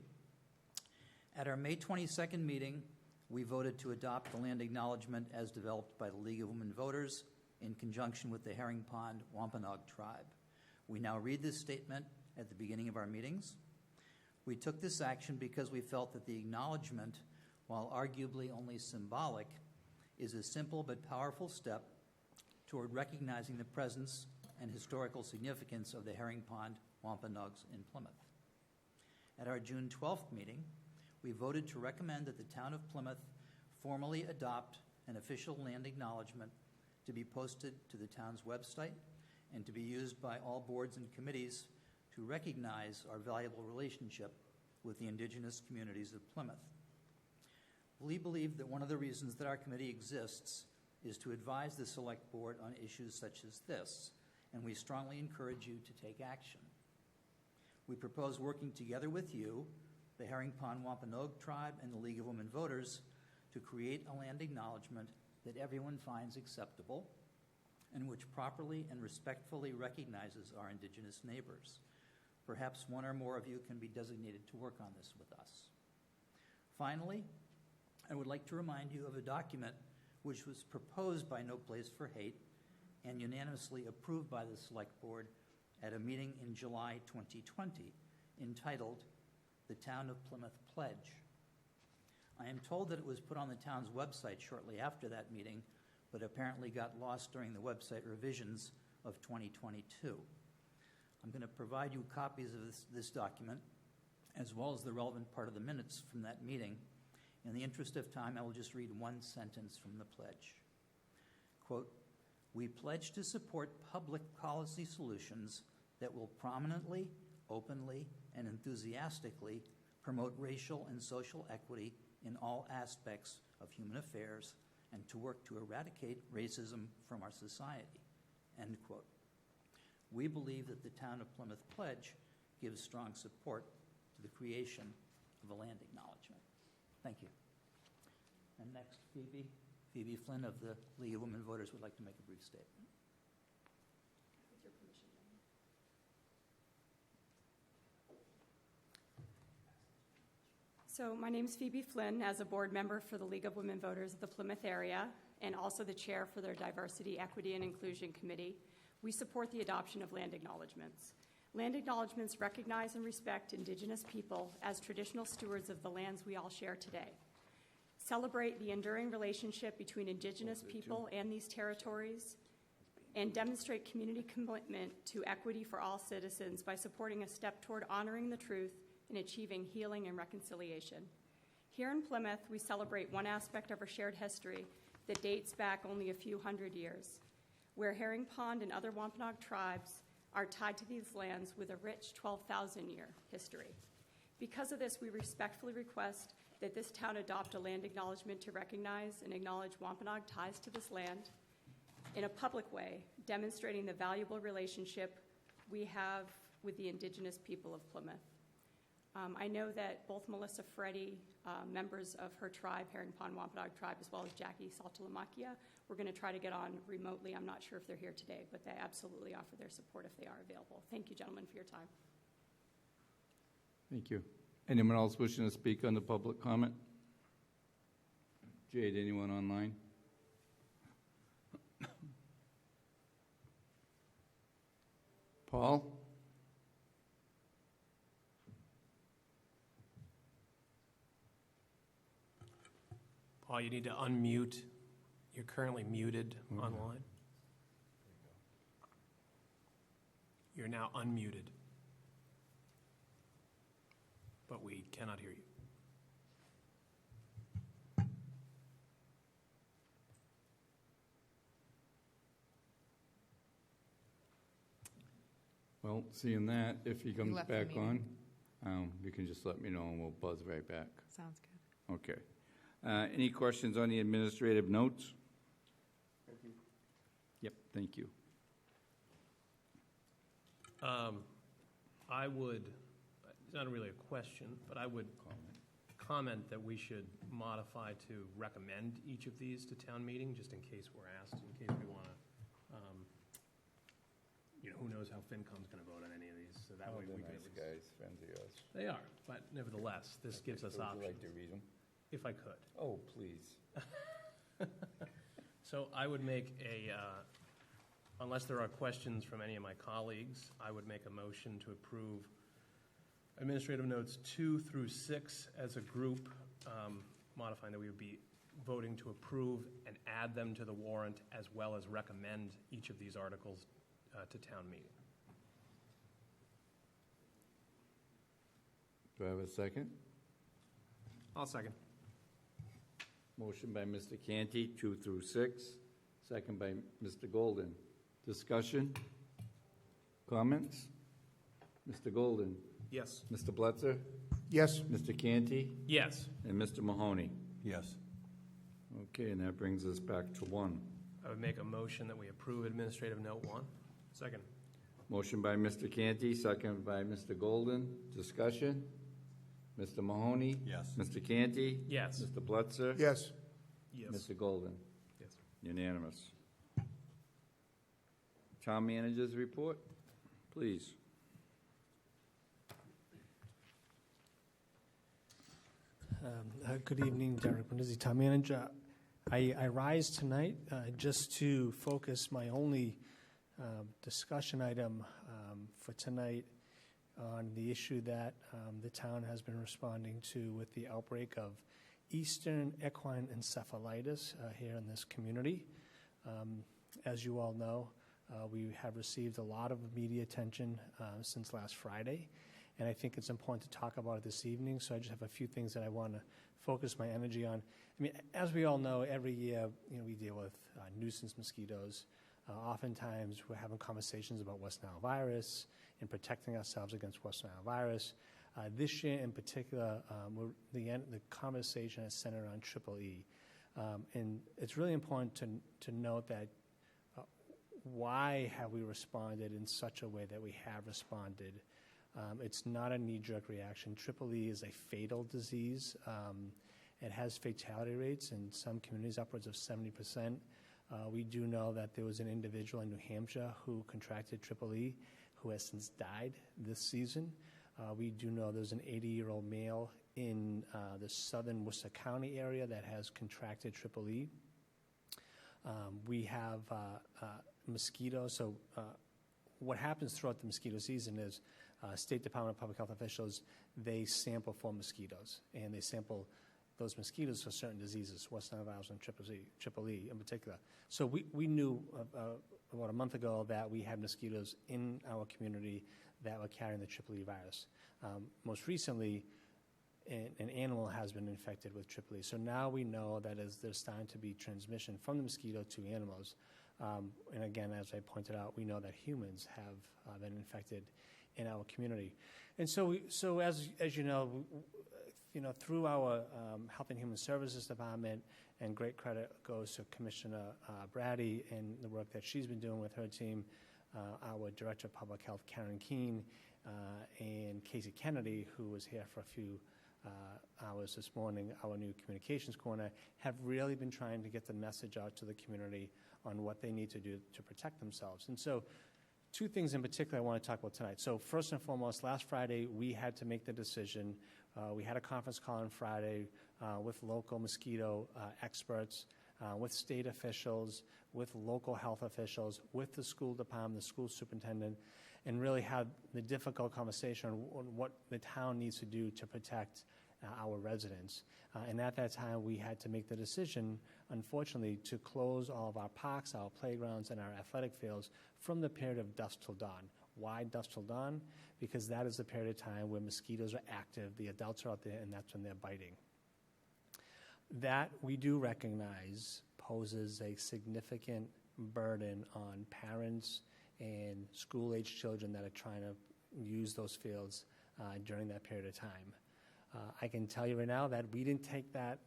At our May 22nd meeting, we voted to adopt the land acknowledgement as developed by the League of Women Voters in conjunction with the Herring Pond Wampanoag tribe. We now read this statement at the beginning of our meetings. We took this action because we felt that the acknowledgement, while arguably only symbolic, is a simple but powerful step toward recognizing the presence and historical significance of the herring pond wampanoags in Plymouth. At our June 12th meeting, we voted to recommend that the town of Plymouth formally adopt an official land acknowledgement to be posted to the town's website and to be used by all boards and committees to recognize our valuable relationship with the indigenous communities of Plymouth. We believe that one of the reasons that our committee exists is to advise the Select Board on issues such as this, and we strongly encourage you to take action. We propose working together with you, the Herring Pond Wampanoag Tribe, and the League of Women Voters to create a land acknowledgement that everyone finds acceptable and which properly and respectfully recognizes our indigenous neighbors. Perhaps one or more of you can be designated to work on this with us. Finally, I would like to remind you of a document which was proposed by No Place for Hate and unanimously approved by the Select Board at a meeting in July 2020, entitled The Town of Plymouth Pledge. I am told that it was put on the town's website shortly after that meeting, but apparently got lost during the website revisions of 2022. I'm going to provide you copies of this document, as well as the relevant part of the minutes from that meeting. In the interest of time, I will just read one sentence from the pledge. Quote, "We pledge to support public policy solutions that will prominently, openly, and enthusiastically promote racial and social equity in all aspects of human affairs and to work to eradicate racism from our society." End quote. We believe that the Town of Plymouth Pledge gives strong support to the creation of a land acknowledgement. Thank you. And next, Phoebe Flynn of the League of Women Voters would like to make a brief statement. With your permission, John. So my name is Phoebe Flynn, as a board member for the League of Women Voters of the Plymouth area, and also the chair for their Diversity, Equity, and Inclusion Committee. We support the adoption of land acknowledgements. Land acknowledgements recognize and respect Indigenous people as traditional stewards of the lands we all share today. Celebrate the enduring relationship between Indigenous people and these territories, and demonstrate community commitment to equity for all citizens by supporting a step toward honoring the truth and achieving healing and reconciliation. Here in Plymouth, we celebrate one aspect of our shared history that dates back only a few hundred years, where Herring Pond and other Wampanoag tribes are tied to these lands with a rich 12,000-year history. Because of this, we respectfully request that this town adopt a land acknowledgement to recognize and acknowledge Wampanoag ties to this land in a public way, demonstrating the valuable relationship we have with the Indigenous people of Plymouth. I know that both Melissa Freddy, members of her tribe, Herring Pond Wampanoag tribe, as well as Jackie Saltalamakia, we're going to try to get on remotely. I'm not sure if they're here today, but they absolutely offer their support if they are available. Thank you, gentlemen, for your time. Thank you. Anyone else wishing to speak on the public comment? Jade, anyone online? Paul? Paul, you need to unmute. You're currently muted online. You're now unmuted, but we cannot hear you. Well, seeing that, if he comes left the back meeting. on, you can just let me know and we'll buzz right back. Sounds good. Okay. Any questions on the administrative notes? Thank you. Yep, thank you. I would, it's not really a question, but I would comment that we should modify to recommend each of these to town meeting, just in case we're asked, in case we want to, who knows how FinCom's going to vote on any of these, so that way we can at least... guys, friends of yours. They are, but nevertheless, this gives us options. Would you like to read them? If I could. Oh, please. So I would make unless there are questions from any of my colleagues, I would make a motion to approve Administrative notes 2 through 6 as a group, modifying that we would be voting to approve and add them to the warrant as well as recommend each of these articles to town meeting. Do I have a second? I'll second. Motion by Mr. Canty, 2 through 6, second by Mr. Golden. Discussion? Comments? Mr. Golden? Yes. Mr. Blitzer? Yes. Mr. Canty? Yes. And Mr. Mahoney? Yes. Okay, and that brings us back to 1. I would make a motion that we approve Administrative Note 1. Second. Motion by Mr. Canty, second by Mr. Golden. Discussion? Mr. Mahoney? Yes. Mr. Canty? Yes. Mr. Blitzer? Yes. Yes. Mr. Golden? Yes. Unanimous. Town managers report, please. Good evening, Derek Benizzi, Town Manager. I rise tonight just to focus my only discussion item for tonight on the issue that the town has been responding to with the outbreak of Eastern equine encephalitis here in this community. As you all know, we have received a lot of media attention since last Friday, and I think it's important to talk about it this evening, so I just have a few things that I want to focus my energy on. I mean, as we all know, every year, we deal with nuisance mosquitoes. Oftentimes, we're having conversations about West Nile virus and protecting ourselves against West Nile virus. This year in particular, the conversation is centered on EEE. And it's really important to note that why have we responded in such a way that we have responded? It's not a knee-jerk reaction. EEE is a fatal disease. It has fatality rates in some communities upwards of 70%. We do know that there was an individual in New Hampshire who contracted EEE who has since died this season. We do know there's an 80-year-old male in the southern Worcester County area that has contracted EEE. We have mosquitoes. So what happens throughout the mosquito season is State Department of Public Health officials, they sample for mosquitoes, and they sample those mosquitoes for certain diseases, West Nile virus and EEE in particular. So we knew about a month ago that we had mosquitoes in our community that were carrying the EEE virus. Most recently, an animal has been infected with EEE. So now we know that as there's starting to be transmission from the mosquito to animals, and again, as I pointed out, we know that humans have been infected in our community. And so as you know, through our Health and Human Services Department, and great credit goes to Commissioner Brady and the work that she's been doing with her team, our Director of Public Health, Karen Keene, and Casey Kennedy, who was here for a few hours this morning, our new communications corner, have really been trying to get the message out to the community on what they need to do to protect themselves. And so two things in particular I want to talk about tonight. So first and foremost, last Friday, we had to make the decision. We had a conference call on Friday with local mosquito experts, with state officials, with local health officials, with the school department, the school superintendent, and really had the difficult conversation on what the town needs to do to protect our residents. And at that time, we had to make the decision, unfortunately, to close all of our parks, our playgrounds, and our athletic fields from the period of dusk till dawn. Why dusk till dawn? Because that is the period of time where mosquitoes are active, the adults are out there, and that's when they're biting. That, we do recognize, poses a significant burden on parents and school-age children that are trying to use those fields during that period of time. I can tell you right now that we didn't take that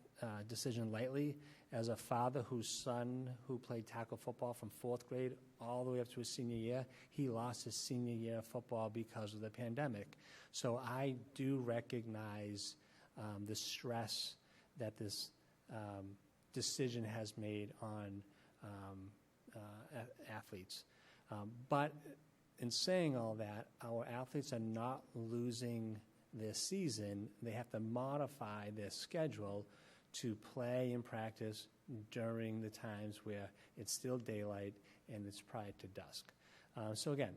decision lightly. As a father whose son who played tackle football from 4th grade all the way up to his senior year, he lost his senior year of football because of the pandemic. So I do recognize the stress that this decision has made on athletes. But in saying all that, our athletes are not losing their season. They have to modify their schedule to play and practice during the times where it's still daylight and it's prior to dusk. So again,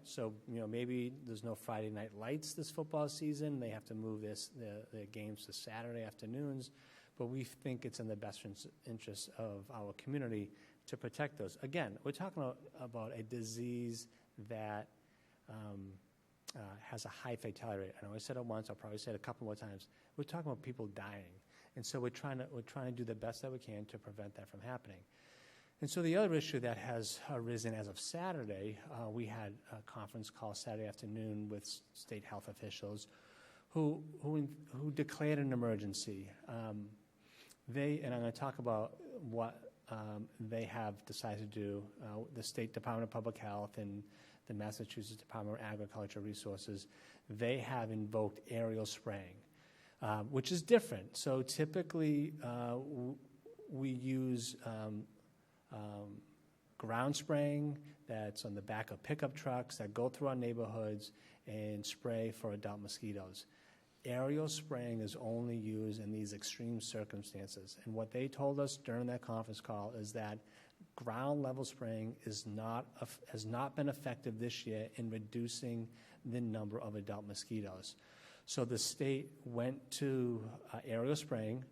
maybe there's no Friday night lights this football season. They have to move the games to Saturday afternoons. But we think it's in the best interest of our community to protect those. Again, we're talking about a disease that has a high fatality rate. I know I said it once. I'll probably say it a couple more times. We're talking about people dying, and so we're trying to do the best that we can to prevent that from happening. And so the other issue that has arisen as of Saturday, we had a conference call Saturday afternoon with state health officials who declared an emergency. And I'm going to talk about what they have decided to do. The State Department of Public Health and the Massachusetts Department of Agricultural Resources, they have invoked aerial spraying, which is different. So typically we use ground spraying that's on the back of pickup trucks that go through our neighborhoods and spray for adult mosquitoes. Aerial spraying is only used in these extreme circumstances. And what they told us during that conference call is that ground level spraying has not been effective this year in reducing the number of adult mosquitoes. So the state went to aerial spraying.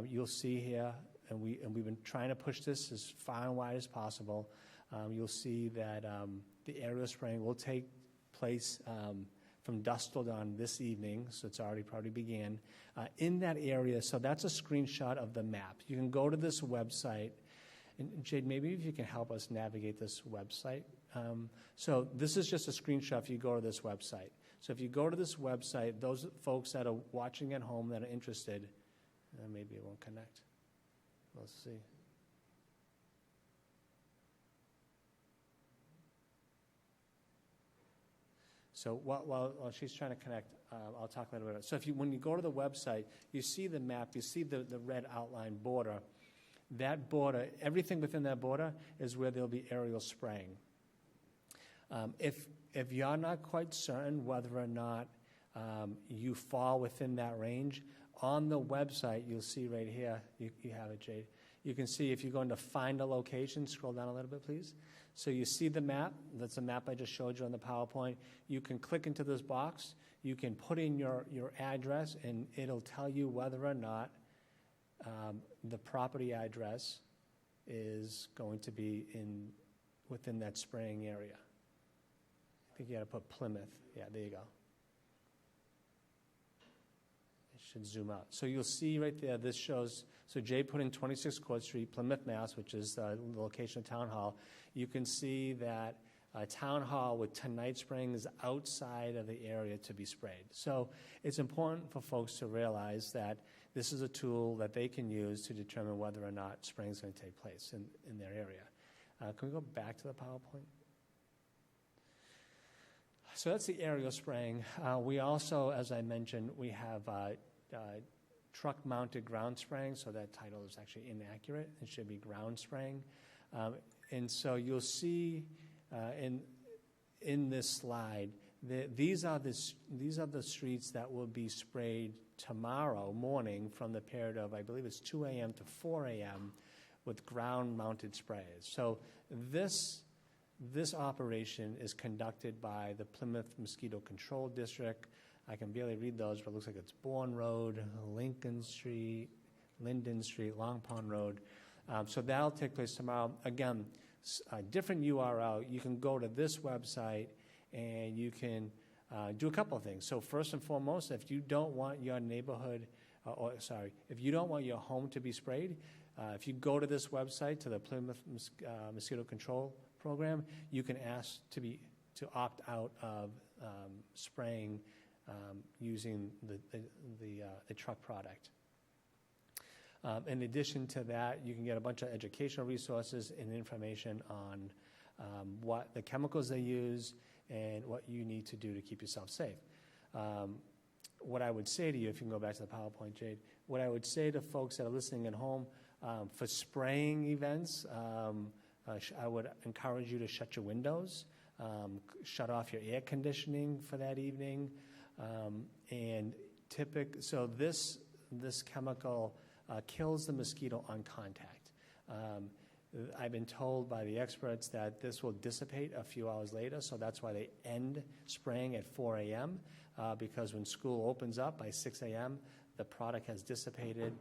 You'll see here, and we've been trying to push this as far and wide as possible. You'll see that the aerial spraying will take place from dusk till dawn this evening, so it's already probably began, in that area. So that's a screenshot of the map. You can go to this website, and Jade, maybe if you can help us navigate this website. So this is just a screenshot if you go to this website. So if you go to this website, those folks that are watching at home that are interested, maybe it won't connect. Let's see. So while she's trying to connect, I'll talk a little bit about it. So when you go to the website, you see the map, you see the red outline border. That border, everything within that border is where there'll be aerial spraying. If you're not quite certain whether or not you fall within that range, on the website, you'll see right here, you have it, Jade. You can see if you're going to find a location, scroll down a little bit, please. So you see the map. That's the map I just showed you on the PowerPoint. You can click into this box. You can put in your address, and it'll tell you whether or not the property address is going to be within that spraying area. I think you got to put Plymouth. Yeah, there you go. It should zoom out. So you'll see right there, this shows, so Jay put in 26 Court Street, Plymouth, Mass., which is the location of Town Hall. You can see that Town Hall with tonight spraying is outside of the area to be sprayed. So it's important for folks to realize that this is a tool that they can use to determine whether or not spraying is going to take place in their area. Can we go back to the PowerPoint? So that's the aerial spraying. We also, as I mentioned, we have truck-mounted ground spraying, so that title is actually inaccurate. It should be ground spraying. And so you'll see in this slide, these are the streets that will be sprayed tomorrow morning from the period of, I believe it's 2 a.m. to 4 a.m. with ground-mounted sprayers. So this operation is conducted by the Plymouth Mosquito Control District. I can barely read those, but it looks like it's Bourne Road, Lincoln Street, Linden Street, Long Pond Road. So that'll take place tomorrow. Again, a different URL. You can go to this website and you can do a couple of things. So first and foremost, if you don't want your neighborhood, if you don't want your home to be sprayed, if you go to this website, to the Plymouth Mosquito Control Program, you can ask to opt out of spraying using the truck product. In addition to that, you can get a bunch of educational resources and information on what the chemicals they use and what you need to do to keep yourself safe. What I would say to you, if you can go back to the PowerPoint, Jade, what I would say to folks that are listening at home, for spraying events, I would encourage you to shut your windows, shut off your air conditioning for that evening, so this chemical kills the mosquito on contact. I've been told by the experts that this will dissipate a few hours later, so that's why they end spraying at 4 a.m., because when school opens up by 6 a.m., the product has dissipated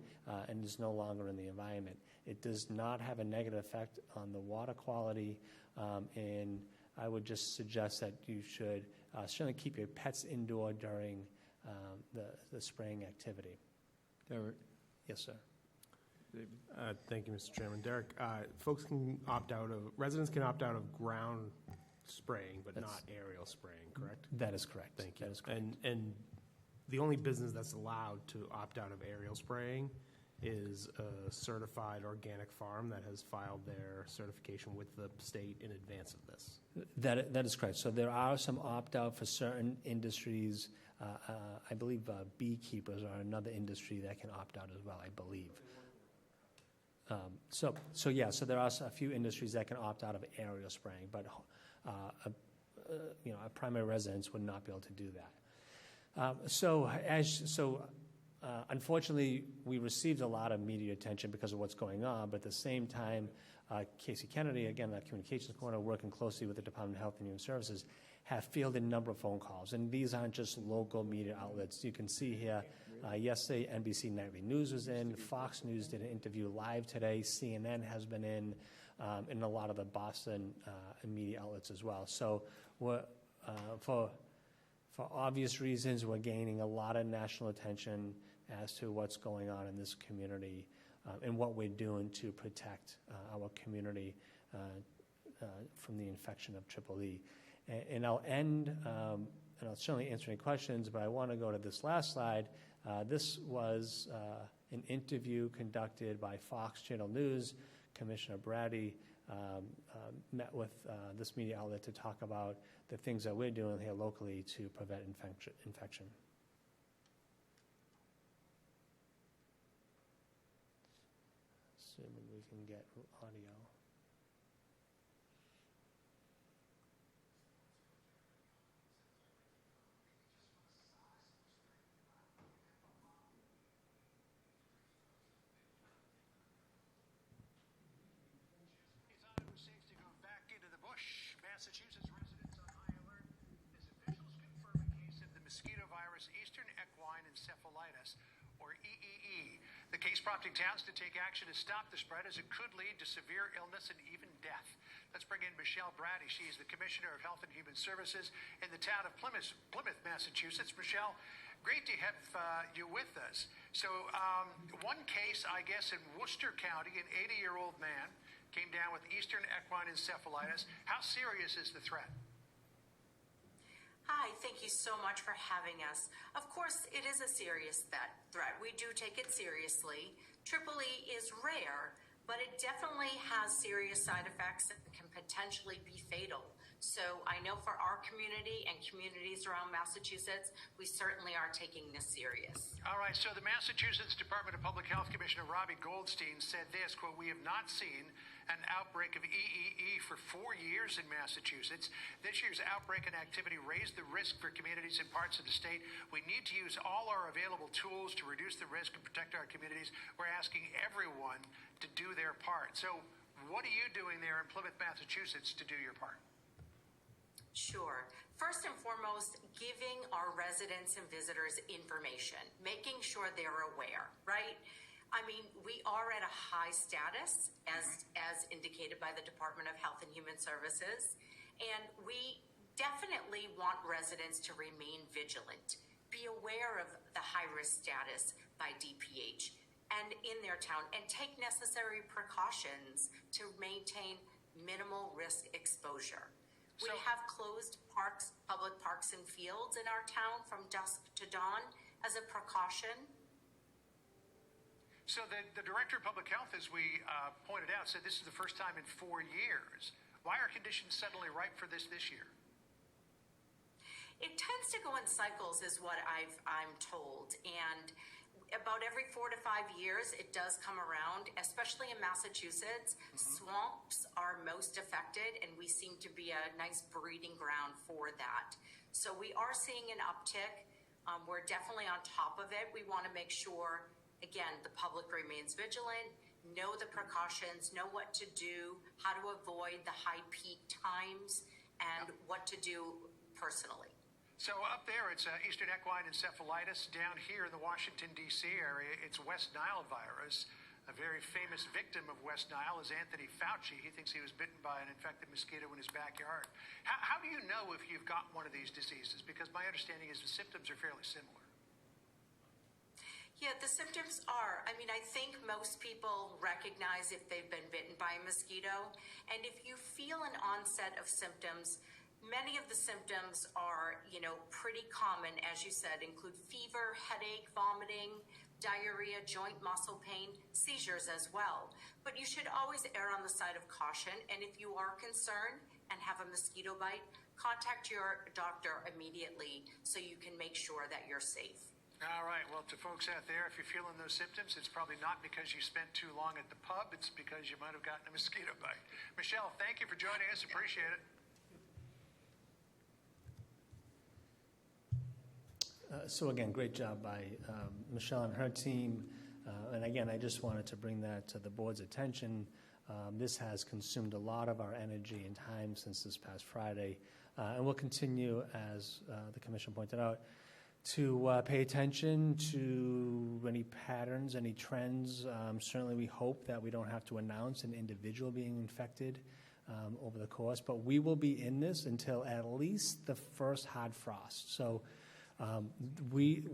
and is no longer in the environment. It does not have a negative effect on the water quality, and I would just suggest that you should certainly keep your pets indoor during the spraying activity. Derek? Yes, sir. Thank you, Mr. Chairman. Derek, folks can opt out of, residents can opt out of ground spraying, but not aerial spraying, correct? That is correct. Thank you. That is correct. And the only business that's allowed to opt out of aerial spraying is a certified organic farm that has filed their certification with the state in advance of this. That is correct. So there are some opt-out for certain industries. I believe beekeepers are another industry that can opt out as well, I believe. So there are a few industries that can opt out of aerial spraying, but a primary residence would not be able to do that. Unfortunately, we received a lot of media attention because of what's going on, but at the same time, Casey Kennedy, again, the communications corner, working closely with the Department of Health and Human Services, have fielded a number of phone calls, and these aren't just local media outlets. You can see here, yesterday, NBC Nightly News was in, Fox News did an interview live today, CNN has been in, and a lot of the Boston media outlets as well. So for obvious reasons, we're gaining a lot of national attention as to what's going on in this community and what we're doing to protect our community from the infection of triple E. And I'll end, and I'll certainly answer any questions, but I want to go to this last slide. This was an interview conducted by Fox Channel News. Commissioner Brady met with this media outlet to talk about the things that we're doing here locally to prevent infection. Assuming we can get audio. Massachusetts residents on high alert as officials confirm a case of the mosquito virus Eastern Equine Encephalitis, or EEE. The case prompting towns to take action to stop the spread as it could lead to severe illness and even death. Let's bring in Michelle Brady. She is the Commissioner of Health and Human Services in the town of Plymouth, Massachusetts. Michelle, great to have you with us. So one case, I guess, in Worcester County, an 80-year-old man came down with Eastern Equine Encephalitis. How serious is the threat? Hi, thank you so much for having us. Of course, it is a serious threat. We do take it seriously. Triple E is rare, but it definitely has serious side effects that can potentially be fatal. So I know for our community and communities around Massachusetts, we certainly are taking this serious. All right, so the Massachusetts Department of Public Health Commissioner Robbie Goldstein said this, quote, "We have not seen an outbreak of EEE for 4 years in Massachusetts. This year's outbreak and activity raised the risk for communities in parts of the state. We need to use all our available tools to reduce the risk and protect our communities. We're asking everyone to do their part." So what are you doing there in Plymouth, Massachusetts to do your part? Sure. First and foremost, giving our residents and visitors information, making sure they're aware, right? I mean, we are at a high status, as indicated by the Department of Health and Human Services, and we definitely want residents to remain vigilant, be aware of the high-risk status by DPH and in their town, and take necessary precautions to maintain minimal risk exposure. We have closed parks, public parks and fields in our town from dusk to dawn as a precaution. So the Director of Public Health, as we pointed out, said this is the first time in 4 years. Why are conditions suddenly ripe for this year? It tends to go in cycles, is what I'm told, and about every 4 to 5 years, it does come around, especially in Massachusetts. Swamps are most affected, and we seem to be a nice breeding ground for that. So we are seeing an uptick. We're definitely on top of it. We want to make sure, again, the public remains vigilant, know the precautions, know what to do, how to avoid the high peak times, and what to do personally. So up there, it's Eastern equine encephalitis. Down here in the Washington, D.C. area, it's West Nile virus. A very famous victim of West Nile is Anthony Fauci. He thinks he was bitten by an infected mosquito in his backyard. How do you know if you've got one of these diseases? Because my understanding is the symptoms are fairly similar. Yeah, the symptoms are, I mean, I think most people recognize if they've been bitten by a mosquito. And if you feel an onset of symptoms, many of the symptoms are, pretty common, as you said, include fever, headache, vomiting, diarrhea, joint muscle pain, seizures as well. But you should always err on the side of caution. And if you are concerned and have a mosquito bite, contact your doctor immediately so you can make sure that you're safe. All right. Well, to folks out there, if you're feeling those symptoms, it's probably not because you spent too long at the pub. It's because you might have gotten a mosquito bite. Michelle, thank you for joining us. Appreciate it. So again, great job by Michelle and her team. And again, I just wanted to bring that to the board's attention. This has consumed a lot of our energy and time since this past Friday. And we'll continue, as the commission pointed out, to pay attention to any patterns, any trends. Certainly we hope that we don't have to announce an individual being infected over the course, but we will be in this until at least the first hard frost. So we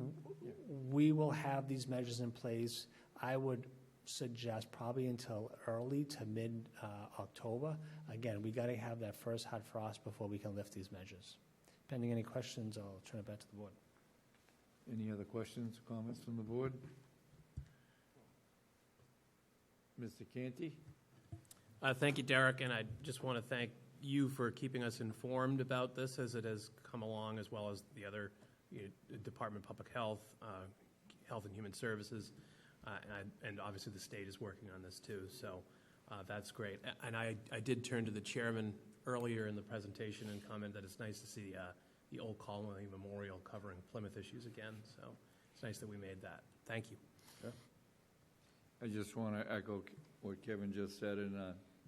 will have these measures in place. I would suggest probably until early to mid-October. Again, we got to have that first hard frost before we can lift these measures. Pending any questions, I'll turn it back to the board. Any other questions, comments from the board? Mr. Canty? Thank you, Derek, and I just want to thank you for keeping us informed about this as it has come along, as well as the other Department of Public Health, Health and Human Services, and obviously the state is working on this too, so that's great. And I did turn to the chairman earlier in the presentation and comment that it's nice to see the Old Colony Memorial covering Plymouth issues again, so it's nice that we made that. Thank you. Yeah. I just want to echo what Kevin just said, and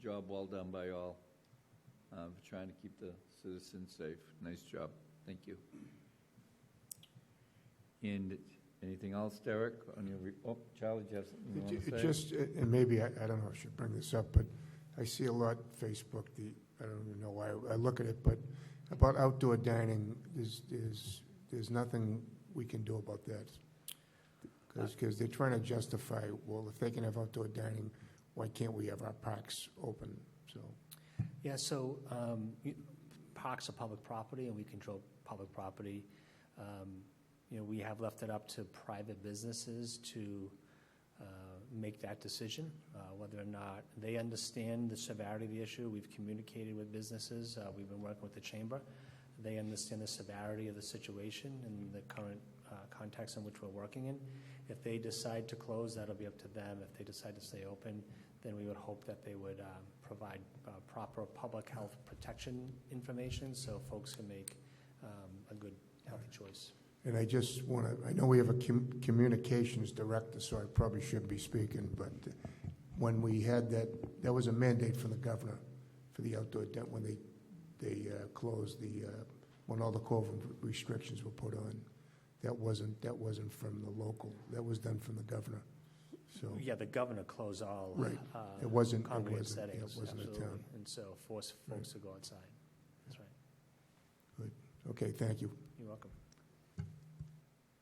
job well done by all for trying to keep the citizens safe. Nice job. Thank you. And anything else, Derek? On your Charlie, do you have something you want to say? It just, and maybe, I don't know if I should bring this up, but I see a lot Facebook, I don't even know why I look at it, but about outdoor dining, there's nothing we can do about that. Because they're trying to justify, well, if they can have outdoor dining, why can't we have our parks open? So, yeah, so parks are public property, and we control public property. We have left it up to private businesses to make that decision, whether or not they understand the severity of the issue. We've communicated with businesses. We've been working with the chamber. They understand the severity of the situation and the current context in which we're working in. If they decide to close, that'll be up to them. If they decide to stay open, then we would hope that they would provide proper public health protection information so folks can make a good, healthy choice. and I just want to, I know we have a communications director, so I probably shouldn't be speaking, but when we had that was a mandate from the governor for the outdoor, when they closed when all the COVID restrictions were put on. That wasn't from the local. That was done from the governor. So yeah, the governor closed all right. It wasn't congregate settings. settings. It wasn't Absolutely. a town. And so force folks to go outside. That's right. Good. Okay. Thank you. You're welcome.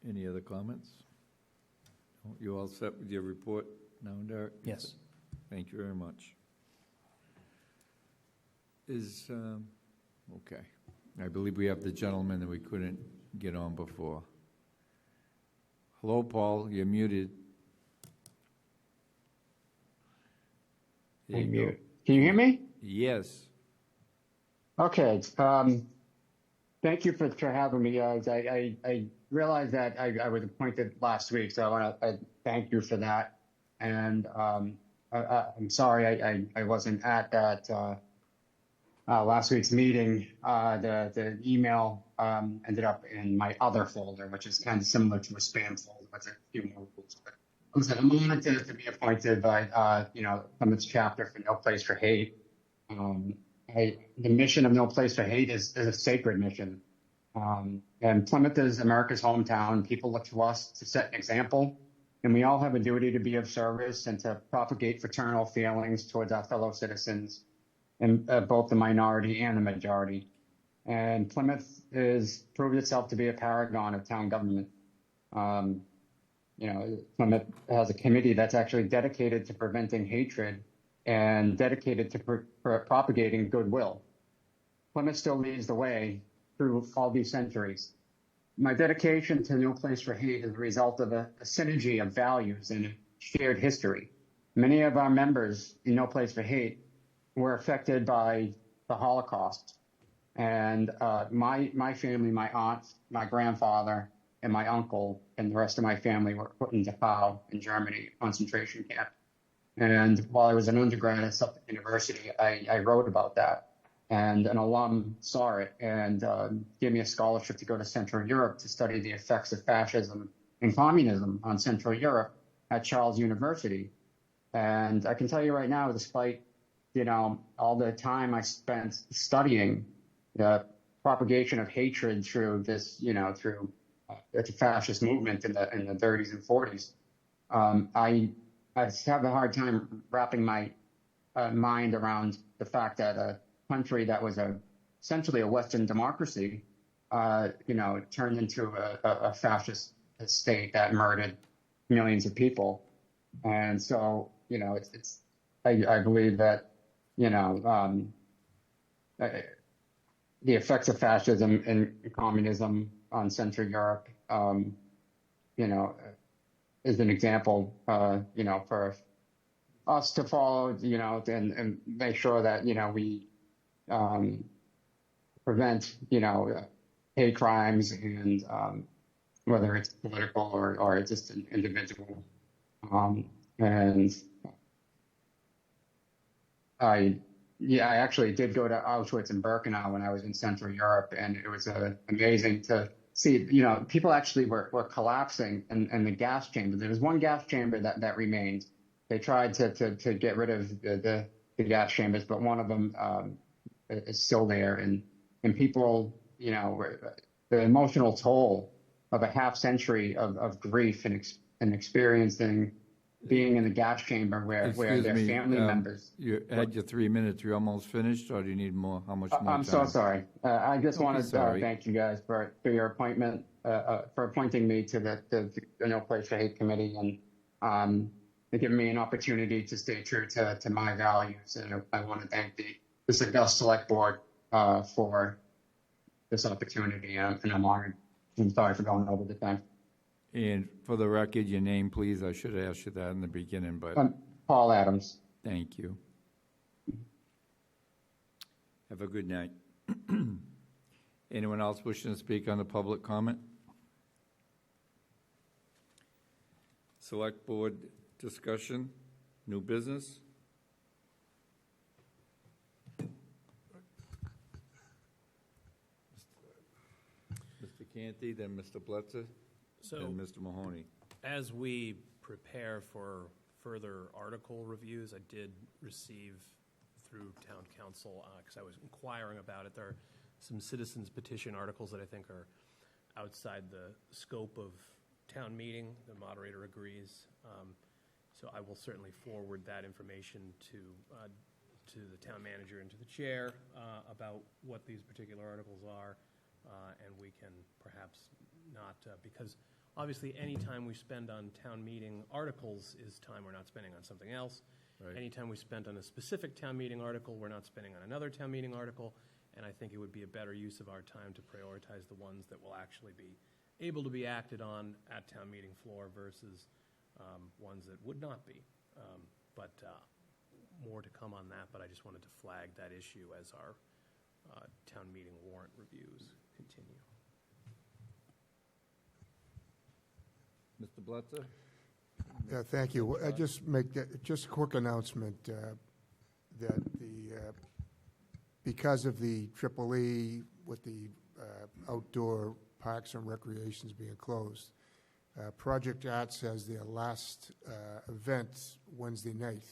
Any other comments? You all set with your report now, Derek? Yes. Thank you very much. Okay. I believe we have the gentleman that we couldn't get on before. Hello, Paul. You're muted. There you go. Can you hear me? Yes. Okay. Thank you for having me, guys. I realized that I was appointed last week, so I want to thank you for that. And I'm sorry I wasn't at that last week's meeting. The email ended up in my other folder, which is kind of similar to a spam folder with a few more rules. But Listen, I'm honored to be appointed by, Plymouth's chapter for No Place for Hate. The mission of No Place for Hate is a sacred mission. And Plymouth is America's hometown. People look to us to set an example, and we all have a duty to be of service and to propagate fraternal feelings towards our fellow citizens, in both the minority and the majority. And Plymouth has proved itself to be a paragon of town government. Plymouth has a committee that's actually dedicated to preventing hatred and dedicated to propagating goodwill. Plymouth still leads the way through all these centuries. My dedication to No Place for Hate is a result of a synergy of values and a shared history. Many of our members in No Place for Hate were affected by the Holocaust. And my family, my aunt, my grandfather, and my uncle, and the rest of my family were put in Dachau in Germany, concentration camp. And while I was an undergrad at Suffolk University, I wrote about that. And an alum saw it and gave me a scholarship to go to Central Europe to study the effects of fascism and communism on Central Europe at Charles University. And I can tell you right now, despite, all the time I spent studying the propagation of hatred through this, through the fascist movement in the 30s and 40s, I have a hard time wrapping my mind around the fact that a country that was essentially a Western democracy, turned into a fascist state that murdered millions of people. And so, I believe that, the effects of fascism and communism on Central Europe, is an example, for us to follow, and make sure that, we prevent, hate crimes and whether it's political or just an individual. And I actually did go to Auschwitz and Birkenau when I was in Central Europe, and it was amazing to see, people actually were collapsing in the gas chamber. There was one gas chamber that remained. They tried to get rid of the gas chambers, but one of them is still there. And people, the emotional toll of a half century of grief and experiencing being in the gas chamber where their family members. You had your 3 minutes. You're almost finished, or do you need more? How much more time? I'm so sorry. I just want to thank you guys for your appointment, for appointing me to the No Place for Hate committee, and giving me an opportunity to stay true to my values. And I want to thank this august select board for this opportunity, and I'm honored. I'm sorry for going over the time. And for the record, your name, please. I should have asked you that in the beginning, but... Paul Adams. Thank you. Have a good night. Anyone else wishing to speak on the public comment? Select board discussion, new business? Mr. Canty, then Mr. Bletzer, and Mr. Mahoney. As we prepare for further article reviews, I did receive through town council, because I was inquiring about it, there are some citizens petition articles that I think are outside the scope of town meeting. The moderator agrees. So I will certainly forward that information to the town manager and to the chair about what these particular articles are, and we can perhaps not, because obviously any time we spend on town meeting articles is time we're not spending on something else. Right. Anytime we spend on a specific town meeting article, we're not spending on another town meeting article, and I think it would be a better use of our time to prioritize the ones that will actually be able to be acted on at town meeting floor versus ones that would not be. But more to come on that, but I just wanted to flag that issue as our town meeting warrant reviews continue. Mr. Bletzer? Yeah, thank you. I just make just a quick announcement that because of the EEE with the outdoor parks and recreations being closed, Project Arts has their last event Wednesday night,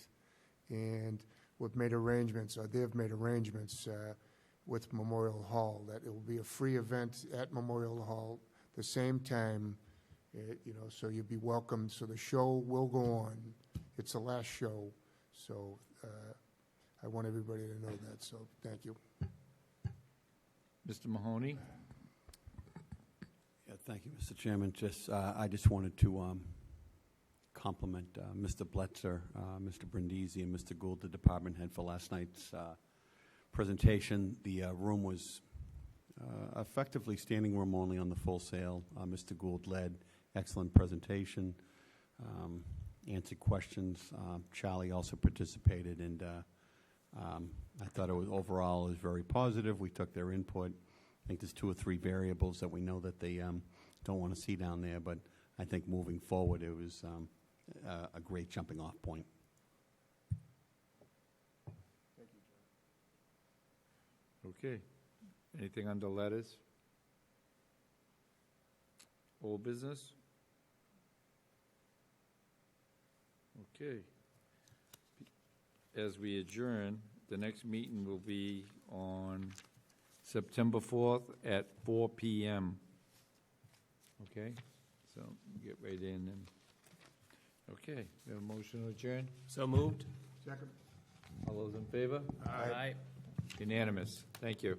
and we've made arrangements, or they've made arrangements with Memorial Hall, that it will be a free event at Memorial Hall, the same time, so you'll be welcome. So the show will go on. It's the last show, so I want everybody to know that, so thank you. Mr. Mahoney? Yeah, thank you, Mr. Chairman. I just wanted to compliment Mr. Bletzer, Mr. Brindisi, and Mr. Gould, the department head, for last night's presentation. The room was effectively standing room only on the full sale. Mr. Gould led, excellent presentation, answered questions. Charlie also participated, and I thought it was overall is very positive. We took their input. I think there's 2 or 3 variables that we know that they don't want to see down there, but I think moving forward it was a great jumping off point. Thank you, John. Okay. Anything under letters? Old business? Okay. As we adjourn, the next meeting will be on September 4th at 4 p.m. Okay? So get right in and, okay, we have a motion to adjourn? So moved. Second. All those in favor? Aye. Unanimous. Thank you.